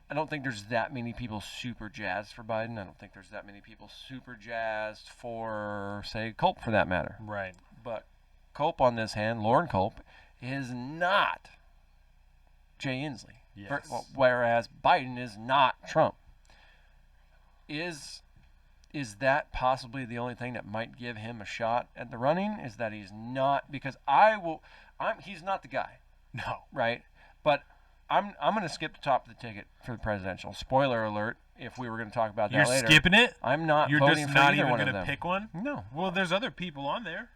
I don't think there's that many people super jazzed for Biden. I don't think there's that many people super jazzed for, say, Culp for that matter. Right. But Culp on this hand, Lauren Culp, is not Jay Inslee. Yes. Whereas Biden is not Trump. Is that possibly the only thing that might give him a shot at the running? Is that he's not, because he's not the guy. No. Right? But I'm going to skip the top of the ticket for the presidential. Spoiler alert, if we were going to talk about that later. You're skipping it? I'm not You're voting just for not either even one going of to them. pick one? No. Well, there's other people on there.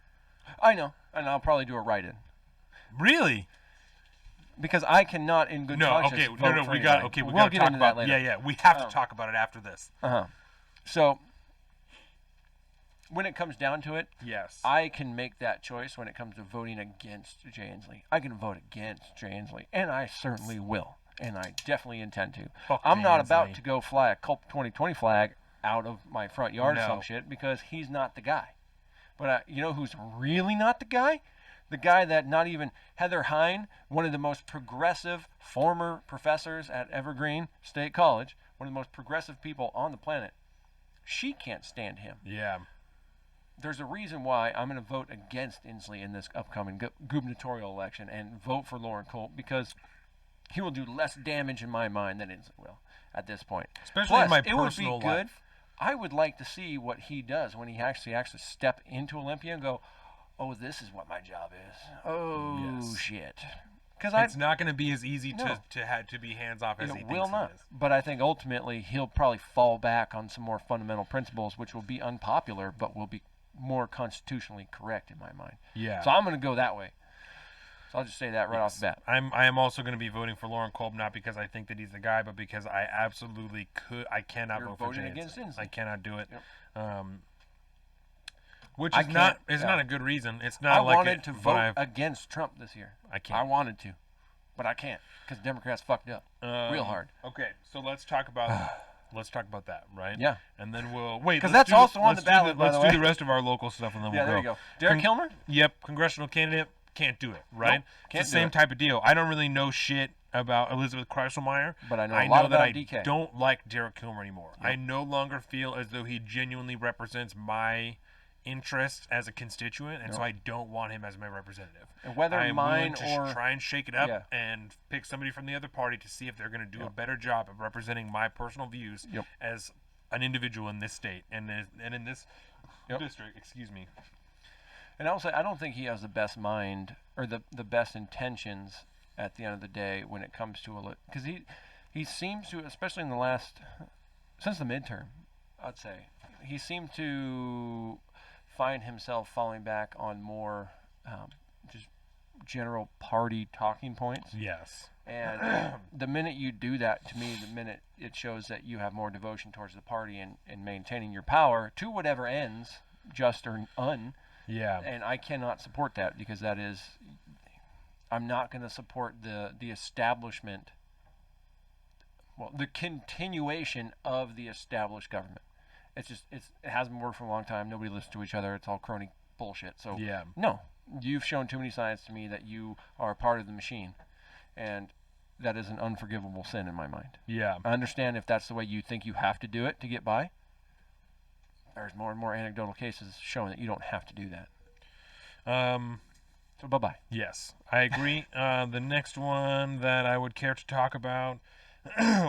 I know, and I'll probably do a write-in. Really? Because I cannot, in good conscience, vote for we anybody. got okay. We'll got to get talk into about that later. Yeah. We have to talk about it after this. So, when it comes down to it, yes, I can make that choice when it comes to voting against Jay Inslee. I can vote against Jay Inslee, and I certainly will, and I definitely intend to. I'm not about to go fly a Culp 2020 flag out of my front yard or some shit, because he's not the guy. But you know who's really not the guy? The guy that not even Heather Hine, one of the most progressive former professors at Evergreen State College, one of the most progressive people on the planet, she can't stand him. Yeah. There's a reason why I'm going to vote against Inslee in this upcoming gubernatorial election and vote for Lauren Culp, because he will do less damage in my mind than Inslee will at this point. Especially Plus, in my it would personal be good. life. I would like to see what he does when he actually step into Olympia and go, oh, this is what my job is. Oh, shit. Because it's not going to be as easy to be hands off as he thinks will not. It is. But I think ultimately he'll probably fall back on some more fundamental principles, which will be unpopular, but will be more constitutionally correct in my mind. Yeah. So I'm going to go that way. So I'll just say that right off the bat. I am also going to be voting for Lauren Culp, not because I think that he's the guy, but because I absolutely I cannot vote for Jay against Inslee. I cannot do it. Yep. Which is not a good reason. It's not I wanted to vote against Trump this year. I can't. I wanted to, but I can't because Democrats fucked up real hard. Okay, so let's talk about that, right? Yeah. And then we'll wait. Because that's also on the ballot. Let's do the rest of our local stuff, and then we'll go. Yeah, there you go. Derek Kilmer? Yep, congressional candidate. Can't do it, right? Nope, can't it's the same type of deal. I don't really know shit about Elizabeth Kreiselmeyer, but I know a lot about DK. I don't like Derek Kilmer anymore. Yep. I no longer feel as though he genuinely represents my interests as a constituent, and so I don't want him as my representative. And whether I am mine willing to or try and shake it up and pick somebody from the other party to see if they're going to do a better job of representing my personal views as an individual in this state and in this district. Excuse me. And I will say, I don't think he has the best mind or the best intentions at the end of the day when it comes to because he seems to, especially in the last since the midterm, I'd say he seemed to find himself falling back on more just general party talking points. Yes. And the minute you do that, to me, the minute it shows that you have more devotion towards the party and maintaining your power to whatever ends, just or un. Yeah. And I cannot support that because that is, I'm not going to support the establishment, well, the continuation of the established government. It hasn't worked for a long time. Nobody listens to each other. It's all crony bullshit. So yeah. No, you've shown too many signs to me that you are a part of the machine. And that is an unforgivable sin in my mind. Yeah. I understand if that's the way you think you have to do it to get by. There's more and more anecdotal cases showing that you don't have to do that. So bye-bye. Yes, I agree. The next one that I would care to talk about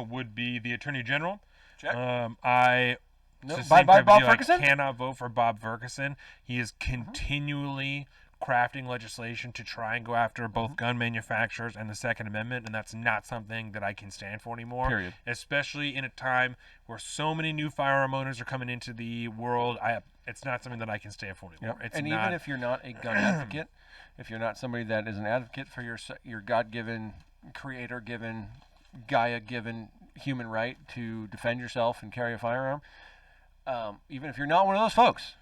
would be the Attorney General. Check. Bye Bob Ferguson? I cannot vote for Bob Ferguson. He is continually crafting legislation to try and go after both gun manufacturers and the Second Amendment, and that's not something that I can stand for anymore. Period. Especially in a time where so many new firearm owners are coming into the world. It's not something that I can stand for anymore. Yep. And even if you're not a gun advocate, if you're not somebody that is an advocate for your God-given, creator-given, Gaia-given human right to defend yourself and carry a firearm, even if you're not one of those folks,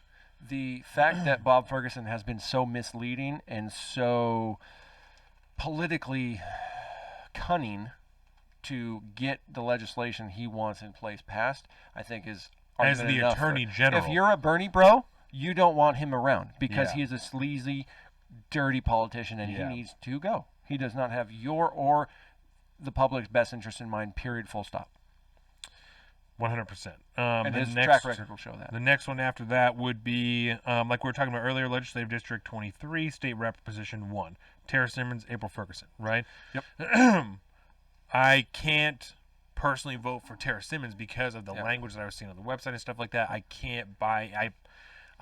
the fact that Bob Ferguson has been so misleading and so politically cunning to get the legislation he wants in place passed, I think is as the Attorney General. If you're a Bernie bro, you don't want him around because he is a sleazy, dirty politician and he needs to go. He does not have your or the public's best interest in mind, period, full stop. 100%. And his track record will show that. The next one after that would be, like we were talking about earlier, Legislative District 23, State Rep Position 1. Tara Simmons, April Ferguson, right? Yep. I can't personally vote for Tara Simmons because of the language that I was seeing on the website and stuff like that. I can't buy...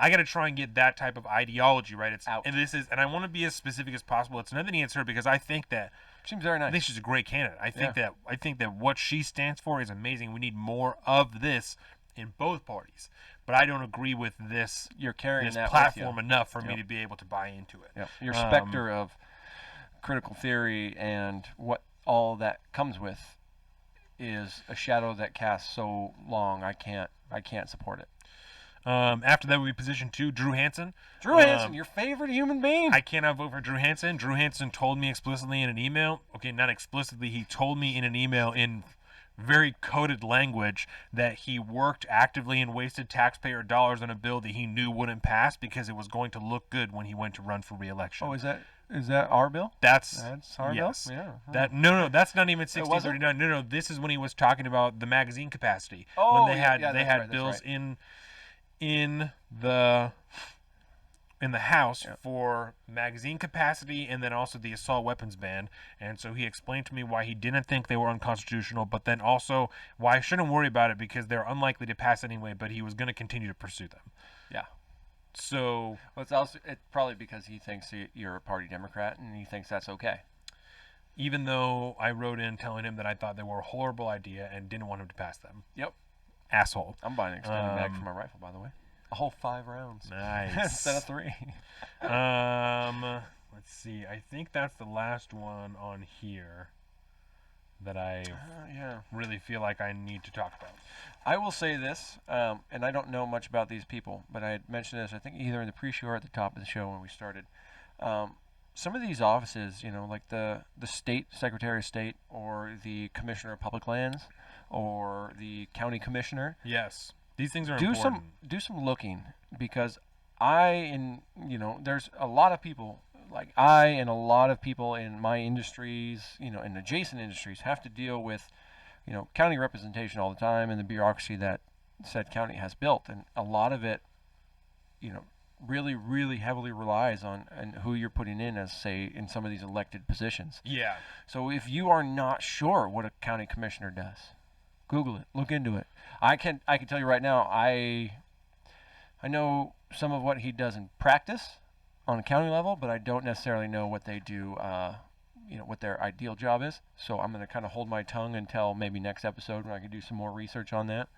I got to try and get that type of ideology, right? It's out. And I want to be as specific as possible. It's nothing against her because I think that... Seems very nice. I think she's a great candidate. I think that what she stands for is amazing. We need more of this in both parties. But I don't agree with this. You're carrying this that platform with you. enough for me to be able to buy into it. Yep. Your specter of critical theory and what all that comes with is a shadow that casts so long. I can't support it. After that would be position 2, Drew Hansen. Drew Hansen, your favorite human being. I cannot vote for Drew Hansen. Drew Hansen told me explicitly in an email. Okay, not explicitly. He told me in an email in very coded language that he worked actively and wasted taxpayer dollars on a bill that he knew wouldn't pass because it was going to look good when he went to run for re-election. Oh, is that our bill? That's our bill? Yeah. No, that's not even 1639. No, this is when he was talking about the magazine capacity. Oh, when they had bills in the House for magazine capacity and then also the assault weapons ban. And so he explained to me why he didn't think they were unconstitutional, but then also why I shouldn't worry about it because they're unlikely to pass anyway, but he was going to continue to pursue them. Yeah. So it's probably because he thinks you're a party Democrat and he thinks that's okay. Even though I wrote in telling him that I thought they were a horrible idea and didn't want him to pass them. Yep. Asshole. I'm buying an extended mag for my rifle, by the way. A whole 5 rounds. Nice. Instead of 3. Let's see. I think that's the last one on here that I really feel like I need to talk about. I will say this, and I don't know much about these people, but I had mentioned this, I think either in the pre-show or at the top of the show when we started. Some of these offices, like the state secretary of state or the commissioner of public lands or the county commissioner. Yes. These things are important. Do some looking because there's a lot of people like I and a lot of people in my industries, in adjacent industries have to deal with, county representation all the time and the bureaucracy that said county has built. And a lot of it, really, really heavily relies on who you're putting in as, say, in some of these elected positions. Yeah. So if you are not sure what a county commissioner does, Google it. Look into it. I can tell you right now, I know some of what he does in practice on a county level, but I don't necessarily know what they do, what their ideal job is. So I'm going to kind of hold my tongue until maybe next episode when I can do some more research on that.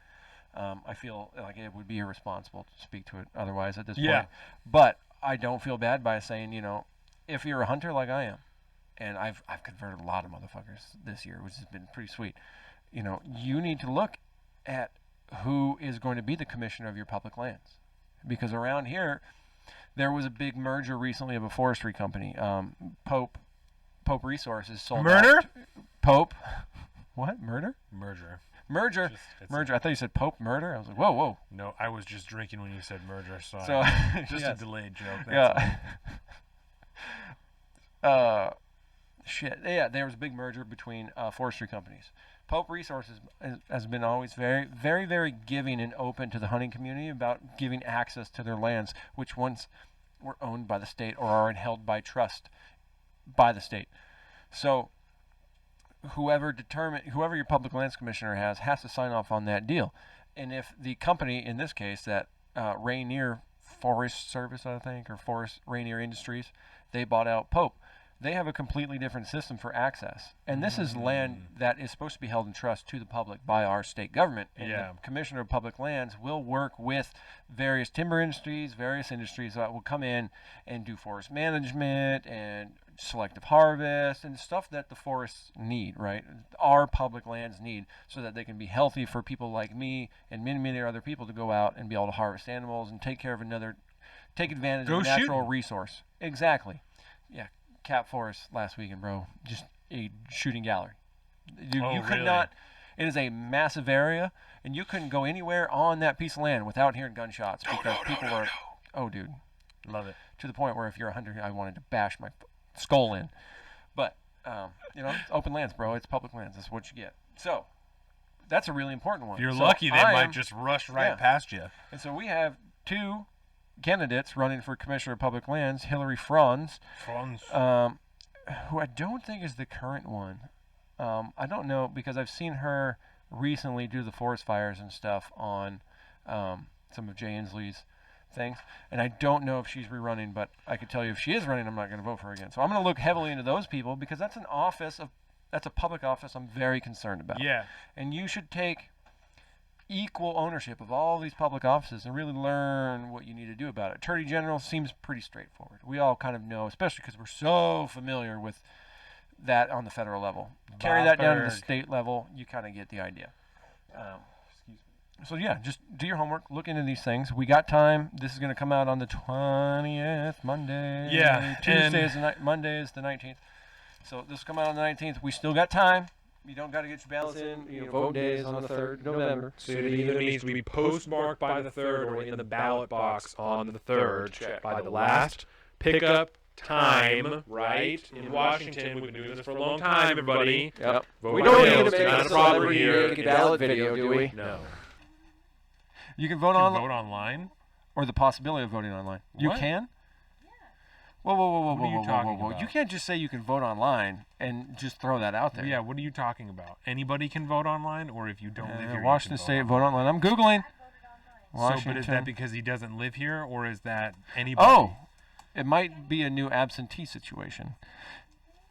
I feel like it would be irresponsible to speak to it otherwise at this point. But I don't feel bad by saying, if you're a hunter like I am, and I've converted a lot of motherfuckers this year, which has been pretty sweet. You know, you need to look at who is going to be the commissioner of your public lands, because around here there was a big merger recently of a forestry company. Pope Resources sold out. Pope. What? Merger. Merger. I thought you said Pope murder. I was like, whoa. No, I was just drinking when you said merger, so just yes. a delayed joke. Yeah. Shit. Yeah, there was a big merger between forestry companies. Pope Resources has been always very, very, very giving and open to the hunting community about giving access to their lands, which once were owned by the state or are held by trust by the state. So whoever your public lands commissioner has to sign off on that deal. And if the company, in this case, that Rainier Forest Service, I think, or Rainier Industries, they bought out Pope, they have a completely different system for access. And this is land that is supposed to be held in trust to the public by our state government. And the Commissioner of Public Lands will work with various timber industries, various industries that will come in and do forest management and selective harvest and stuff that the forests need, right? Our public lands need, so that they can be healthy for people like me and many, many other people to go out and be able to harvest animals and take advantage of a natural resource. Exactly. Yeah. Cap Forest last weekend, bro. Just a shooting gallery. You could not. It is a massive area, and you couldn't go anywhere on that piece of land without hearing gunshots because people were. Oh, dude, love it. To the point where if you're a hunter, I wanted to bash my skull in. But it's open lands, bro. It's public lands. That's what you get. So that's a really important one. If you're lucky, they might just rush right past you. And so we have two candidates running for Commissioner of Public Lands, Hillary Franz, who I don't think is the current one. I don't know, because I've seen her recently do the forest fires and stuff on some of Jay Inslee's things, and I don't know if she's rerunning, but I could tell you if she is running, I'm not going to vote for her again. So I'm going to look heavily into those people, because that's a public office I'm very concerned about. Yeah. And you should take equal ownership of all these public offices and really learn what you need to do about it. Attorney General seems pretty straightforward. We all kind of know, especially because we're so familiar with that on the federal level. Carry that down to the state level, you kind of get the idea. So yeah, just do your homework, look into these things. We got time. This is going to come out on the 20th, Monday. Yeah. Monday is the 19th. So this will come out on the 19th. We still got time. You don't got to get your ballots in. Vote day is on the 3rd November. So it either needs to be postmarked by the 3rd or in the ballot box on the 3rd by the last pickup time, right? In Washington, we've been doing this for a long time, everybody. Yep. We don't need to make a celebrity ballot video, do we? No. You can vote online? Or the possibility of voting online. What? You can? Whoa, What are you talking about? You can't just say you can vote online and just throw that out there. Yeah, what are you talking about? Anybody can vote online, or if you don't live here, Washington State, vote online. I'm Googling. But is that because he doesn't live here, or is that anybody? Oh, it might be a new absentee situation.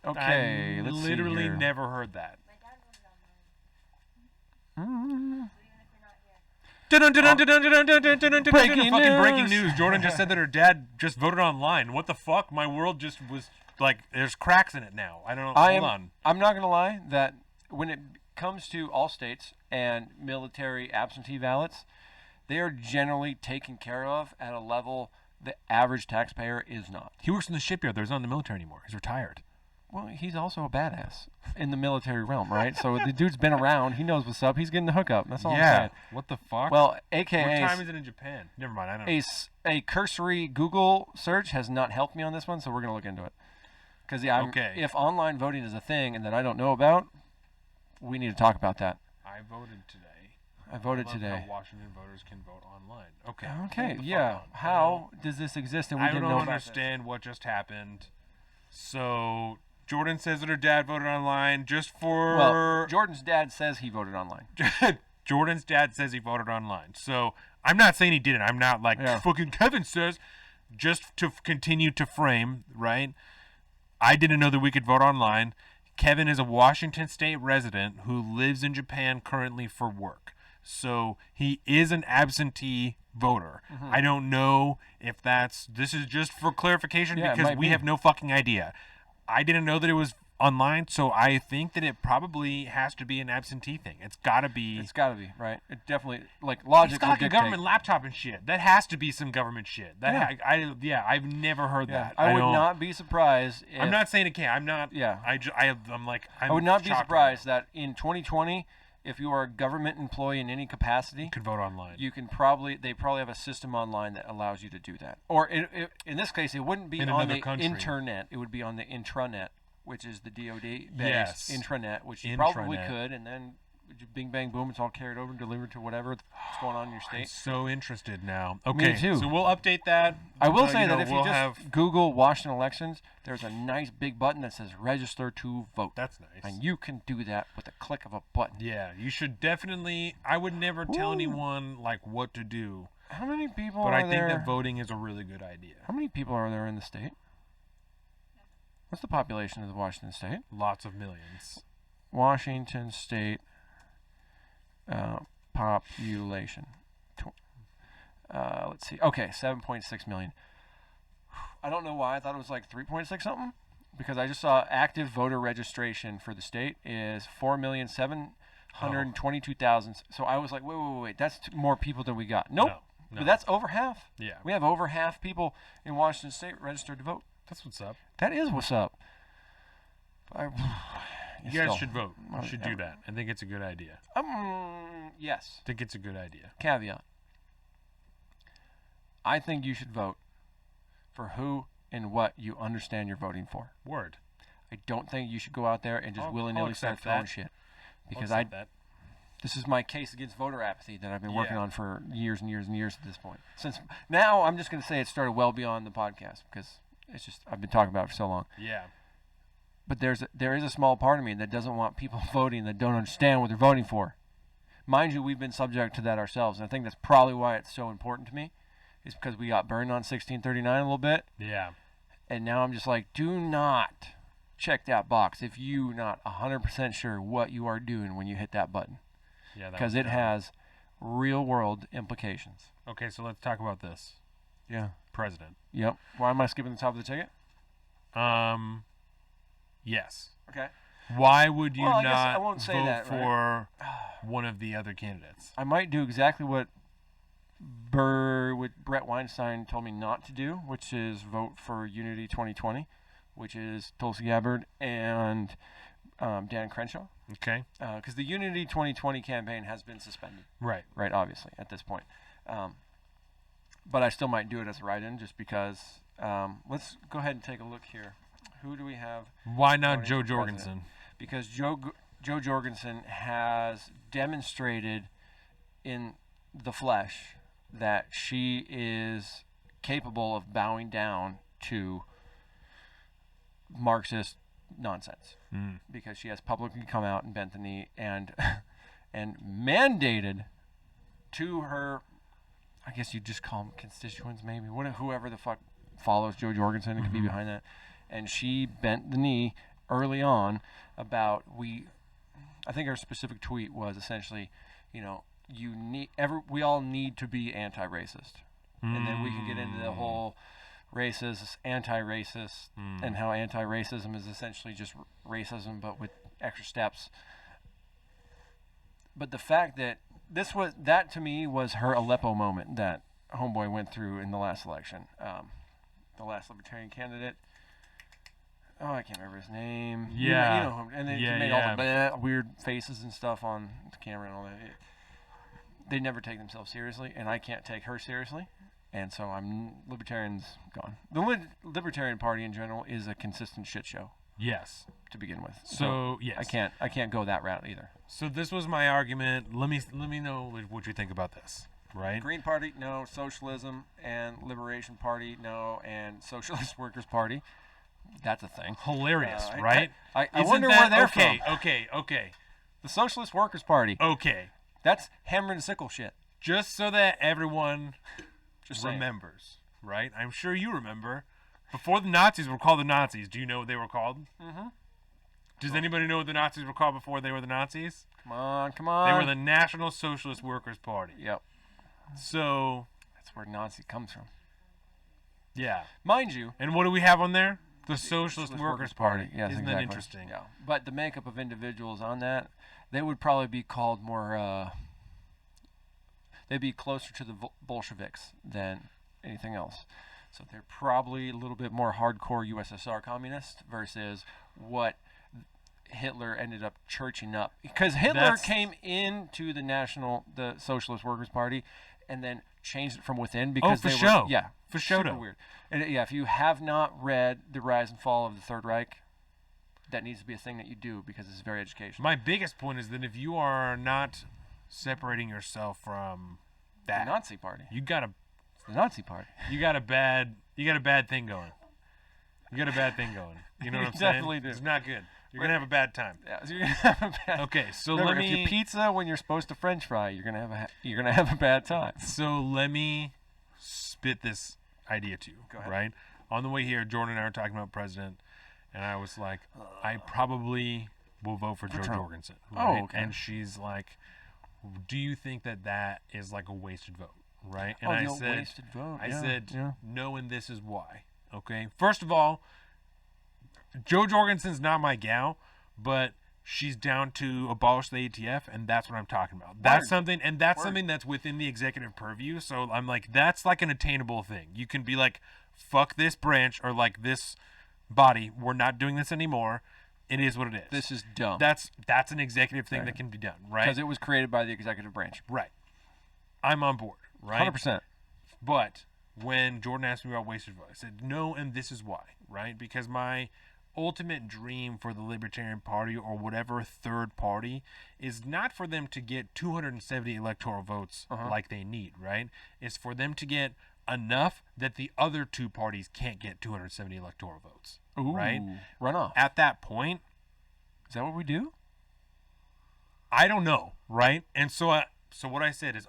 Okay, let's see here. Literally never heard that. Breaking news. Jordan just said that her dad just voted online. What the fuck? My world just was like, there's cracks in it now. I don't know. Hold on. I'm not going to lie that when it comes to all states and military absentee ballots, they are generally taken care of at a level the average taxpayer is not. He works in the shipyard. He's not in the military anymore. He's retired. Well, he's also a badass in the military realm, right? So the dude's been around. He knows what's up. He's getting the hookup. That's all I'm saying. What the fuck? Well, what time is it in Japan? Never mind. I don't know. A cursory Google search has not helped me on this one, so we're going to look into it. Because if online voting is a thing and that I don't know about, we need to talk about that. I voted today. I voted today. How Washington voters can vote online. Okay. Yeah. How does this exist and we didn't know about this? I don't understand what just happened. So Jordan says that her dad voted online just for... Well, Jordan's dad says he voted online. Jordan's dad says he voted online. So I'm not saying he didn't. I'm not like, fucking Kevin says. Just to continue to frame, right? I didn't know that we could vote online. Kevin is a Washington State resident who lives in Japan currently for work. So he is an absentee voter. Mm-hmm. I don't know if this is just for clarification because we have no fucking idea. I didn't know that it was online, so I think that it probably has to be an absentee thing. It's got to be. It's got to be, right? It definitely, like, logic It's got would like a dictate. government laptop and shit. That has to be some government shit. That I've never heard Yeah. that. I would don't- not be surprised if... I'm not saying it can't. I'm not. Yeah. I'm I would not be shocked surprised that in 2020, if you are a government employee in any capacity, You could vote online. they probably have a system online that allows you to do that. Or in this case, it wouldn't be In on another the country. internet. It would be on the intranet, which is the DoD-based Yes. intranet, which you probably Intranet. could, and then bing, bang, boom, it's all carried over and delivered to whatever's going on in your I'm state. so interested now. Okay, too. so we'll update that. I will say that if we'll you just have Google Washington elections, there's a nice big button that says register to vote. that's nice. And you can do that with a click of a button. Yeah, you should definitely. I would never tell anyone like what to do, How many people but are I think there? that voting is a really good idea. How many people are there in the state? What's the population of the Washington state? Lots of millions. Washington state population. Let's see. Okay, 7.6 million. I don't know why I thought it was like 3.6 something, because I just saw active voter registration for the state is 4,722,000. So I was like, wait, that's more people than we got. Nope, No. but that's over half. Yeah, We have over half people in Washington state registered to vote. that's what's up. That is what's up. You guys should vote. You should do that. I think it's a good idea. Yes. I think it's a good idea. Caveat. I think you should vote for who and what you understand you're voting for. Word. I don't think you should go out there and just I'll willy-nilly start accept throwing that. shit. I'll Because accept that. this is my case against voter apathy that I've been working Yeah. on for years and years and years at this point. Since now, I'm just going to say it started well beyond the podcast, because it's just I've been talking about it for so long. Yeah. But there is a small part of me that doesn't want people voting that don't understand what they're voting for. Mind you, we've been subject to that ourselves, and I think that's probably why it's so important to me, is because we got burned on 1639 a little bit, Yeah. and now I'm just like, do not check that box if you're not 100% sure what you are doing when you hit that button, Yeah. that because was it dumb. has real-world implications. Okay, so let's talk about this. Yeah. President. Yep. Why am I skipping the top of the ticket? Yes. Okay. Why would you Well, I guess not I won't say vote that, right? for one of the other candidates? I might do exactly what Brett Weinstein told me not to do, which is vote for Unity 2020, which is Tulsi Gabbard and Dan Crenshaw, Okay. because the Unity 2020 campaign has been suspended, Right. right? Obviously, at this point, but I still might do it as a write-in, just because. Let's go ahead and take a look here. Who do we have? Why not voting Joe for president? Jorgensen? Because Joe Jorgensen has demonstrated in the flesh that she is capable of bowing down to Marxist nonsense, because she has publicly come out and bent the knee and and mandated to her, I guess you'd just call them constituents, maybe, whoever the fuck follows Joe Jorgensen and could be behind that. And she bent the knee early on about I think her specific tweet was essentially, we all need to be anti-racist. And then we can get into the whole racist, anti-racist, and how anti-racism is essentially just racism but with extra steps. But the fact that that to me was her Aleppo moment that homeboy went through in the last election. The last libertarian candidate. Oh, I can't remember his name. Yeah. You know him. And then he made all the bleh, weird faces and stuff on the camera and all that. They never take themselves seriously, and I can't take her seriously. And so libertarian's gone. The Libertarian Party in general is a consistent shit show Yes. to begin with. So yes. I can't go that route either. So this was my argument. Let me know what you think about this. Right. Green Party, no. Socialism and Liberation Party, no. And Socialist Workers Party, that's a thing. Hilarious, right? I Isn't wonder that, where they're from. Okay. The Socialist Workers Party. Okay. That's hammer and sickle shit. Just so that everyone Just saying. remembers, right? I'm sure you remember. Before the Nazis were called the Nazis, do you know what they were called? Mm-hmm. Does anybody know what the Nazis were called before they were the Nazis? Come on. They were the National Socialist Workers Party. Yep. So, That's where Nazi comes from. yeah. Mind you, And what do we have on there? The Socialist Workers Party. Yes, Isn't that interesting? Yeah, but the makeup of individuals on that, they would probably be called more. They'd be closer to the Bolsheviks than anything else. So they're probably a little bit more hardcore USSR communist versus what Hitler ended up churching up. Because Hitler came into the Socialist Workers Party and then changed it from within because for show. Yeah, for show. Super weird. And if you have not read The Rise and Fall of the Third Reich, that needs to be a thing that you do because it's very educational. My biggest point is that if you are not separating yourself from that the Nazi Party, you got the Nazi Party. You got a bad thing going. You got a bad thing going. You know what I'm saying? Definitely do. It's not good. You're gonna have a bad time. Yeah, so you're gonna have a bad. Okay, so remember, if you pizza when you're supposed to French fry, you're gonna have a bad time. So let me spit this idea to you. Go ahead. Right on the way here, Jordan and I were talking about president, and I was like, I probably will vote for Jo Trump. Jorgensen. Right? Oh, okay. And she's like, do you think that is like a wasted vote? Right? And I said, wasted vote. I said, no, and this is why. Okay. First of all, Jo Jorgensen's not my gal, but she's down to abolish the ATF, and that's what I'm talking about. That's something, and that's something that's within the executive purview. So I'm like, that's like an attainable thing. You can be like, fuck this branch or like this body. We're not doing this anymore. It is what it is. This is dumb. That's an executive thing that can be done, right? Because it was created by the executive branch. Right. I'm on board, right? 100%. But when Jordan asked me about wasted vote, I said no, and this is why, right? Because my ultimate dream for the Libertarian Party or whatever third party is not for them to get 270 electoral votes like they need, right? It's for them to get enough that the other two parties can't get 270 electoral votes. Ooh, right? Runoff. At that point, is that what we do? I don't know, right? And so what I said is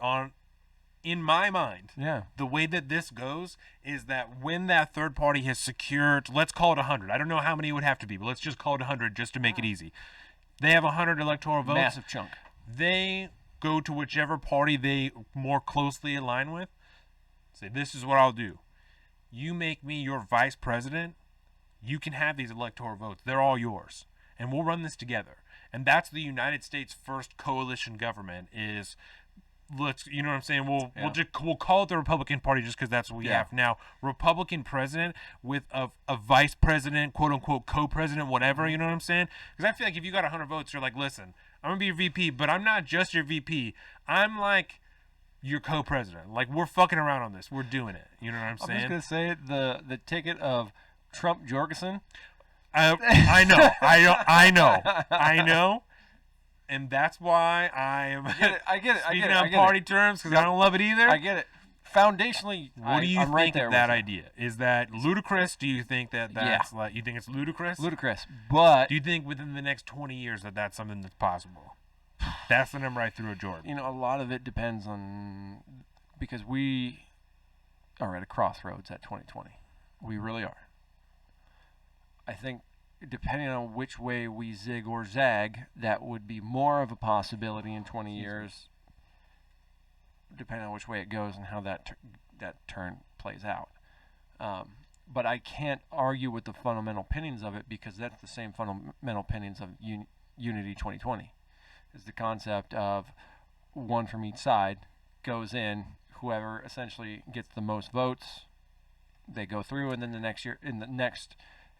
in my mind, the way that this goes is that when that third party has secured, let's call it 100. I don't know how many it would have to be, but let's just call it 100 just to make it easy. They have 100 electoral votes. Massive chunk. They go to whichever party they more closely align with. Say, this is what I'll do. You make me your vice president. You can have these electoral votes. They're all yours. And we'll run this together. And that's the United States' first coalition government is... you know what I'm saying? We'll call it the Republican Party just because that's what we have now. Republican president with a vice president, quote unquote co-president, whatever. You know what I'm saying? Because I feel like if you got 100 votes, you're like, listen, I'm gonna be your VP, but I'm not just your VP. I'm like your co-president. Like we're fucking around on this. We're doing it. You know what I'm saying? I'm just gonna say the ticket of Trump Jorgensen. I know. And that's why I am speaking on party terms because I don't love it either. I get it. Foundationally, what do you think of that idea? Is that ludicrous? Do you think that's like you think it's ludicrous? Ludicrous. But do you think within the next 20 years that's something that's possible? That's the number I threw at Jordan. You know, a lot of it depends on because we are at a crossroads at 2020. We really are. I think depending on which way we zig or zag, that would be more of a possibility in 20 years, depending on which way it goes and how that turn plays out. But I can't argue with the fundamental opinions of it because that's the same fundamental opinions of Unity 2020. Is the concept of one from each side goes in, whoever essentially gets the most votes, they go through, and then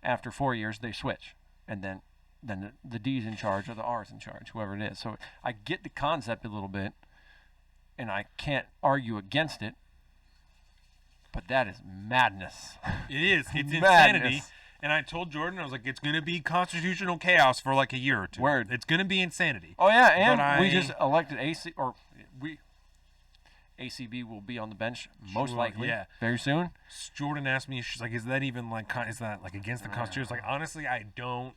after 4 years, they switch, and then the D's in charge or the R's in charge, whoever it is. So I get the concept a little bit, and I can't argue against it, but that is madness. It is. It's insanity. And I told Jordan, I was like, it's going to be constitutional chaos for like a year or two. Word. It's going to be insanity. Oh, yeah, and we just elected ACB will be on the bench most likely very soon. Jordan asked me, she's like, is that even like, is that like against the Constitution? It's like, honestly, I don't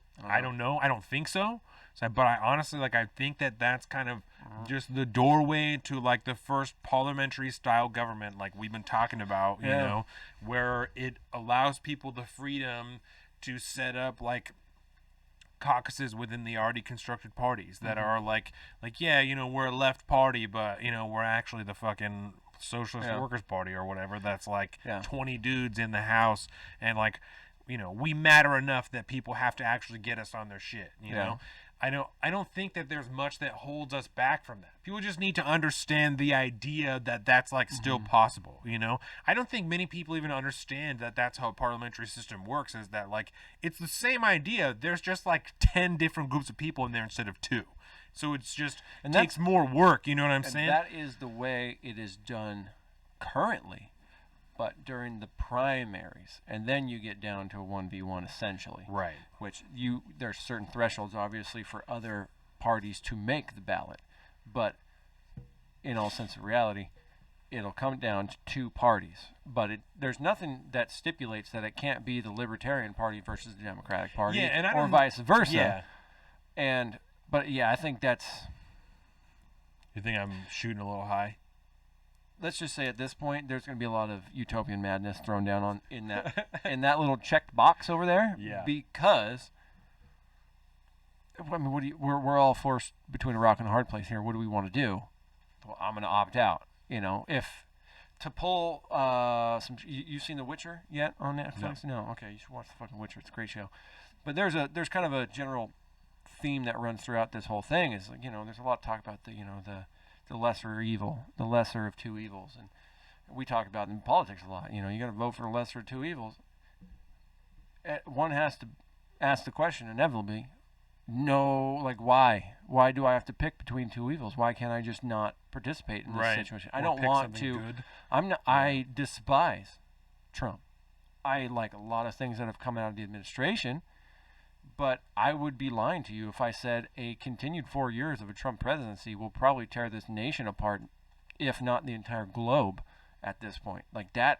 know. I don't think so. But I honestly, like, I think that's kind of just the doorway to like the first parliamentary style government, like we've been talking about, you know, where it allows people the freedom to set up like caucuses within the already constructed parties that are like you know, we're a left party, but you know, we're actually the fucking Socialist Workers Party or whatever. That's like 20 dudes in the House, and like we matter enough that people have to actually get us on their shit. You know, I don't think that there's much that holds us back from that. People just need to understand the idea that that's like still possible. I don't think many people even understand that that's how a parliamentary system works. Is that like it's the same idea? There's just like 10 different groups of people in there instead of 2. So it's just takes more work. You know what I'm saying? That is the way it is done currently. But during the primaries, and then you get down to a 1v1 essentially. Right. Which there's certain thresholds, obviously, for other parties to make the ballot. But in all sense of reality, it'll come down to 2 parties. But there's nothing that stipulates that it can't be the Libertarian Party versus the Democratic Party, or vice versa. Yeah. But I think that's... You think I'm shooting a little high? Let's just say at this point, there's going to be a lot of utopian madness thrown down in that little checked box over there. Yeah. Because, I mean, we're all forced between a rock and a hard place here. What do we want to do? Well, I'm going to opt out. If to pull some. You've seen The Witcher yet on Netflix? No. Okay, you should watch the fucking Witcher. It's a great show. But there's kind of a general theme that runs throughout this whole thing. Is there's a lot of talk about the lesser evil, the lesser of 2 evils. And we talk about in politics a lot. You got to vote for the lesser of 2 evils. One has to ask the question inevitably, why? Why do I have to pick between 2 evils? Why can't I just not participate in this situation? I don't want to. Good. I despise Trump. I like a lot of things that have come out of the administration, but I would be lying to you if I said a continued 4 years of a Trump presidency will probably tear this nation apart, if not the entire globe at this point. Like that,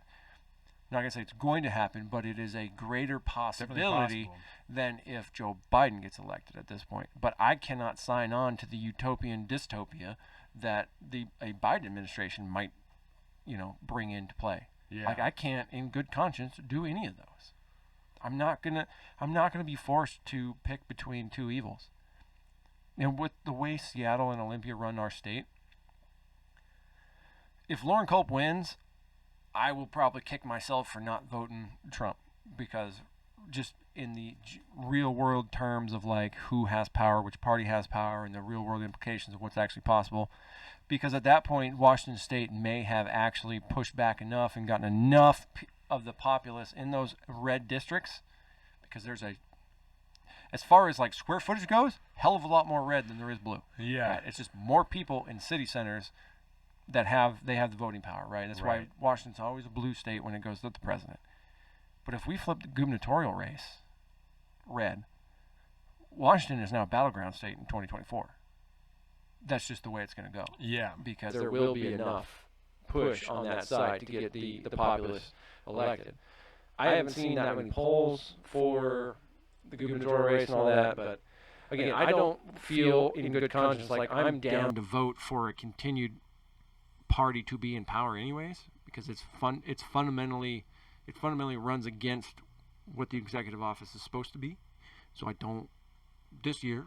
I'm not going to say it's going to happen, but it is a greater possibility than if Joe Biden gets elected at this point. But I cannot sign on to the utopian dystopia that a Biden administration might, bring into play. Yeah. Like I can't, in good conscience, do any of those. I'm not gonna be forced to pick between 2 evils. With the way Seattle and Olympia run our state, if Lauren Culp wins, I will probably kick myself for not voting Trump, because just in the real world terms of like who has power, which party has power, and the real world implications of what's actually possible. Because at that point, Washington State may have actually pushed back enough and gotten enough of the populace in those red districts, because there's as far as like square footage goes, hell of a lot more red than there is blue. Yeah. Right? It's just more people in city centers that have the voting power, right? That's why Washington's always a blue state when it goes to the president. But if we flip the gubernatorial race red, Washington is now a battleground state in 2024. That's just the way it's going to go. Yeah. Because There will be enough push on that side to get the populace elected. I haven't seen that many polls for the gubernatorial race and all that, but again, I don't feel in good conscience like I'm down to vote for a continued party to be in power anyways, because it fundamentally runs against what the executive office is supposed to be. So I don't, this year,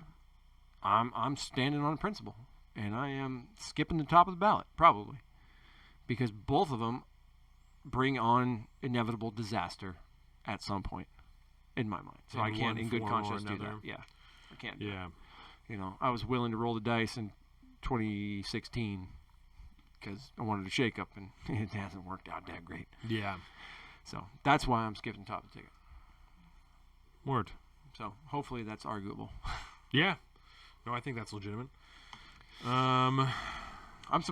I'm standing on principle, and I am skipping the top of the ballot, probably, because both of them bring on inevitable disaster at some point, in my mind. So I can't, in good conscience, do that. Yeah, I can't. Yeah. I was willing to roll the dice in 2016 because I wanted a shake-up, and it hasn't worked out that great. Yeah. So that's why I'm skipping top of the ticket. Word. So hopefully that's arguable. Yeah. No, I think that's legitimate. I'm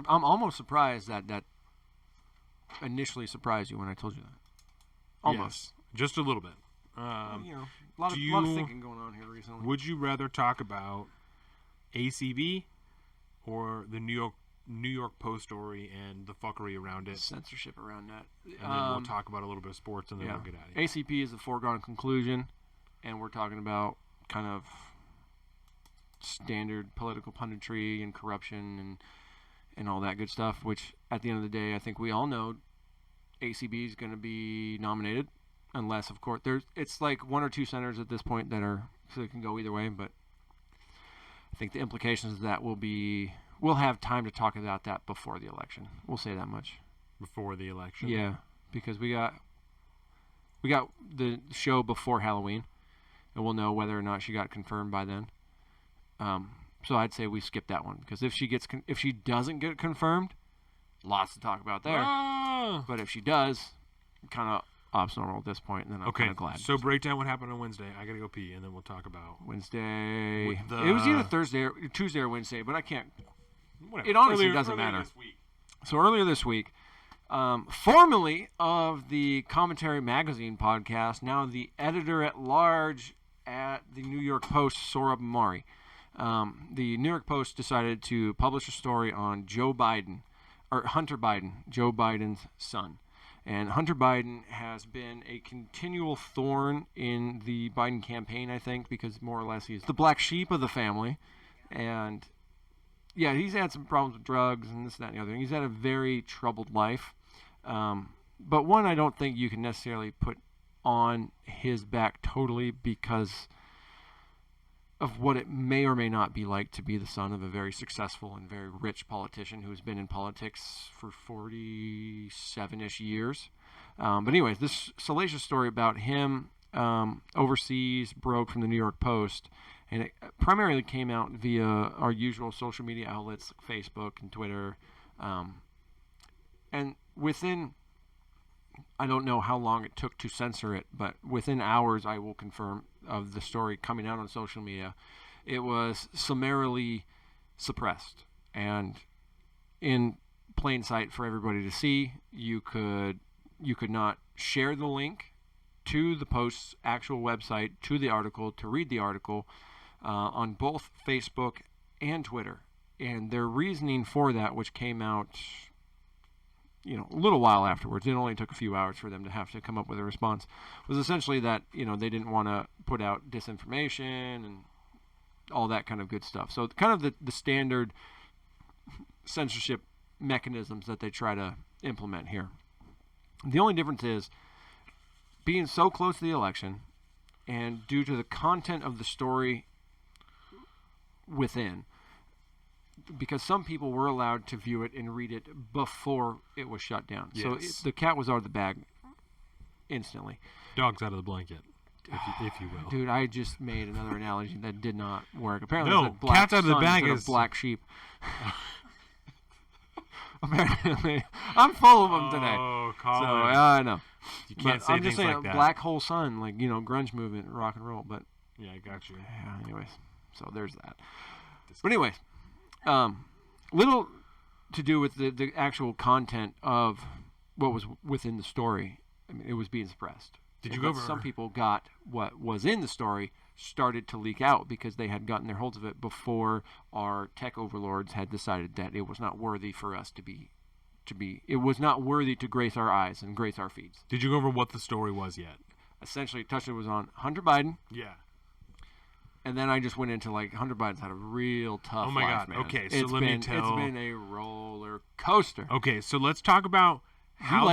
almost surprised that initially surprised you when I told you that. Almost. Yes, just a little bit. A lot of thinking going on here recently. Would you rather talk about ACB or the New York Post story and the fuckery around it? Censorship around that. And then we'll talk about a little bit of sports, and then we'll get out of here. ACP is a foregone conclusion, and we're talking about kind of standard political punditry and corruption and all that good stuff, which at the end of the day, I think we all know ACB is going to be nominated, unless, of course, it's like 1 or 2 senators at this point so it can go either way, but I think the implications of that we'll have time to talk about that before the election. We'll say that much. Before the election? Yeah, because we got We got the show before Halloween, and we'll know whether or not she got confirmed by then. So I'd say we skip that one, because if she doesn't get confirmed, lots to talk about there. But if she does, kind of optional at this point, and then I'm kind of glad. So break down what happened on Wednesday. I gotta go pee, and then we'll talk about Wednesday. It was either Tuesday or Wednesday, but I can't. Whatever. It honestly doesn't matter. This week. So earlier this week, formerly of the Commentary Magazine podcast, now the editor-at-large at the New York Post, Sohrab Ahmari. The New York Post decided to publish a story on Hunter Biden, Joe Biden's son. And Hunter Biden has been a continual thorn in the Biden campaign, I think, because more or less he's the black sheep of the family. And yeah, he's had some problems with drugs and this, that, and the other thing. He's had a very troubled life. But one I don't think you can necessarily put on his back totally, because of what it may or may not be like to be the son of a very successful and very rich politician who's been in politics for 47-ish years. But anyways, this salacious story about him overseas broke from the New York Post, and it primarily came out via our usual social media outlets, like Facebook and Twitter. And within, I don't know how long it took to censor it, but within hours, I will confirm, of the story coming out on social media, it was summarily suppressed and in plain sight for everybody to see. You could not share the link to the Post's actual website, to the article, to read the article on both Facebook and Twitter. And their reasoning for that, which came out a little while afterwards, it only took a few hours for them to have to come up with a response, was essentially that, they didn't want to put out disinformation and all that kind of good stuff. So kind of the standard censorship mechanisms that they try to implement here. The only difference is, being so close to the election, and due to the content of the story within, because some people were allowed to view it and read it before it was shut down. Yes. So the cat was out of the bag instantly. Dog's out of the blanket, if you will. Dude, I just made another analogy that did not work. Apparently, no, cat's out of the bag is black sheep. Apparently, I'm full of them today. Oh, Colin. So I know. You can't say I'm just things saying, like that. Black hole sun, like grunge movement, rock and roll. But yeah, I got you. Yeah. Anyways, so there's that. But anyways. Little to do with the actual content of what was within the story. I mean, it was being suppressed. Did you go over? Some people got what was in the story started to leak out because they had gotten their holds of it before our tech overlords had decided that it was not worthy for us to be. It was not worthy to grace our eyes and grace our feeds. Did you go over what the story was yet? Essentially, touched was on Hunter Biden. Yeah. And then I just went into Hunter Biden's had a real tough life. Oh my God! Man. Okay, so let me tell. It's been a roller coaster. Okay, so let's talk about how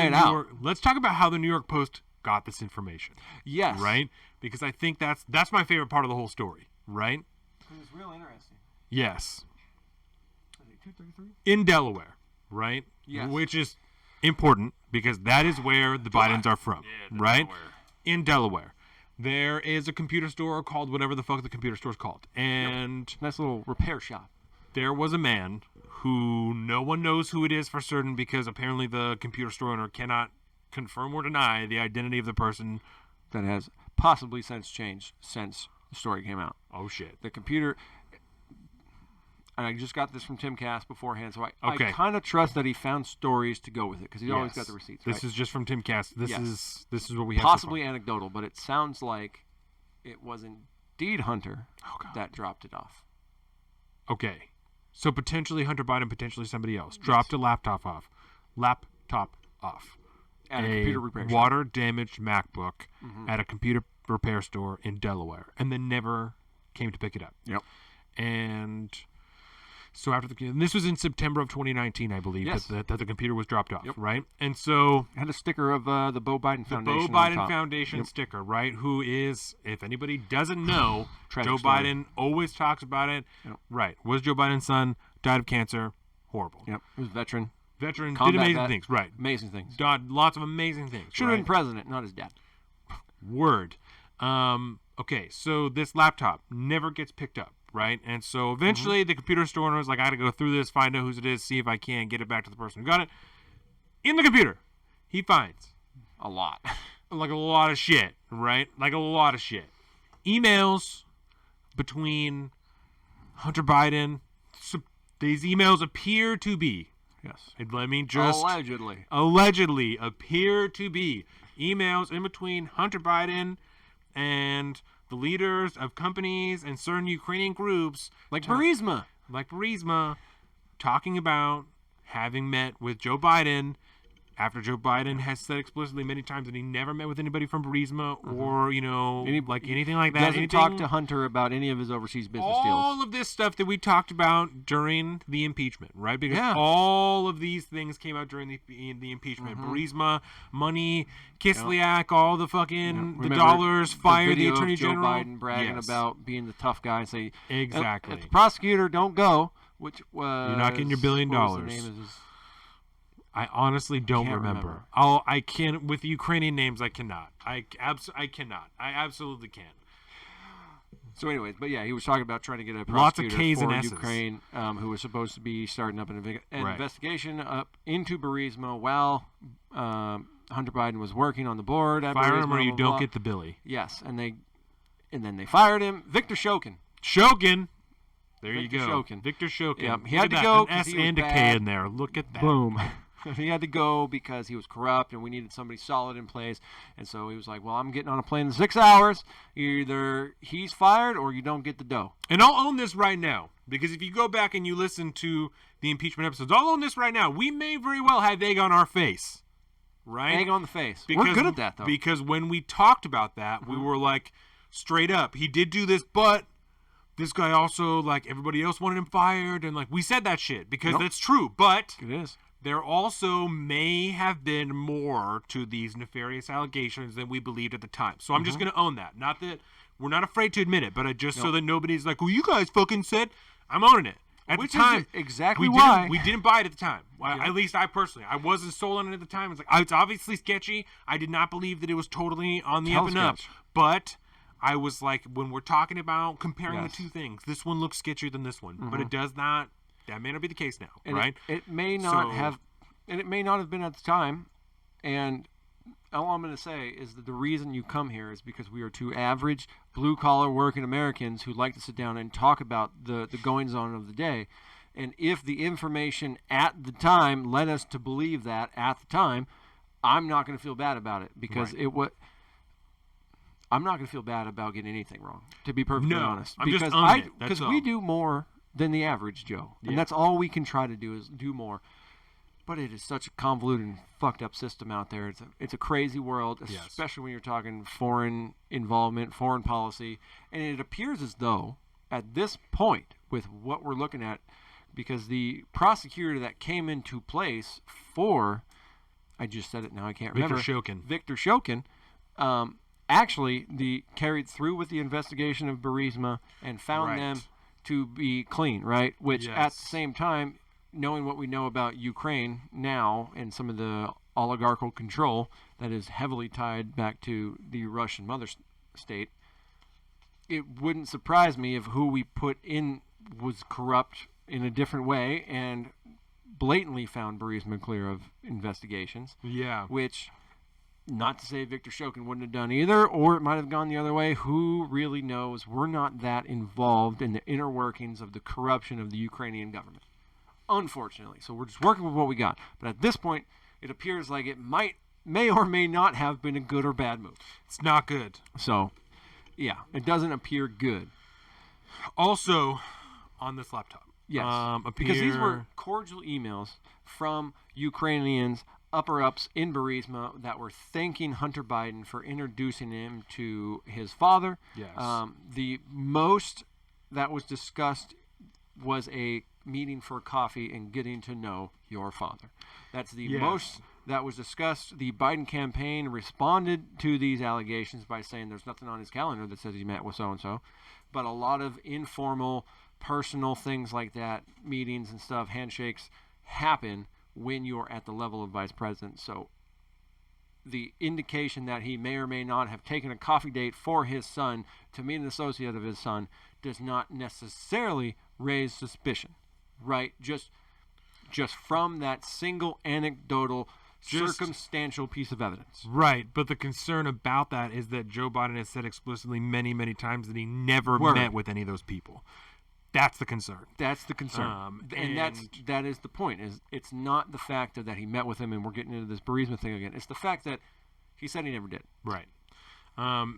let's talk about how the New York Post got this information. Yes. Right? Because I think that's my favorite part of the whole story. Right? It's real interesting. Yes. Is it 233? In Delaware, right? Yes. Which is important because that is where the Bidens are from. Yeah, right? Delaware. In Delaware. There is a computer store called whatever the fuck the computer store's called. And nice little repair shop. There was a man who no one knows who it is for certain because apparently the computer store owner cannot confirm or deny the identity of the person. That has possibly since changed since the story came out. Oh, shit. The computer... And I just got this from Tim Cass beforehand, so I Okay. kind of trust that he found stories to go with it because he's always got the receipts. This is just from Tim Cass. This is what we have. Possibly anecdotal, but it sounds like it was indeed Hunter that dropped it off. Okay, so potentially Hunter Biden, potentially somebody else dropped a laptop off. At a computer repair shop. Water-damaged MacBook at a computer repair store in Delaware, and then never came to pick it up. Yep. And so after and this was in September of 2019, I believe, Yes. that the computer was dropped off, Yep. right? And so It had a sticker of the Beau Biden Foundation. the Beau on Biden top. Foundation Yep. sticker, right? Who is, if anybody doesn't know, Tragic Joe story. Biden always talks about it. Yep. Right. Was Joe Biden's son, died of cancer. Horrible. Yep. He was a veteran. Veteran, Combat did amazing vet. things. Right. Amazing things. Did lots of amazing things. Should have right? been president, not his dad. Word. Okay, so this laptop never gets picked up, right? And so eventually the computer store owner was like, I gotta go through this, find out whose it is, see if I can get it back to the person who got it. In the computer, he finds A lot. like a lot of shit, right? Like a lot of shit. Emails between Hunter Biden. These emails appear to be, Yes. let me just allegedly appear to be emails in between Hunter Biden and the leaders of companies and certain Ukrainian groups, Like Burisma. talking about having met with Joe Biden after Joe Biden has said explicitly many times that he never met with anybody from Burisma or, anything like that. Doesn't talk to Hunter about any of his overseas business deals. All of this stuff that we talked about during the impeachment, right? Because all of these things came out during the impeachment. Burisma, money, Kislyak, all the fucking the dollars, fired the attorney general. Joe Biden bragging about being the tough guy and say, exactly. If the prosecutor don't go, which was... You're not getting your $1 billion. What was the name of his... I honestly don't remember. I can't with Ukrainian names. I cannot. I cannot. I absolutely can't. So, anyways, but yeah, he was talking about trying to get a lots of prosecutor K's for and S's. Ukraine, who was supposed to be starting up an investigation up into Burisma while Hunter Biden was working on the board at Fire Burisma. him or you don't get the Billy. Yes, and then they fired him. Victor Shokin. There you Victor go. Shokin. Victor Shokin. Yep, he had to go. An S and a K in there. Look at that. Boom. He had to go because he was corrupt and we needed somebody solid in place. And so he was like, well, I'm getting on a plane in 6 hours. Either he's fired or you don't get the dough. And I'll own this right now. Because if you go back and you listen to the impeachment episodes, I'll own this right now. We may very well have egg on our face. Right? Egg on the face. Because, we're good at that, though. Because when we talked about that, we were like, straight up, he did do this, but this guy also, like, everybody else wanted him fired. And, like, we said that shit because that's true. But it is. There also may have been more to these nefarious allegations than we believed at the time. So I'm just going to own that. Not that we're not afraid to admit it, but so that nobody's like, well, you guys fucking said, I'm owning it. At the time, exactly we didn't buy it at the time. Well, at least I personally. I wasn't sold on it at the time. It's like, it's obviously sketchy. I did not believe that it was totally on the up and up. But I was like, when we're talking about comparing the two things, this one looks sketchier than this one. But it does not. That may not be the case now, and right? It may not have, and it may not have been at the time. And all I'm going to say is that the reason you come here is because we are two average, blue-collar working Americans who like to sit down and talk about the goings-on of the day. And if the information at the time led us to believe that at the time, I'm not going to feel bad about it because I'm not going to feel bad about getting anything wrong, to be perfectly honest. Because we do more than the average Joe. And that's all we can try to do is do more. But it is such a convoluted and fucked up system out there. It's a crazy world, especially when you're talking foreign involvement, foreign policy. And it appears as though, at this point, with what we're looking at, because the prosecutor that came into place for, I just said it now, I can't remember. Victor Shokin. Actually, carried through with the investigation of Burisma and found them to be clean, right? Which at the same time, knowing what we know about Ukraine now and some of the oligarchical control that is heavily tied back to the Russian mother state, it wouldn't surprise me if who we put in was corrupt in a different way and blatantly found Burisma clear of investigations. Yeah. Which, not to say Victor Shokin wouldn't have done either, or it might have gone the other way. Who really knows? We're not that involved in the inner workings of the corruption of the Ukrainian government, unfortunately. So we're just working with what we got. But at this point, it appears like it may or may not have been a good or bad move. It's not good. So, yeah, it doesn't appear good. Also, on this laptop. Yes, because these were cordial emails from Ukrainians, upper-ups in Burisma that were thanking Hunter Biden for introducing him to his father. Yes. The most that was discussed was a meeting for coffee and getting to know your father. That's the most that was discussed. The Biden campaign responded to these allegations by saying there's nothing on his calendar that says he met with so-and-so, but a lot of informal, personal things like that, meetings and stuff, handshakes, happen when you're at the level of vice president. So the indication that he may or may not have taken a coffee date for his son to meet an associate of his son does not necessarily raise suspicion, right? Just from that single anecdotal, circumstantial piece of evidence. Right, but the concern about that is that Joe Biden has said explicitly many, many times that he never met with any of those people. That's the concern. That's the concern. And that is the point. Is it's not the fact that he met with him and we're getting into this bereavement thing again. It's the fact that he said he never did. Right.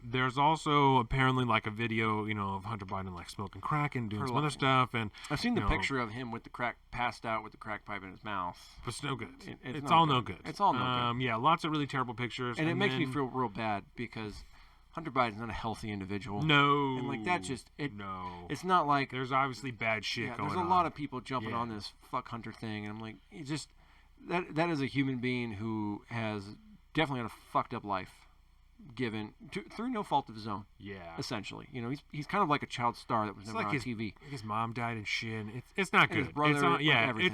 There's also apparently like a video, of Hunter Biden like smoking crack and doing some other stuff, and I've seen the picture of him with the crack, passed out with the crack pipe in his mouth. But it's no good. It's all no good. It's all no good. Yeah, lots of really terrible pictures, and it makes me feel real bad because Hunter Biden's not a healthy individual. No, and like that just no. It's not like there's obviously bad shit going on. There's a lot of people jumping on this fuck Hunter thing, and I'm like, it just that is a human being who has definitely had a fucked up life. Given through no fault of his own, essentially, he's kind of like a child star that was never on TV. His mom died and shit. And it's not good. His brother, it's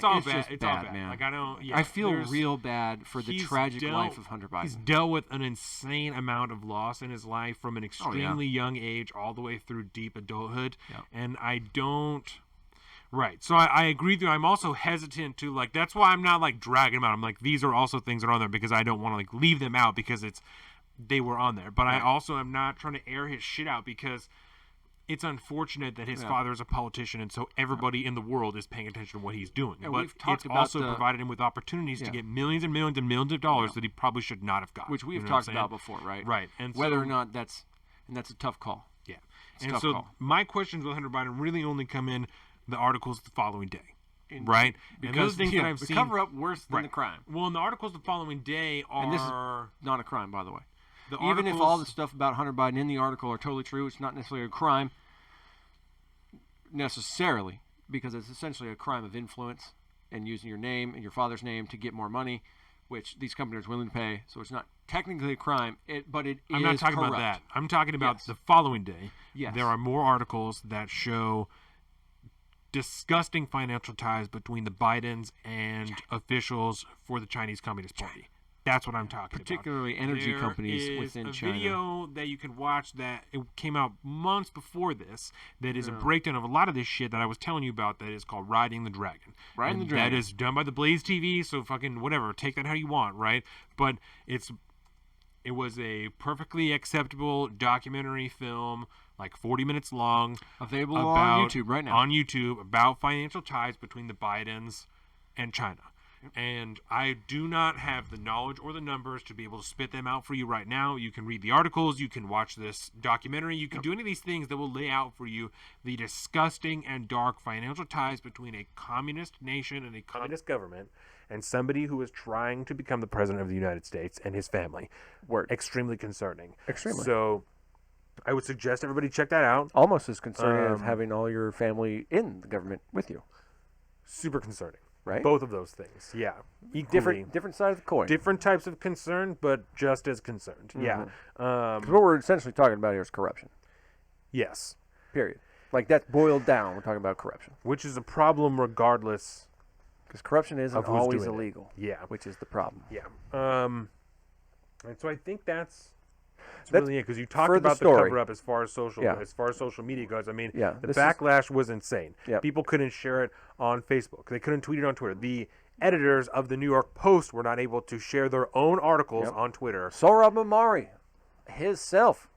all bad. It's all bad, man. Like I don't. Yeah, I feel real bad for the tragic life of Hunter Biden. He's dealt with an insane amount of loss in his life from an extremely young age all the way through deep adulthood, and I don't. Right. So I agree with you. I'm also hesitant to that's why I'm not dragging them out. I'm like, these are also things that are on there because I don't want to leave them out because they were on there. But I also am not trying to air his shit out because it's unfortunate that his father is a politician and so everybody in the world is paying attention to what he's doing. And but we've talked it's about also provided him with opportunities to get millions and millions and millions of dollars that he probably should not have got. Which we've talked about before, right? Right. And whether or not that's a tough call. Yeah. And so my questions with Hunter Biden really only come in the articles the following day. Right? Because and those things that I've the seen cover-up worse than the crime. Well, and the articles the following day are... And this is not a crime, by the way. Even if all the stuff about Hunter Biden in the article are totally true, it's not necessarily a crime necessarily, because it's essentially a crime of influence and using your name and your father's name to get more money, which these companies are willing to pay. So it's not technically a crime, but it is I'm not talking corrupt. about that. I'm talking about the following day. Yes. There are more articles that show disgusting financial ties between the Bidens and officials for the Chinese Communist Party. That's what I'm talking Particularly about. energy companies within China. There is a video that you can watch that it came out months before this that is a breakdown of a lot of this shit that I was telling you about that is called Riding the Dragon. Riding the Dragon. That is done by the Blaze TV, so fucking whatever. Take that how you want, right? But it was a perfectly acceptable documentary film, 40 minutes long. Available on YouTube right now. On YouTube, about financial ties between the Bidens and China. And I do not have the knowledge or the numbers to be able to spit them out for you right now. You can read the articles, you can watch this documentary, you can do any of these things that will lay out for you the disgusting and dark financial ties between a communist nation and a communist government and somebody who is trying to become the president of the United States and his family. Extremely concerning. Extremely. So I would suggest everybody check that out. Almost as concerning as having all your family in the government with you. Super concerning. Right? Both of those things, yeah. Equally. Different side of the coin. Different types of concern, but just as concerned, yeah. 'Cause what we're essentially talking about here is corruption. Yes. Period. That's boiled down. We're talking about corruption. Which is a problem regardless. Because corruption isn't always illegal. Yeah. Which is the problem. Yeah. And so I think that's really it, because you talked about the cover-up as far as social media goes. I mean, the backlash was insane. Yeah. People couldn't share it on Facebook. They couldn't tweet it on Twitter. The editors of the New York Post were not able to share their own articles on Twitter. Sohrab Ahmari, his self,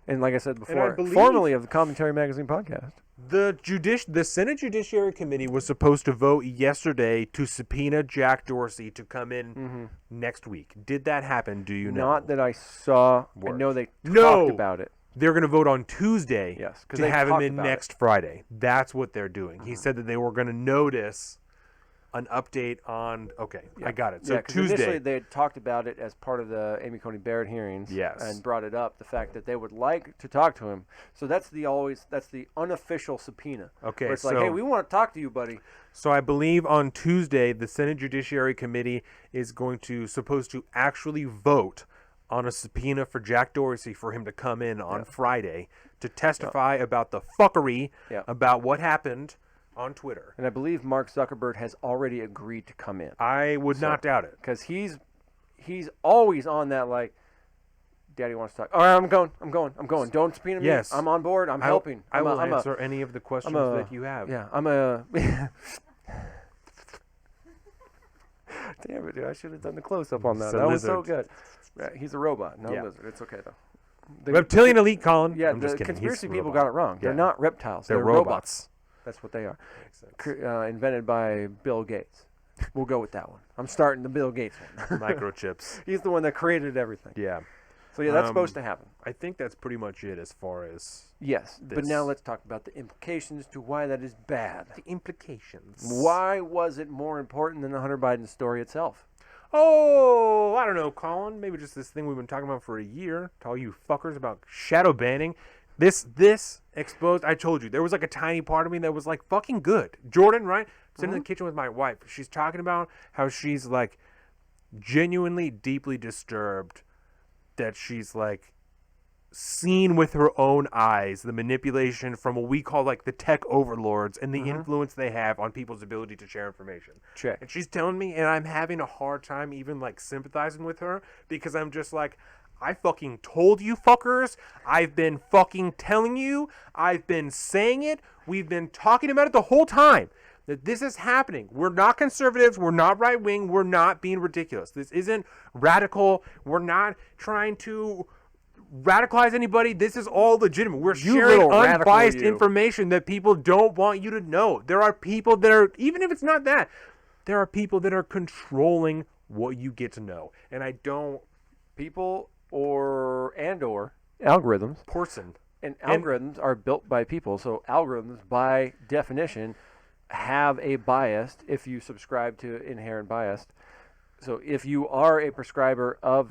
and like I said before, formerly of the Commentary Magazine podcast. The Senate Judiciary Committee was supposed to vote yesterday to subpoena Jack Dorsey to come in next week. Did that happen? Do you know? Not that I saw. I know they talked about it. They're going to vote on Tuesday to have him in next Friday. That's what they're doing. He said that they were going to notice an update on... Okay, I got it. So Tuesday... Initially they had talked about it as part of the Amy Coney Barrett hearings. Yes. And brought it up, the fact that they would like to talk to him. So that's the unofficial subpoena. Okay, where it's hey, we want to talk to you, buddy. So I believe on Tuesday, the Senate Judiciary Committee is supposed to actually vote on a subpoena for Jack Dorsey for him to come in on Friday to testify about the fuckery, about what happened on Twitter. And I believe Mark Zuckerberg has already agreed to come in. I would not doubt it. Because he's he's always on that, like, Daddy wants to talk. All right, I'm going. Don't subpoena me. Yes. I'm on board. I'm helping. I will answer any of the questions that you have. Yeah, Damn it, dude. I should have done the close-up on that. That was so good. Right, he's a robot, no lizard. It's okay, though. Reptilian elite, Colin. Yeah, I'm just kidding. Conspiracy people got it wrong. They're not reptiles. They're robots. That's what they are. Invented by Bill Gates. We'll go with that one. I'm starting the Bill Gates one. Microchips. He's the one that created everything. Yeah. So, yeah, that's supposed to happen. I think that's pretty much it as far as Yes, but now let's talk about the implications to why that is bad. the implications. Why was it more important than the Hunter Biden story itself? Oh, I don't know, Colin. Maybe just this thing we've been talking about for a year to all you fuckers about shadow banning. This exposed. I told you there was like a tiny part of me that was like fucking good. Jordan, right? Sitting in the kitchen with my wife. She's talking about how she's like genuinely deeply disturbed that she's like seen with her own eyes the manipulation from what we call like the tech overlords and the influence they have on people's ability to share information. Check. And she's telling me, and I'm having a hard time even like sympathizing with her because I'm just like, I fucking told you fuckers. I've been fucking telling you. I've been saying it. We've been talking about it the whole time. That this is happening. We're not conservatives. We're not right wing. We're not being ridiculous. This isn't radical. We're not trying to radicalize anybody. This is all legitimate. We're sharing unbiased information that people don't want you to know. There are people that are, even if it's not that, there are people that are controlling what you get to know. And I don't. People or algorithms. Person. And algorithms are built by people. So algorithms, by definition, have a bias if you subscribe to inherent bias. So if you are a prescriber of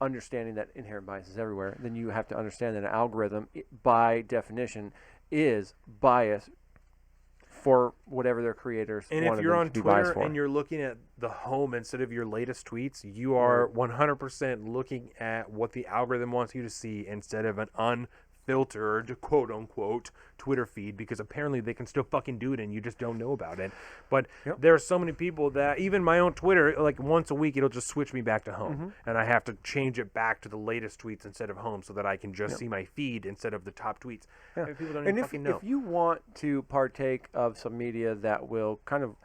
understanding that inherent bias is everywhere, then you have to understand that an algorithm, by definition, is biased for whatever their creators and wanted if you're them on to be Twitter biased for. and you're looking at the home instead of your latest tweets, you are 100% looking at what the algorithm wants you to see instead of an unfiltered, quote unquote, Twitter feed, because apparently they can still fucking do it and you just don't know about it. But there are so many people that even my own Twitter, like once a week, it'll just switch me back to home, and I have to change it back to the latest tweets instead of home so that I can just see my feed instead of the top tweets. Yeah. And people don't And even fucking know. if you want to partake of some media that will kind of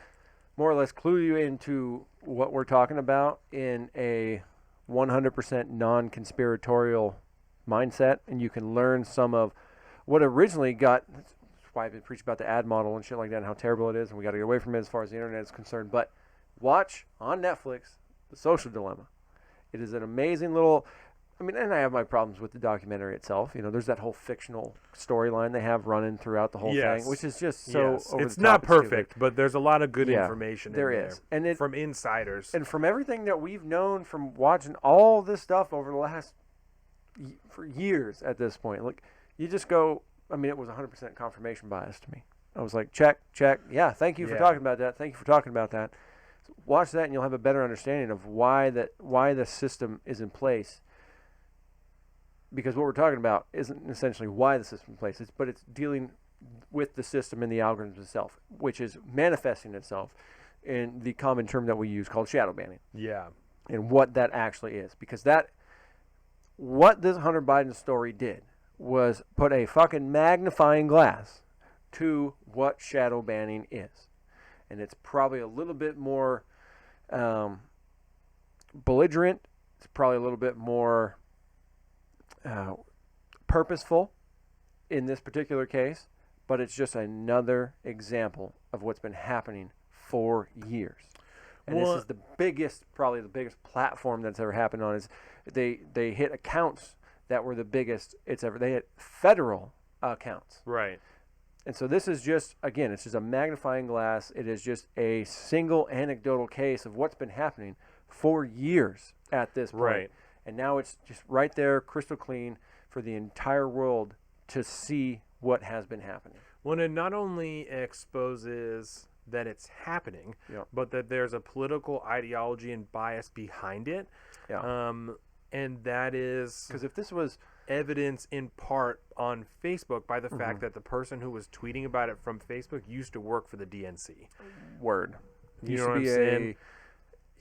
more or less clue you into what we're talking about in a 100% non-conspiratorial mindset, and you can learn some of what originally got. That's why I've been preaching about the ad model and shit like that and how terrible it is, and we got to get away from it as far as the internet is concerned. But watch on Netflix The Social Dilemma. It is an amazing little. I mean, and I have my problems with the documentary itself. You know, there's that whole fictional storyline they have running throughout the whole thing, which is just so over it's the not top and perfect, stupid. but there's a lot of good information there in is. And it, from insiders. And from everything that we've known from watching all this stuff over the last for years at this point, like you just go, I mean, it was 100% confirmation bias to me. I was like, check. Yeah, thank you for talking about that. Thank you for talking about that. So watch that and you'll have a better understanding of why the system is in place. Because what we're talking about isn't essentially why the system is in place, but it's dealing with the system and the algorithms itself, which is manifesting itself in the common term that we use called shadow banning. Yeah. And what that actually is. Because what this Hunter Biden story did was put a fucking magnifying glass to what shadow banning is. And it's probably a little bit more belligerent. It's probably a little bit more purposeful in this particular case, but it's just another example of what's been happening for years. And this is probably the biggest platform that's ever happened on. Is they hit accounts that were the biggest it's ever. They hit federal accounts. Right. And so this is just, again, it's just a magnifying glass. It is just a single anecdotal case of what's been happening for years at this point. Right. And now it's just right there, crystal clean, for the entire world to see what has been happening. When it not only exposes that it's happening, but that there's a political ideology and bias behind it. Yeah. And that is... Because if this was... evidence in part on Facebook by the fact that the person who was tweeting about it from Facebook used to work for the DNC. Word. You know what I'm saying?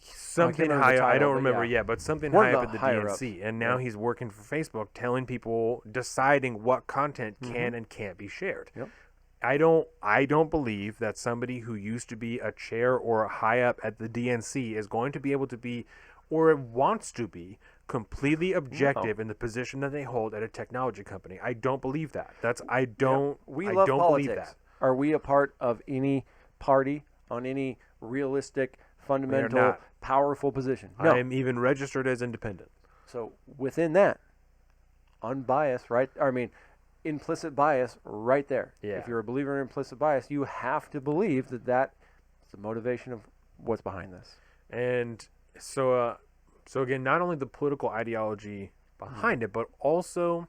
something remember the high. I title, don't but remember yeah. yet, but something One high of up the at the higher DNC, ups. and now Yeah. he's working for Facebook, telling people, deciding what content can and can't be shared. Yep. I don't believe that somebody who used to be a chair or high up at the DNC is going to be able to be, or wants to be, completely objective in the position that they hold at a technology company. I don't believe that. I don't Love believe politics. that. Are we a part of any party on any realistic, fundamental, not. powerful position? No. I am even registered as independent. So within that, unbiased, right? I mean, implicit bias right there. Yeah. If you're a believer in implicit bias, you have to believe that that is the motivation of what's behind this. And so again, not only the political ideology behind it, but also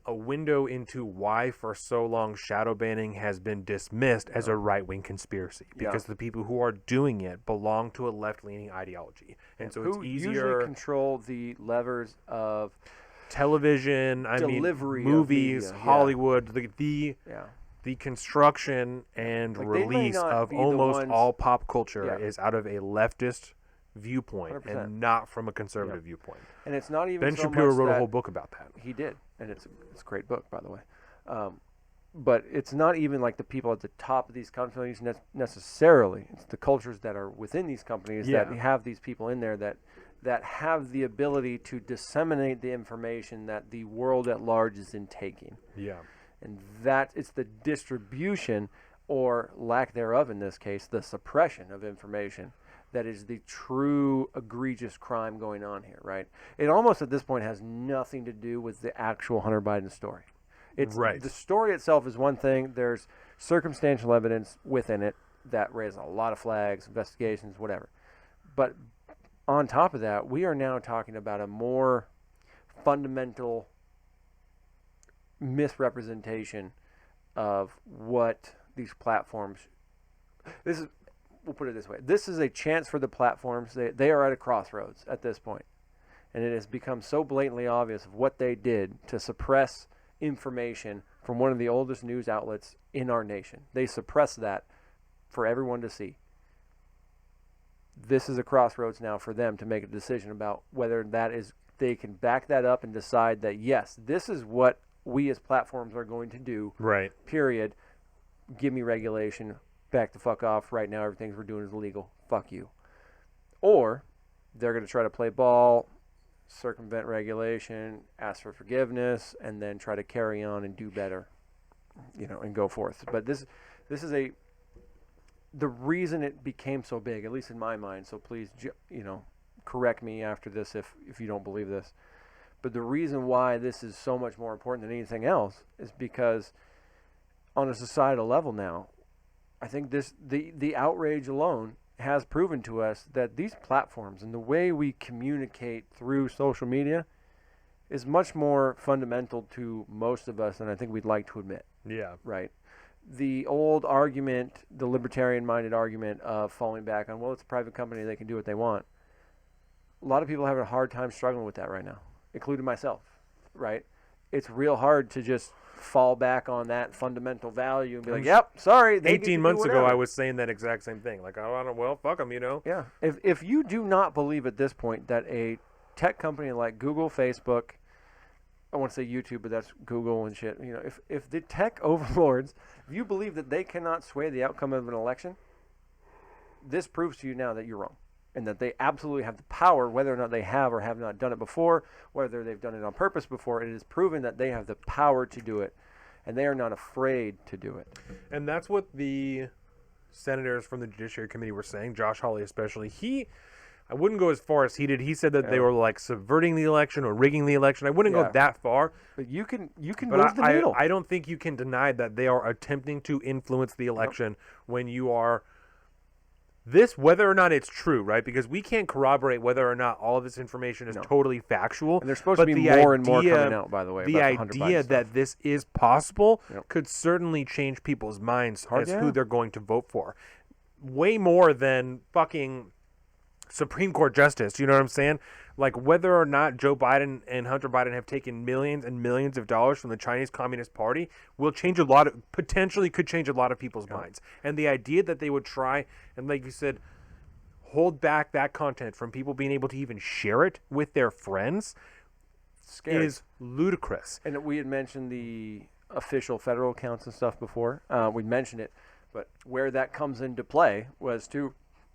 a window into why for so long shadow banning has been dismissed as a right-wing conspiracy, because the people who are doing it belong to a left-leaning ideology. And so it's Who easier usually control the levers of television, delivery of movies, media, Hollywood, yeah. the construction and Like, they may release not of be the almost ones- all pop culture Yeah. is out of a leftist viewpoint 100%. and not from a conservative viewpoint. And it's not even Ben so Shapiro much wrote a that whole book about that. he did, and it's a great book, by the way. But it's not even like the people at the top of these companies necessarily. It's the cultures that are within these companies that have these people in there that have the ability to disseminate the information that the world at large is intaking. Yeah. And that it's the distribution, or lack thereof in this case, the suppression of information, that is the true egregious crime going on here, right? It almost at this point has nothing to do with the actual Hunter Biden story. It's Right. The story itself is one thing. There's circumstantial evidence within it that raises a lot of flags, investigations, whatever. But on top of that, we are now talking about a more fundamental misrepresentation of what these platforms. We'll put it this way. This is a chance for the platforms. They are at a crossroads at this point. And it has become so blatantly obvious of what they did to suppress information from one of the oldest news outlets in our nation. They suppressed that for everyone to see. This is a crossroads now for them to make a decision about whether they can back that up and decide that, yes, this is what we as platforms are going to do. Right. Period. Give me regulation. Back the fuck off. Right now, everything we're doing is illegal. Fuck you. Or they're going to try to play ball, circumvent regulation, ask for forgiveness, and then try to carry on and do better, and go forth. But this is the reason it became so big, at least in my mind. So please, correct me after this if you don't believe this. But the reason why this is so much more important than anything else is because on a societal level now, I think the outrage alone has proven to us that these platforms and the way we communicate through social media is much more fundamental to most of us than I think we'd like to admit. Yeah. Right. The old argument, the libertarian-minded argument of falling back on, well, it's a private company, they can do what they want. A lot of people are having a hard time struggling with that right now, including myself, right? It's real hard to just fall back on that fundamental value and be like, yep, sorry. 18 months ago, I was saying that exact same thing. Like, well, fuck them, Yeah. If you do not believe at this point that a tech company like Google, Facebook, I want to say YouTube, but that's Google and shit. If the tech overlords, if you believe that they cannot sway the outcome of an election, this proves to you now that you're wrong. And that they absolutely have the power, whether or not they have or have not done it before, whether they've done it on purpose before. It is proven that they have the power to do it, and they are not afraid to do it. And that's what the senators from the Judiciary Committee were saying, Josh Hawley especially. I wouldn't go as far as he did. He said that they were like subverting the election or rigging the election. I wouldn't go that far. But you can move the I, needle. I don't think you can deny that they are attempting to influence the election when you are... whether or not it's true, right? Because we can't corroborate whether or not all of this information is totally factual. And there's supposed to be more and more coming out, by the way. The idea that this is possible could certainly change people's minds as who they're going to vote for. Way more than fucking Supreme Court justice, you know what I'm saying? Like whether or not Joe Biden and Hunter Biden have taken millions and millions of dollars from the Chinese Communist Party will change potentially could change a lot of people's minds. And the idea that they would try, and like you said, hold back that content from people being able to even share it with their friends is ludicrous. And we had mentioned the official federal accounts and stuff before. We mentioned it, but where that comes into play was to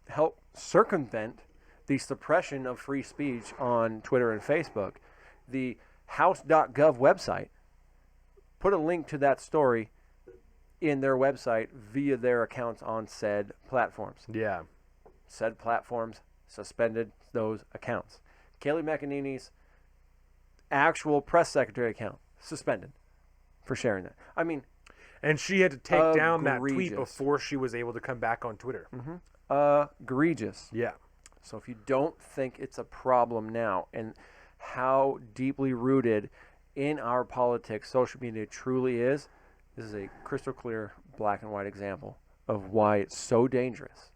help circumvent the suppression of free speech on Twitter and Facebook. The House.gov website put a link to that story in their website via their accounts on said platforms. Yeah. Said platforms suspended those accounts. Kayleigh McEnany's actual press secretary account suspended for sharing that. I mean, and she had to take down that tweet egregious. before she was able to come back on Twitter. Egregious. Yeah. So if you don't think it's a problem now, and how deeply rooted in our politics social media truly is, this is a crystal clear black and white example of why it's so dangerous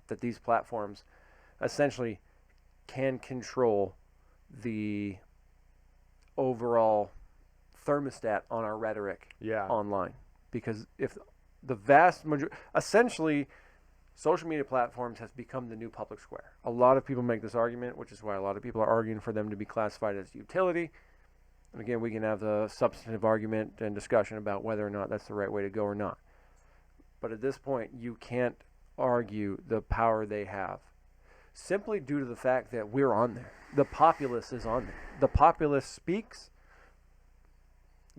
that these platforms essentially can control the overall thermostat on our rhetoric online. Because if the vast majority, essentially, social media platforms has become the new public square. A lot of people make this argument, which is why a lot of people are arguing for them to be classified as utility. And again, we can have the substantive argument and discussion about whether or not that's the right way to go or not. But at this point, you can't argue the power they have simply due to the fact that we're on there. The populace is on there. The populace speaks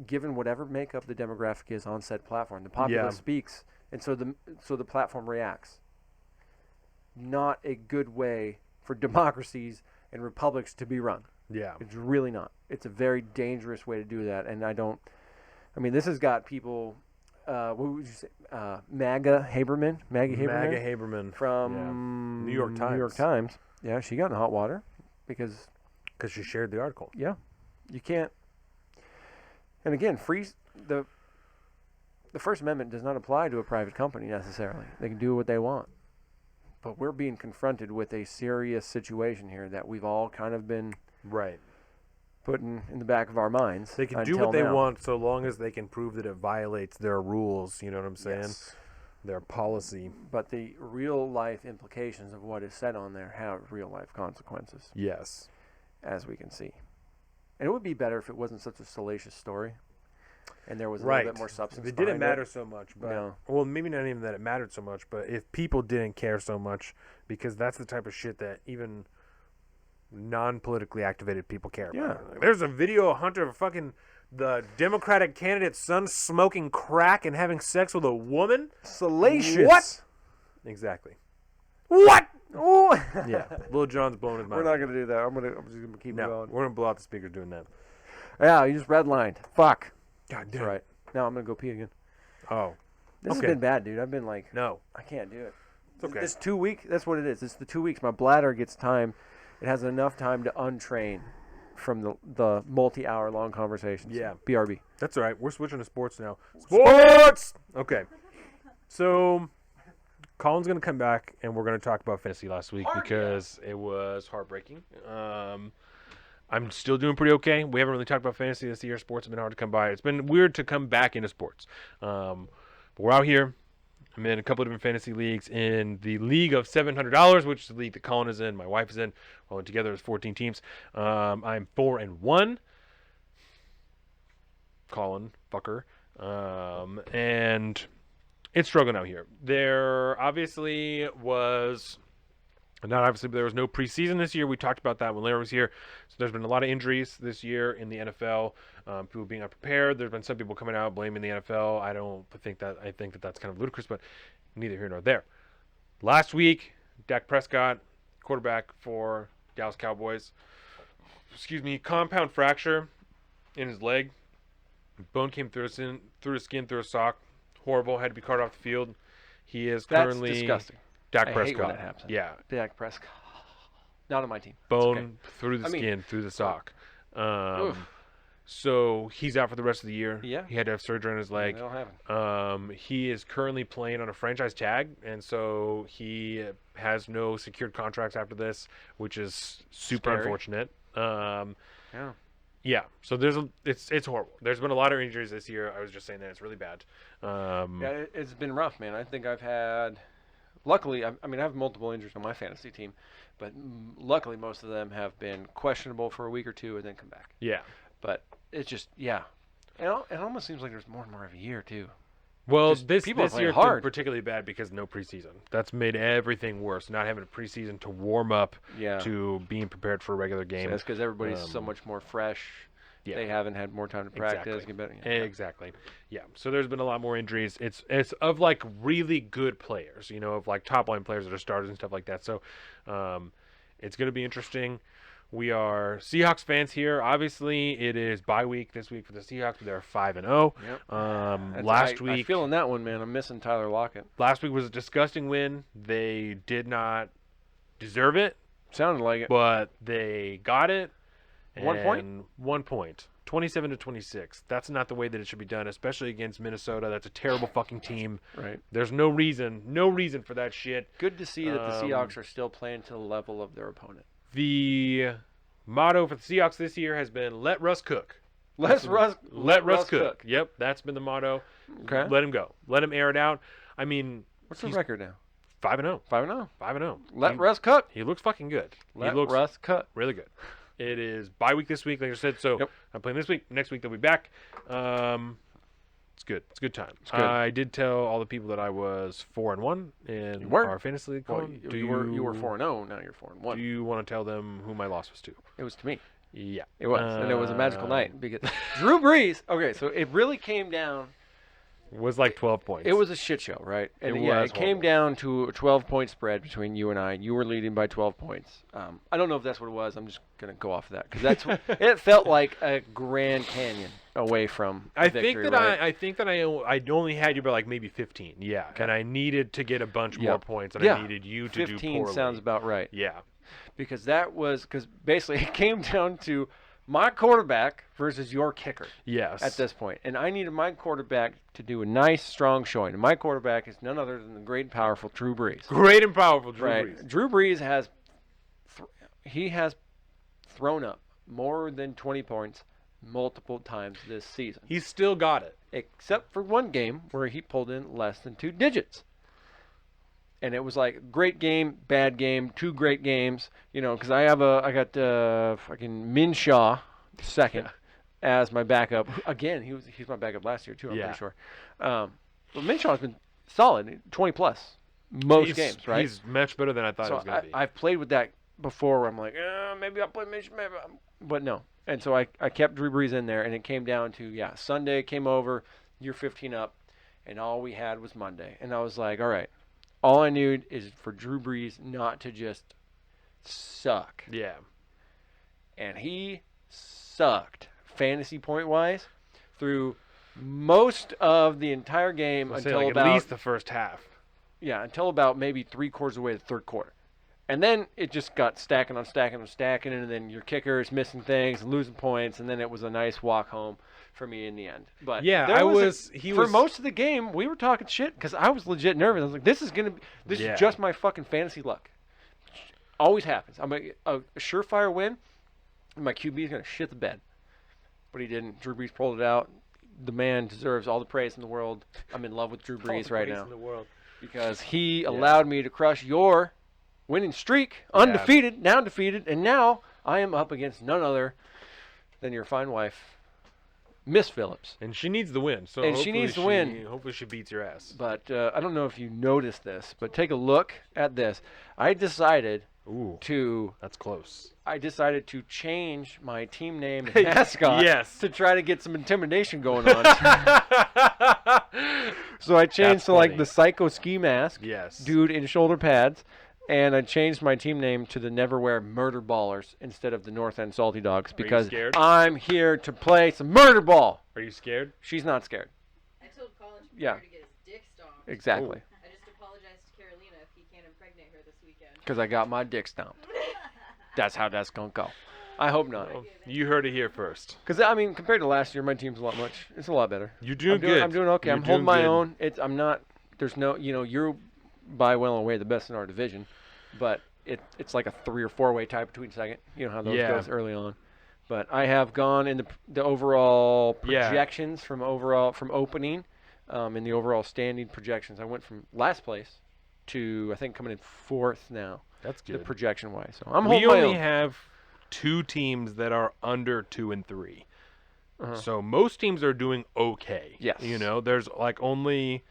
given whatever makeup the demographic is on said platform. The populace speaks, and so the platform reacts. Not a good way for democracies and republics to be run. Yeah. It's really not. It's a very dangerous way to do that, and this has got people, what would you say, Maggie Haberman from New York Times. New York Times. Yeah, she got in hot water because she shared the article. Yeah. You can't. And again, the First Amendment does not apply to a private company necessarily. They can do what they want. But we're being confronted with a serious situation here that we've all kind of been putting in the back of our minds. They can do what they want so long as they can prove that it violates their rules, you know what I'm saying? Yes. Their policy. But the real life implications of what is said on there have real life consequences. Yes. As we can see. And it would be better if it wasn't such a salacious story and there was a little bit more substance. It didn't matter so much, but well, maybe not even that it mattered so much, but if people didn't care so much, because that's the type of shit that even non-politically activated people care about. Like, there's a video of Hunter fucking the Democratic candidate's son smoking crack and having sex with a woman. Salacious. What? Exactly. What? Oh. Yeah. Lil Jon's blowing his mind. We're not gonna do that. I'm just gonna keep it going. We're gonna blow out the speakers doing that. Yeah, you just redlined. Fuck. God damn. That's right. Now I'm gonna go pee again. Oh. This has been bad, dude. I've been like, no, I can't do it. It's okay. It's 2 weeks. That's what it is. It's the 2 weeks. My bladder gets time. It has enough time to untrain from the multi-hour long conversations. Yeah. BRB. That's all right. We're switching to sports now. Sports! Okay. So, Colin's going to come back, and we're going to talk about fantasy last week because it was heartbreaking. I'm still doing pretty okay. We haven't really talked about fantasy this year. Sports have been hard to come by. It's been weird to come back into sports. But we're out here. I'm in a couple of different fantasy leagues. In the League of $700, which is the league that Colin is in, my wife is in. We're all together as 14 teams. I'm 4-1. Colin, fucker. And it's struggling out here. There obviously was... Not obviously, but there was no preseason this year. We talked about that when Larry was here. So there's been a lot of injuries this year in the NFL. People being unprepared. There's been some people coming out blaming the NFL. I think that that's kind of ludicrous, but neither here nor there. Last week, Dak Prescott, quarterback for Dallas Cowboys, compound fracture in his leg. Bone came through his skin, through a sock. Horrible. Had to be carted off the field. He is currently... That's disgusting. Dak I Prescott. hate when that happens. Yeah. Dak Prescott. Not on my team. Bone through the skin, through the sock. So he's out for the rest of the year. Yeah. He had to have surgery on his leg. That'll happen. He is currently playing on a franchise tag, and so he has no secured contracts after this, which is super unfortunate. Yeah. So it's horrible. There's been a lot of injuries this year. I was just saying that it's really bad. It's been rough, man. I think I've had Luckily, I have multiple injuries on my fantasy team, but luckily most of them have been questionable for a week or two and then come back. Yeah. But it's just, yeah. It almost seems like there's more and more every year, too. Well, Just this people are playing year has been hard. particularly bad because no preseason. That's made everything worse. Not having a preseason to warm up Yeah. to being prepared for a regular game. So that's because everybody's so much more fresh. Yeah. They haven't had more time to practice. Exactly. Get better. Yeah. Exactly. Yeah. So there's been a lot more injuries. It's of like really good players, of like top line players that are starters and stuff like that. So it's going to be interesting. We are Seahawks fans here. Obviously, it is bye week this week for the Seahawks. They're 5-0. Yep. Last I'm week, feeling that one, man. I'm missing Tyler Lockett. last week was a disgusting win. They did not deserve it, Sounded like it. but they got it. 1 point? And 1 point. 27-26. That's not the way that it should be done, especially against Minnesota. That's a terrible fucking team. Right. There's no reason for that shit. Good to see that the Seahawks are still playing to the level of their opponent. The motto for the Seahawks this year has been "Let Russ cook." Let Russ cook. Yep, that's been the motto. Okay. Let him go. Let him air it out. I mean, What's the he's record now? 5-0. 5-0. 5-0. Let Russ cook. He looks fucking good. Let he looks Russ cook. really good. It is bye week this week, like I said. So Yep. I'm playing this week. Next week they'll be back. It's good. It's a good time. good. I did tell all the people that I was 4-1 in You were? our fantasy league. Well, column. you were 4-0. Now you're 4-1. Do you want to tell them who my loss was to? It was to me. Yeah, It was, and it was a magical night because Drew Brees. Okay, so it really came down. Was like 12 points. It was a shit show, right? And was it came horrible. down to a 12-point spread between you and I. You were leading by 12 points. I don't know if that's what it was. I'm just gonna go off of that because that's it felt like a Grand Canyon away from. I victory, think that right? I think that I only had you by like maybe 15. Yeah, and I needed to get a bunch more Yep. points, and Yeah. I needed you to do 15 poorly. sounds about right. Yeah. Because basically it came down to my quarterback versus your kicker Yes. at this point. And I needed my quarterback to do a nice, strong showing. And my quarterback is none other than the great and powerful Drew Brees. Great and powerful, Drew Right. Brees. Drew Brees has thrown up more than 20 points multiple times this season. He's still got it. Except for one game where he pulled in less than 2 digits. And it was like great game, bad game, 2 great games, because I got fucking Minshaw second as my backup. Again, he's my backup last year too. I'm pretty sure. But Minshaw's been solid, 20 plus most games, right? He's much better than I thought So he was going to be. I've played with that before where I'm like, maybe I'll play Minshaw, but no. And so I kept Drew Brees in there, and it came down to, Sunday came over, you're 15 up, and all we had was Monday. And I was like, all right, all I need is for Drew Brees not to just suck. Yeah. And he sucked, fantasy point-wise, through most of the entire game I'll say, until like, about at least the first half. until about maybe 3/4 away the third quarter. And then it just got stacking on stacking on stacking, and then your kicker is missing things and losing points, and then it was a nice walk home for me in the end. But Yeah, there for most of the game, we were talking shit because I was legit nervous. I was like, this is just my fucking fantasy luck. Always happens. I'm a surefire win, and my QB is going to shit the bed. But he didn't. Drew Brees pulled it out. The man deserves all the praise in the world. I'm in love with Drew Brees right now because he allowed me to crush your winning streak, undefeated, now defeated, and now I am up against none other than your fine wife, Miss Phillips. And she needs the win. So And she needs to win. Hopefully she beats your ass. But I don't know if you noticed this, but take a look at this. I decided Ooh, to that's close. change my team name and mascot Yes. to try to get some intimidation going on. So I changed That's to like funny. the Psycho Ski Mask. Yes. Dude in shoulder pads. And I changed my team name to the Neverwhere Murder Ballers instead of the North End Salty Dogs because scared? I'm here to play some murder ball. Are you scared? She's not scared. I told Colin to Yeah. prepare to get his dick stomped. Exactly. I just apologized to Carolina if he can't impregnate her this weekend. Because I got my dick stomped. That's how that's going to go. I hope not. You heard it here first. Because, compared to last year, my team's it's a lot better. You're doing I'm good. I'm doing okay. You're I'm holding doing my good. own. I'm not, there's no, you're by well and away the best in our division. But it's like a 3 or 4 way tie between second. You know how those goes early on. But I have gone in the overall projections from opening, in the overall standing projections. I went from last place to, I think, coming in 4th now. That's The good. projection-wise. So I'm We holding my only own. have 2 teams that are under 2 and 3. Uh-huh. So most teams are doing okay. Yes. You know, there's like only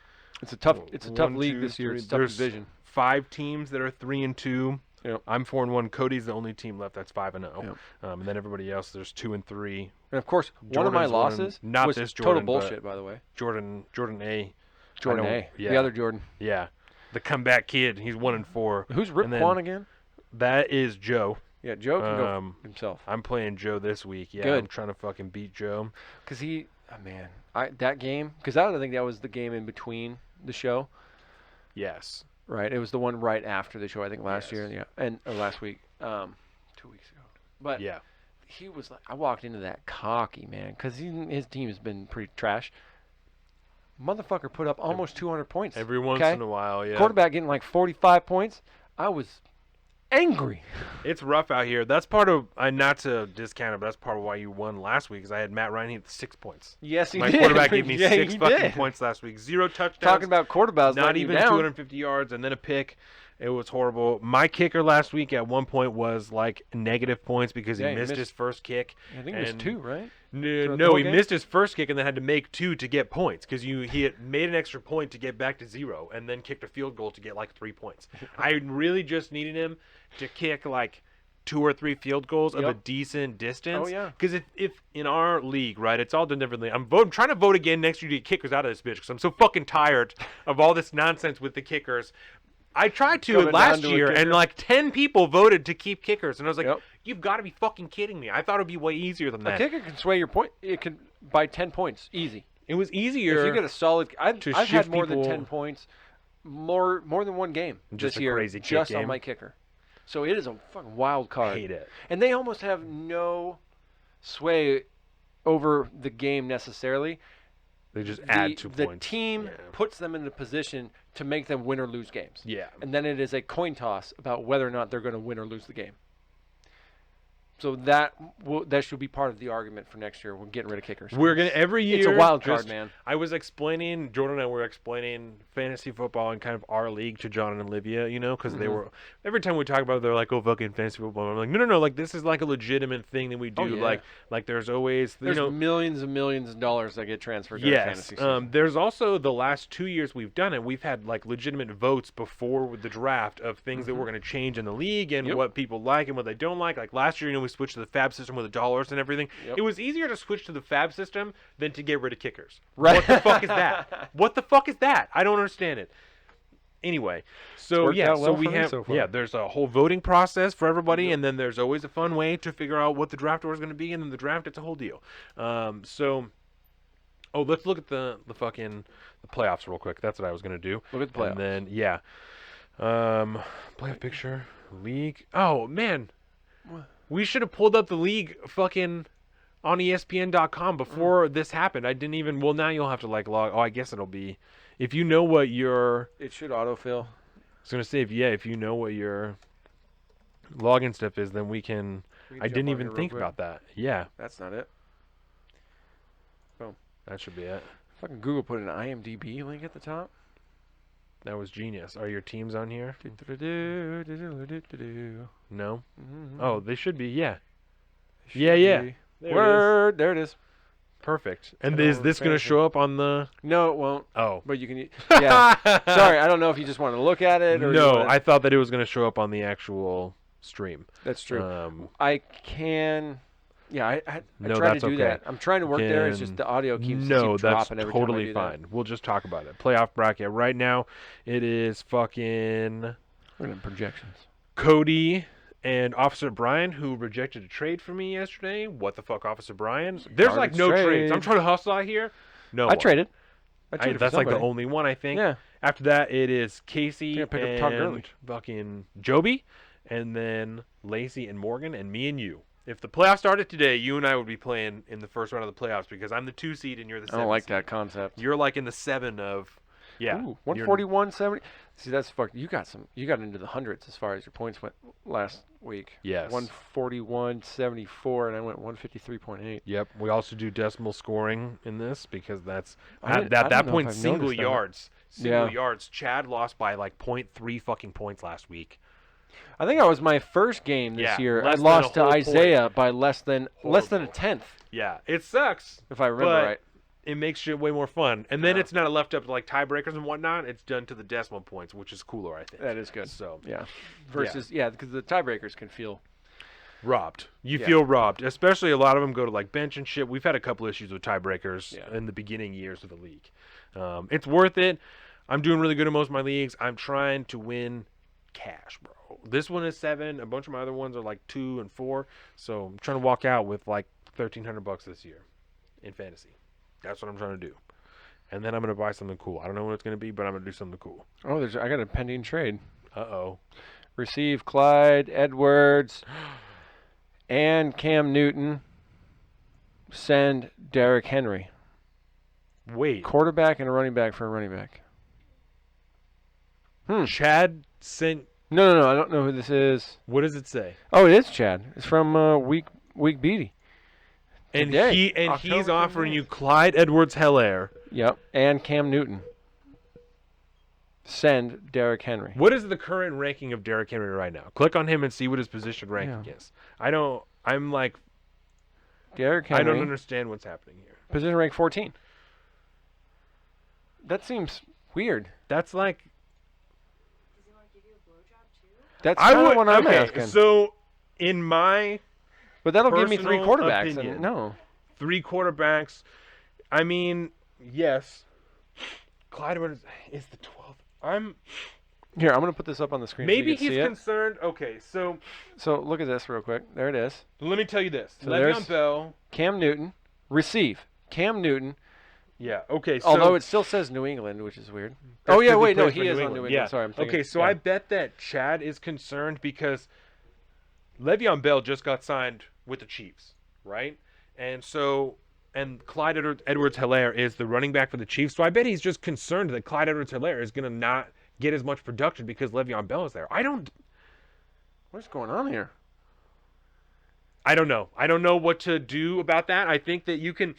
It's a tough one, league two, this year. three- It's a tough there's division. 5 teams that are 3 and 2. Yep. I'm 4 and 1. Cody's the only team left that's 5 and 0. Yep. And then everybody else, there's 2 and 3. And of course, one of my Jordan's one, losses not was this total Jordan, but bullshit, by the way. Jordan A. Jordan I don't- A. Yeah. The other Jordan. Yeah. The comeback kid. He's 1 and 4. Who's Rip And then- Quan again? That is Joe. Yeah, Joe can go himself. I'm playing Joe this week. Yeah, Good. I'm trying to fucking beat Joe. Because that game, because I think that was the game in between the show, Yes. right? It was the one right after the show, I think, last Yes. year, or last week, 2 weeks ago. But Yeah. he was like, I walked into that cocky, man, because his team has been pretty trash. Motherfucker put up almost 200 points. Every once okay? in a while, yeah. Quarterback getting like 45 points. I was angry. It's rough out here. That's part of, not to discount it, but that's part of why you won last week, because I had Matt Ryan, he had 6 points. Yes, he My did. quarterback gave me Yeah, 6 he fucking did. points last week. 0 touchdowns. Talking about quarterbacks, not letting even you down. 250 yards, and then a pick. It was horrible. My kicker last week at one point was like negative points because Yeah, he missed his first kick. I think it was and- 2, right? No, Throughout the whole he game? missed his first kick and then had to make 2 to get points because he had made an extra point to get back to 0 and then kicked a field goal to get like 3 points. I really just needed him to kick like 2 or 3 field goals of a Yep. decent distance. Oh, yeah. Because if in our league, right, it's all done differently. I'm trying to vote again next year to get kickers out of this bitch because I'm so fucking tired of all this nonsense with the kickers. I tried to Coming last down to a year, and kicker. like 10 people voted to keep kickers, and I was like, Yep. "You've got to be fucking kidding me!" I thought it'd be way easier than A that. kicker can sway your point. It can by 10 points, easy. It was easier. If you get a solid, I've to had shift more than people- 10 points, more than one game Just this a year, crazy kick just on game? my kicker. So it is a fucking wild I card. hate it. And they almost have no sway over the game necessarily. They just add 2 the points. team Yeah. puts them in the position to make them win or lose games. Yeah. And then it is a coin toss about whether or not they're going to win or lose the game. So that should be part of the argument for next year. We're getting rid of kickers. We're gonna every year. It's a wild card, just- man. I was explaining, Jordan and I were explaining fantasy football and kind of our league to John and Olivia, you know, because they were every time we talk about it, they're like, "Oh, fucking fantasy football." I'm like, no, like this is like a legitimate thing that we do. Oh, yeah. Like there's always, There's you know, millions and millions of dollars that get transferred during yes. fantasy season. There's also the last 2 years we've done it. We've had like legitimate votes before the draft of things that we're going to change in the league and Yep. what people like and what they don't like. Like last year, you know, we switched to the fab system with the dollars and everything. Yep. It was easier to switch to the fab system than to get rid of kickers. Right. What the fuck is that? What the fuck is that? I don't understand it. Anyway, so worked yeah, out so well we for me have so far. there's a whole voting process for everybody, and then there's always a fun way to figure out what the draft order is going to be, and then the draft, it's a whole deal. Let's look at the playoffs real quick. That's what I was going to do. Look at the playoffs. And then playoff picture, league. Oh man, we should have pulled up the league fucking on ESPN.com before this happened. I didn't even. Well, now you'll have to like log. Oh, I guess it'll be. If you know what your, It should autofill. I was gonna say if you know what your login stuff is, then we can. We can I jump didn't on even here real think quick. about that. Yeah, That's not it. that should be it. Fucking Google put an IMDb link at the top. That was genius. Are your teams on here? No. Oh, they should be. Yeah. Yeah. There it is. Word. There it is. Perfect. And Turn is over this gonna fantasy. show up on the? No, it won't. Oh. But you can. Yeah. Sorry, I don't know if you just want to look at it or. No, I thought that it was gonna show up on the actual stream. That's true. Um, I can. Yeah, I No, try to that's do okay. that. I'm trying to work there. It's just the audio keeps no, keep that's dropping every time I totally do that. fine. We'll just talk about it. Playoff bracket right now. It is fucking Look at the projections. Cody and Officer Brian, who rejected a trade for me yesterday. What the fuck, Officer Brian? There's like garbage no trade. trades. I'm trying to hustle out here. No, I one. traded. I traded for That's like the somebody. only one I think. Yeah. After that, it is Casey I picked up Todd Gurley. and fucking Joby, and then Lacey and Morgan, and me and you. If the playoffs started today, you and I would be playing in the first round of the playoffs because I'm the 2 seed and you're the 7 I don't like seed. that concept. You're like in the 7 of Yeah. Ooh, 141.70. See, that's fucked. You got into the hundreds as far as your points went last week. Yes. 141.74, and I went 153.8. Yep. We also do decimal scoring in this because that's I at that don't know point if I've single noticed that. yards. Yeah. Yards. Chad lost by like 0.3 fucking points last week. I think that was my first game this year. I less than lost a to whole Isaiah by less than a Horrible. tenth, Yeah. It sucks. if I remember but right. it makes shit way more fun. And then Yeah. it's not left up to like tiebreakers and whatnot. It's done to the decimal points, which is cooler, I think. That is good. So Yeah. Versus because the tiebreakers can feel. robbed. You Yeah. feel robbed. Especially a lot of them go to like bench and shit. We've had a couple issues with tiebreakers Yeah. in the beginning years of the league. It's worth it. I'm doing really good in most of my leagues. I'm trying to win cash, bro. This one is 7. A bunch of my other ones are like 2 and 4. So I'm trying to walk out with like $1,300 this year in fantasy. That's what I'm trying to do. And then I'm going to buy something cool. I don't know what it's going to be, but I'm going to do something cool. Oh, I got a pending trade. Uh-oh. Receive Clyde Edwards and Cam Newton. Send Derrick Henry. Wait. Quarterback and a running back for a running back. Chad sent... No. I don't know who this is. What does it say? Oh, it is Chad. It's from Week Beatty. And Today, he's October offering 28th. you Clyde Edwards-Helaire. Yep, and Cam Newton. Send Derrick Henry. What is the current ranking of Derrick Henry right now? Click on him and see what his position ranking is. I'm like, Derrick Henry. I don't understand what's happening here. Position rank 14. That seems weird. That's like, Does he want to give you a blowjob too? That's kind of what I'm okay, asking. so in my But that'll give me 3 personal quarterbacks. opinion. And no. 3 quarterbacks, I mean, yes, Clyde Edwards is the 12th. Here, I'm going to put this up on the screen. so Maybe you can he's see it. concerned. Okay, so So look at this real quick. There it is. let me tell you this. So there's- Le'Veon Bell. Cam Newton. Receive. Cam Newton. Yeah, okay, so... Although it still says New England, which is weird. That's Oh, yeah, 'cause wait. No, plays he for is on England. New England. Yeah. Sorry, I'm thinking. Okay, so yeah. I bet that Chad is concerned because Le'Veon Bell just got signed with the Chiefs, right? And Clyde Edwards-Helaire is the running back for the Chiefs. So I bet he's just concerned that Clyde Edwards-Helaire is going to not get as much production because Le'Veon Bell is there. What's going on here? I don't know. I don't know what to do about that. I think that you can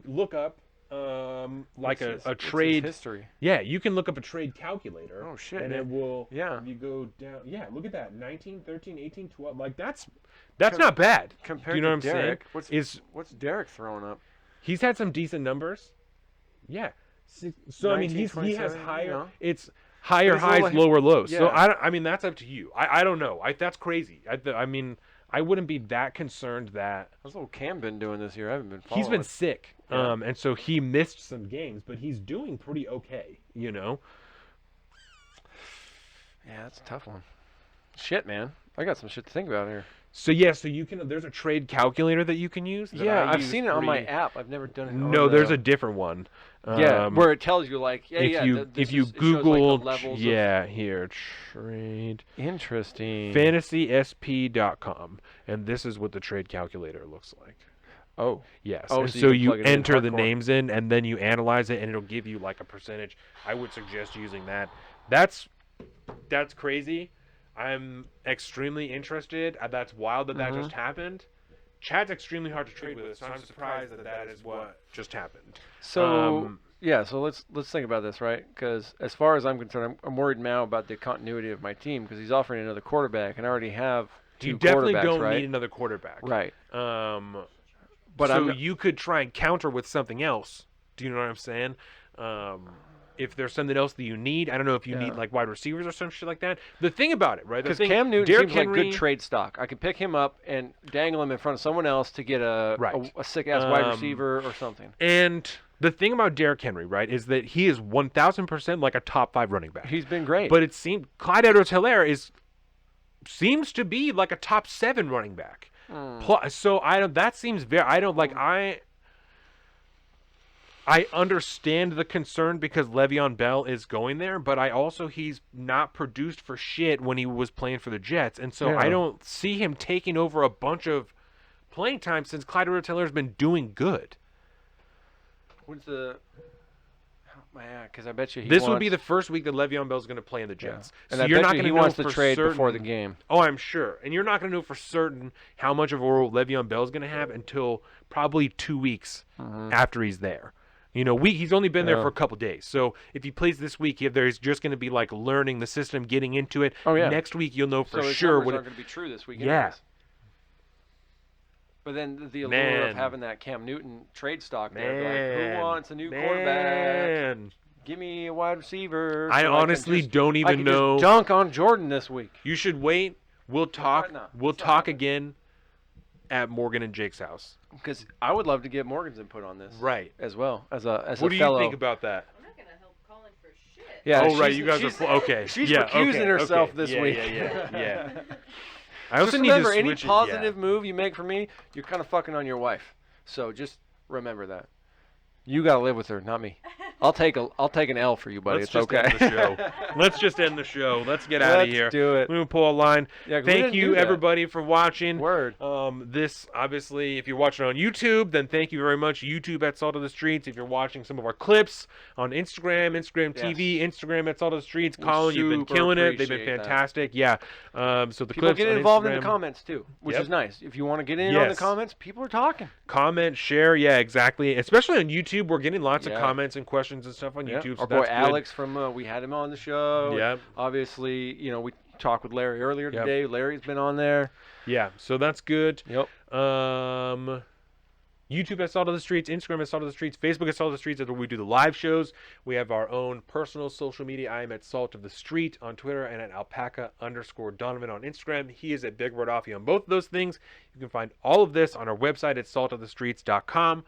look up like What's a his trade history. Yeah, you can look up a trade calculator. Oh, shit, And man. it will you go down. Yeah, look at that. 19, 13, 18, 12. Like that's not bad. Compared Do you know to what I'm Derek, saying? what's Derek throwing up? He's had some decent numbers. Yeah. So I mean 19, he has 27, higher you know. it's higher But it's a highs, little- lower lows. So yeah. I mean that's up to you. I don't know. That's crazy. I mean I wouldn't be that concerned that What's little Cam been doing this year? I haven't been following. he's been sick. Yeah. And so he missed some games, but he's doing pretty okay, you know. Yeah, that's a tough one. Shit, man. I got some shit to think about here. So yeah, so you can. There's a trade calculator that you can use. that Yeah, I I've use seen it on my pretty- app. I've never done it. No, there's a different one. Yeah, where it tells you like, if you this if you is- it shows, like, the Google levels of- here trade Interesting. fantasysp.com, and this is what the trade calculator looks like. Oh, Yes. Oh, and so so you can you plug it in enter the hardcore. names in, and then you analyze it, and it'll give you like a percentage. I would suggest using that. That's crazy. I'm extremely interested. That's wild that that just happened. Chad's extremely hard to trade with, so I'm surprised that that is what just happened. so yeah. So let's think about this, right? Because as far as I'm concerned, I'm worried now about the continuity of my team because he's offering another quarterback, and I already have two You definitely quarterbacks, don't right? need another quarterback. Right. But But so I'm you could try and counter with something else. Do you know what I'm saying? If there's something else that you need, I don't know if you need like wide receivers or some shit like that. The thing about it, right? because The thing, Cam Newton Derrick seems like Henry, good trade stock. I could pick him up and dangle him in front of someone else to get a Right. sick ass wide receiver or something. And the thing about Derrick Henry, right, is that he is 1,000% like a top 5 running back. He's been great. But it seems Clyde Edwards-Helaire seems to be like a top 7 running back. So that seems very. I understand the concern because Le'Veon Bell is going there, but he's not produced for shit when he was playing for the Jets, and so I don't see him taking over a bunch of playing time since Clyde Edwards-Helaire's been doing good. What's the? Yeah, because I bet you this would be the first week that Le'Veon Bell's going to play in the Jets. And so I you're bet not you going he to know wants to for trade certain, before the game. Oh, I'm sure. And you're not going to know for certain how much of a role Le'Veon Bell's going to have until probably 2 weeks after he's there. You know, he's only been there for a couple days. So if he plays this week, there's just going to be like learning the system, getting into it. Oh, yeah. Next week, you'll know for so his sure numbers what aren't going to be true this week. Yeah. Anyways. But then the allure of having that Cam Newton trade stock there, like, who wants a new quarterback? Give me a wide receiver. I honestly don't even know. Just dunk on Jordan this week. You should wait. We'll talk. We'll talk again at Morgan and Jake's house. Because I would love to get Morgan's input on this, right? As well as a What do fellow. you think about that? I'm not gonna help Colin for shit. Yeah. Oh right, you guys are okay. She's recusing herself this week. Yeah. I Just also remember, need to any switch positive move you make for me, you're kind of fucking on your wife. So just remember that. You gotta live with her, not me. I'll take an L for you, buddy. Let's it's okay. End the show. Let's just end the show. Let's get out of here. Let's do it. We're gonna pull a line. Yeah, 'cause thank you everybody for watching. Word. This obviously, if you're watching on YouTube, then thank you very much. YouTube at Salt of the Streets. If you're watching some of our clips on Instagram TV, Instagram at Salt of the Streets. Colin, you've been killing it. They've been fantastic. Yeah. So the people clips get on involved Instagram, in the comments too, which is nice. If you want to get in on the comments, people are talking. Comment, share, yeah, exactly. Especially on YouTube, we're getting lots of comments and questions and stuff on YouTube. So our boy Alex from we had him on the show. Yeah. Obviously, we talked with Larry earlier today. Larry's been on there. Yeah, so that's good. Yep. YouTube at Salt of the Streets, Instagram at Salt of the Streets, Facebook at Salt of the Streets. That's where we do the live shows. We have our own personal social media. I am at Salt of the Street on Twitter and at alpaca_Donovan on Instagram. He is at Big Red Offie on both of those things. You can find all of this on our website at saltofthestreets.com.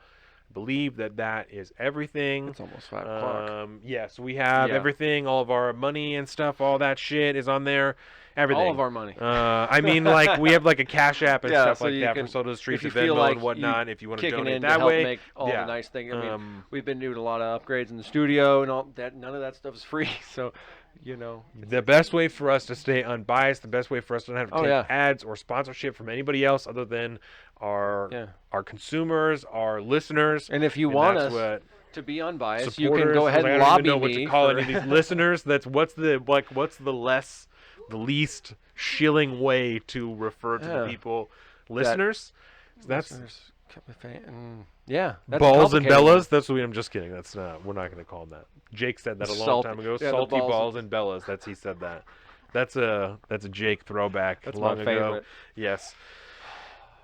I believe that is everything. It's almost 5 o'clock. Yeah, so we have everything, all of our money and stuff, all that shit is on there. Everything. All of our money. I mean, like, we have like a Cash App and stuff so like that can, from Salt of the Streets and Venmo like and whatnot. If you want to donate in that to way, help make all the nice things. I mean, we've been doing a lot of upgrades in the studio and all that. None of that stuff is free. So, the best way for us to stay unbiased, the best way for us to not have to take ads or sponsorship from anybody else other than our consumers, our listeners. And if you want us to be unbiased, you can go ahead and I lobby don't even know what me to call any of these listeners. That's what's the least shilling way to refer to the people. Listeners? That's Balls and Bellas. That's what I'm just kidding. That's not. We're not going to call them that. Jake said that a long time ago. Salty balls and Bellas. He said that. That's a Jake throwback. That's long my favorite. Ago. Yes.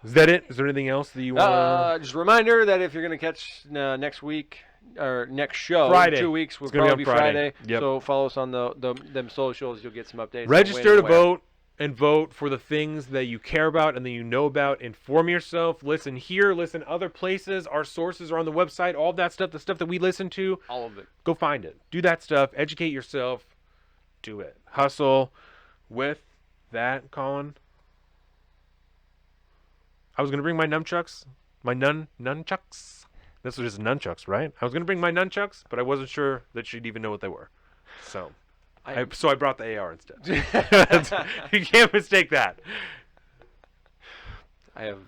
Is that it? Is there anything else that you want? Just a reminder that if you're going to catch next week or next show, Friday. in 2 weeks, will probably be Friday. Yep. So follow us on them socials. You'll get some updates. Register to vote and vote for the things that you care about and that you know about. Inform yourself. Listen here. Listen other places. Our sources are on the website. All of that stuff, the stuff that we listen to. All of it. Go find it. Do that stuff. Educate yourself. Do it. Hustle. With that, Colin, I was going to bring my nunchucks. My nunchucks. This was just nunchucks, right? I was going to bring my nunchucks, but I wasn't sure that she'd even know what they were. So I brought the AR instead. You can't mistake that. I have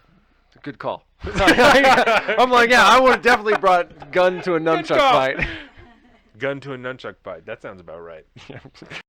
a good call. I'm like, yeah, I would have definitely brought gun to a nunchuck fight. Gun to a nunchuck fight. That sounds about right.